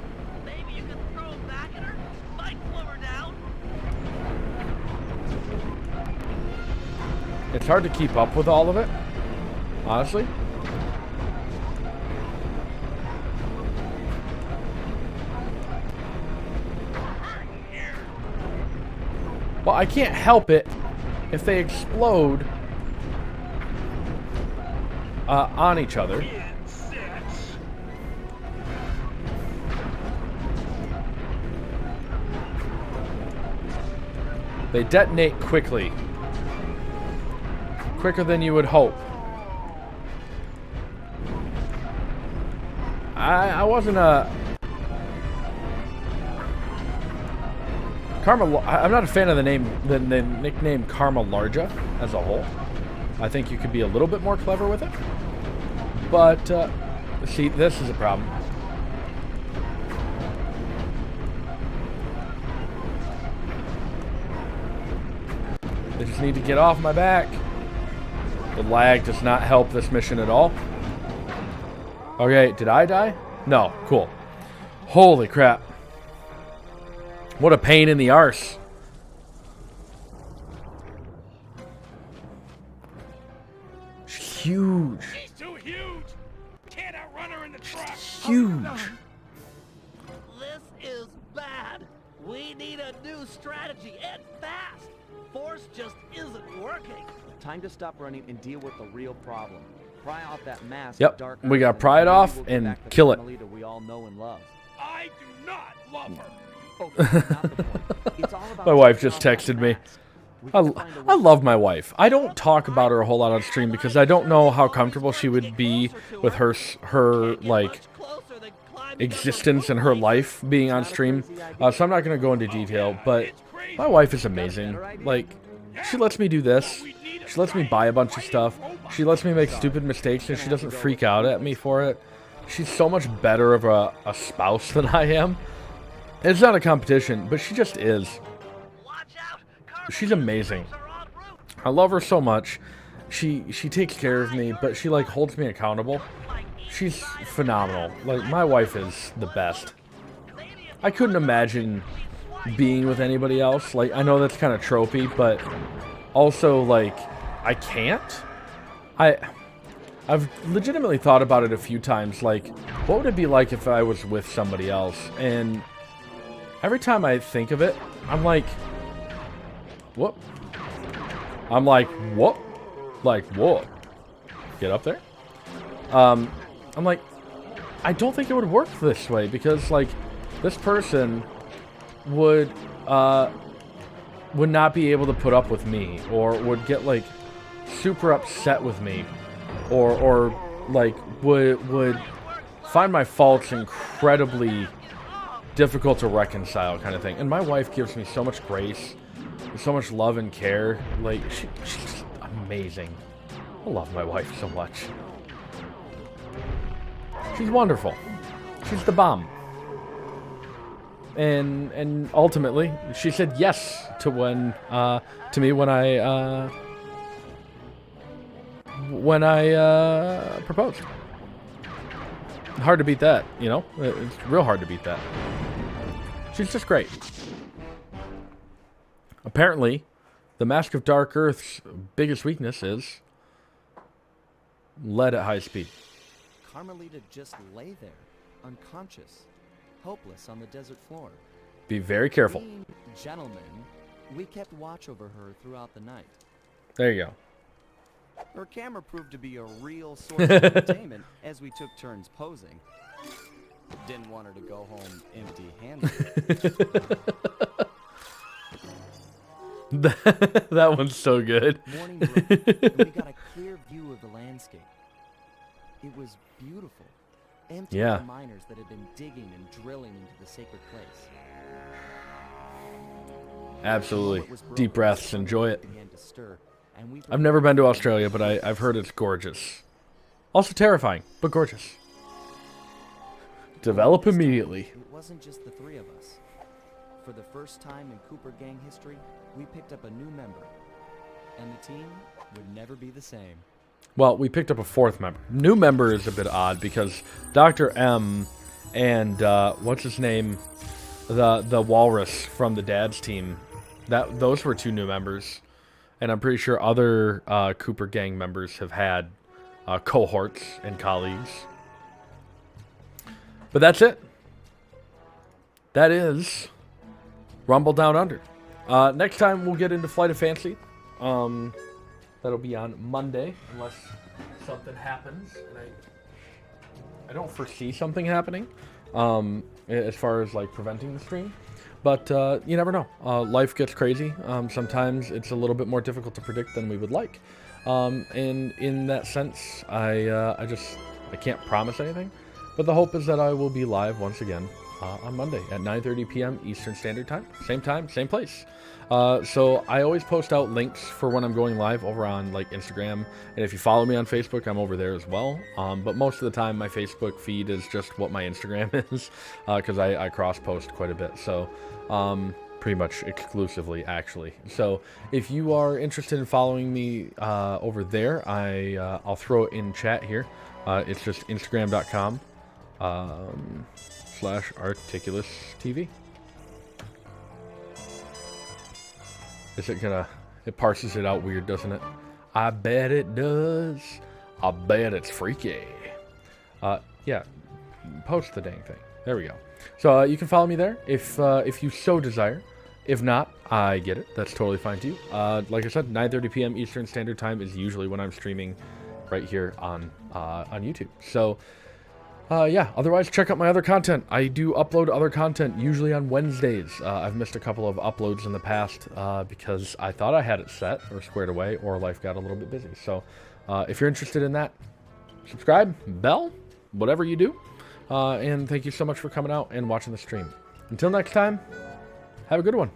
Maybe you can throw them back at her? Might slow her down. It's hard to keep up with all of it, honestly. Well, I can't help it if they explode on each other. They detonate quickly. Quicker than you would hope. I wasn't a... I'm not a fan of the nickname Karma Larja as a whole. I think you could be a little bit more clever with it. But, see, this is a problem. They just need to get off my back. The lag does not help this mission at all. Okay, did I die? No, cool. Holy crap. What a pain in the arse. She's huge. She's too huge. Can't outrun her in the truck. Huge. This is bad. We need a new strategy, and fast. Force just isn't working. Time to stop running and deal with the real problem. Pry off that mask. Yep, of dark we gotta earth, pry it maybe off we'll get and back to kill it. Carmelita we all know and love. I do not love her. Okay, not the point. It's all about My wife taking just off that texted me. mask. We can find a way I love my wife. I don't talk about her a whole lot on stream because I don't know how comfortable she would be with her like existence and her life being on stream. So I'm not going to go into detail, but my wife is amazing. Like, she lets me do this. She lets me buy a bunch of stuff. She lets me make stupid mistakes and she doesn't freak out at me for it. She's so much better of a spouse than I am. It's not a competition, but she just is. She's amazing. I love her so much. She takes care of me, but she like holds me accountable. She's phenomenal. Like, my wife is the best. I couldn't imagine being with anybody else. Like, I know that's kind of tropey, but also like I can't. I've legitimately thought about it a few times. Like, what would it be like if I was with somebody else? And every time I think of it, I'm like, whoop. I'm like, whoop. Like, whoa. Get up there. I'm like, I don't think it would work this way because, like, this person would not be able to put up with me, or would get, like, super upset with me, or like, would find my faults incredibly difficult to reconcile, kind of thing. And my wife gives me so much grace, so much love and care. Like, she's amazing. I love my wife so much. She's wonderful. She's the bomb. And ultimately, she said yes to me when I proposed. Hard to beat that, you know? It's real hard to beat that. She's just great. Apparently, the Mask of Dark Earth's biggest weakness is lead at high speed. Carmelita just lay there, unconscious, helpless on the desert floor. Be very careful. Being gentlemen, we kept watch over her throughout the night. There you go. Her camera proved to be a real source of entertainment as we took turns posing. Didn't want her to go home empty-handed. That one's so good. Morning broke, and we got a clear view of the landscape. It was beautiful, empty Yeah. of the miners that had been digging and drilling into the sacred place. Absolutely. What was broken, Deep breaths. the Enjoy it. sunlight began to stir, and we I've never been to Australia, but I've heard it's gorgeous. Also terrifying, but gorgeous. Develop immediately. It wasn't just the three of us. For the first time in Cooper Gang history, we picked up a new member, and the team would never be the same. Well, we picked up a fourth member. New member is a bit odd because Dr. M and what's his name, the walrus from the dad's team, those were two new members, and I'm pretty sure other Cooper Gang members have had cohorts and colleagues. But that's it. That is Rumble Down Under. Next time we'll get into Flight of Fancy. That'll be on Monday, unless something happens. And I don't foresee something happening, as far as like preventing the stream. But you never know. Life gets crazy. Sometimes it's a little bit more difficult to predict than we would like. And in that sense, I can't promise anything. But the hope is that I will be live once again on Monday at 9:30 p.m. Eastern Standard Time, same place. So I always post out links for when I'm going live over on like Instagram, and if you follow me on Facebook, I'm over there as well. But most of the time, my Facebook feed is just what my Instagram is, because I cross post quite a bit. So pretty much exclusively, actually. So if you are interested in following me over there, I'll throw it in chat here. It's just Instagram.com /ArticulusTV. Is it gonna... It parses it out weird, doesn't it? I bet it does. I bet it's freaky. Yeah. Post the dang thing. There we go. So you can follow me there if you so desire. If not, I get it. That's totally fine too. Like I said, 9:30 p.m. Eastern Standard Time is usually when I'm streaming right here on YouTube. So yeah, otherwise check out my other content. I do upload other content usually on Wednesdays. I've missed a couple of uploads in the past because I thought I had it set or squared away, or life got a little bit busy. So if you're interested in that, subscribe, bell, whatever you do. And thank you so much for coming out and watching the stream. Until next time, have a good one.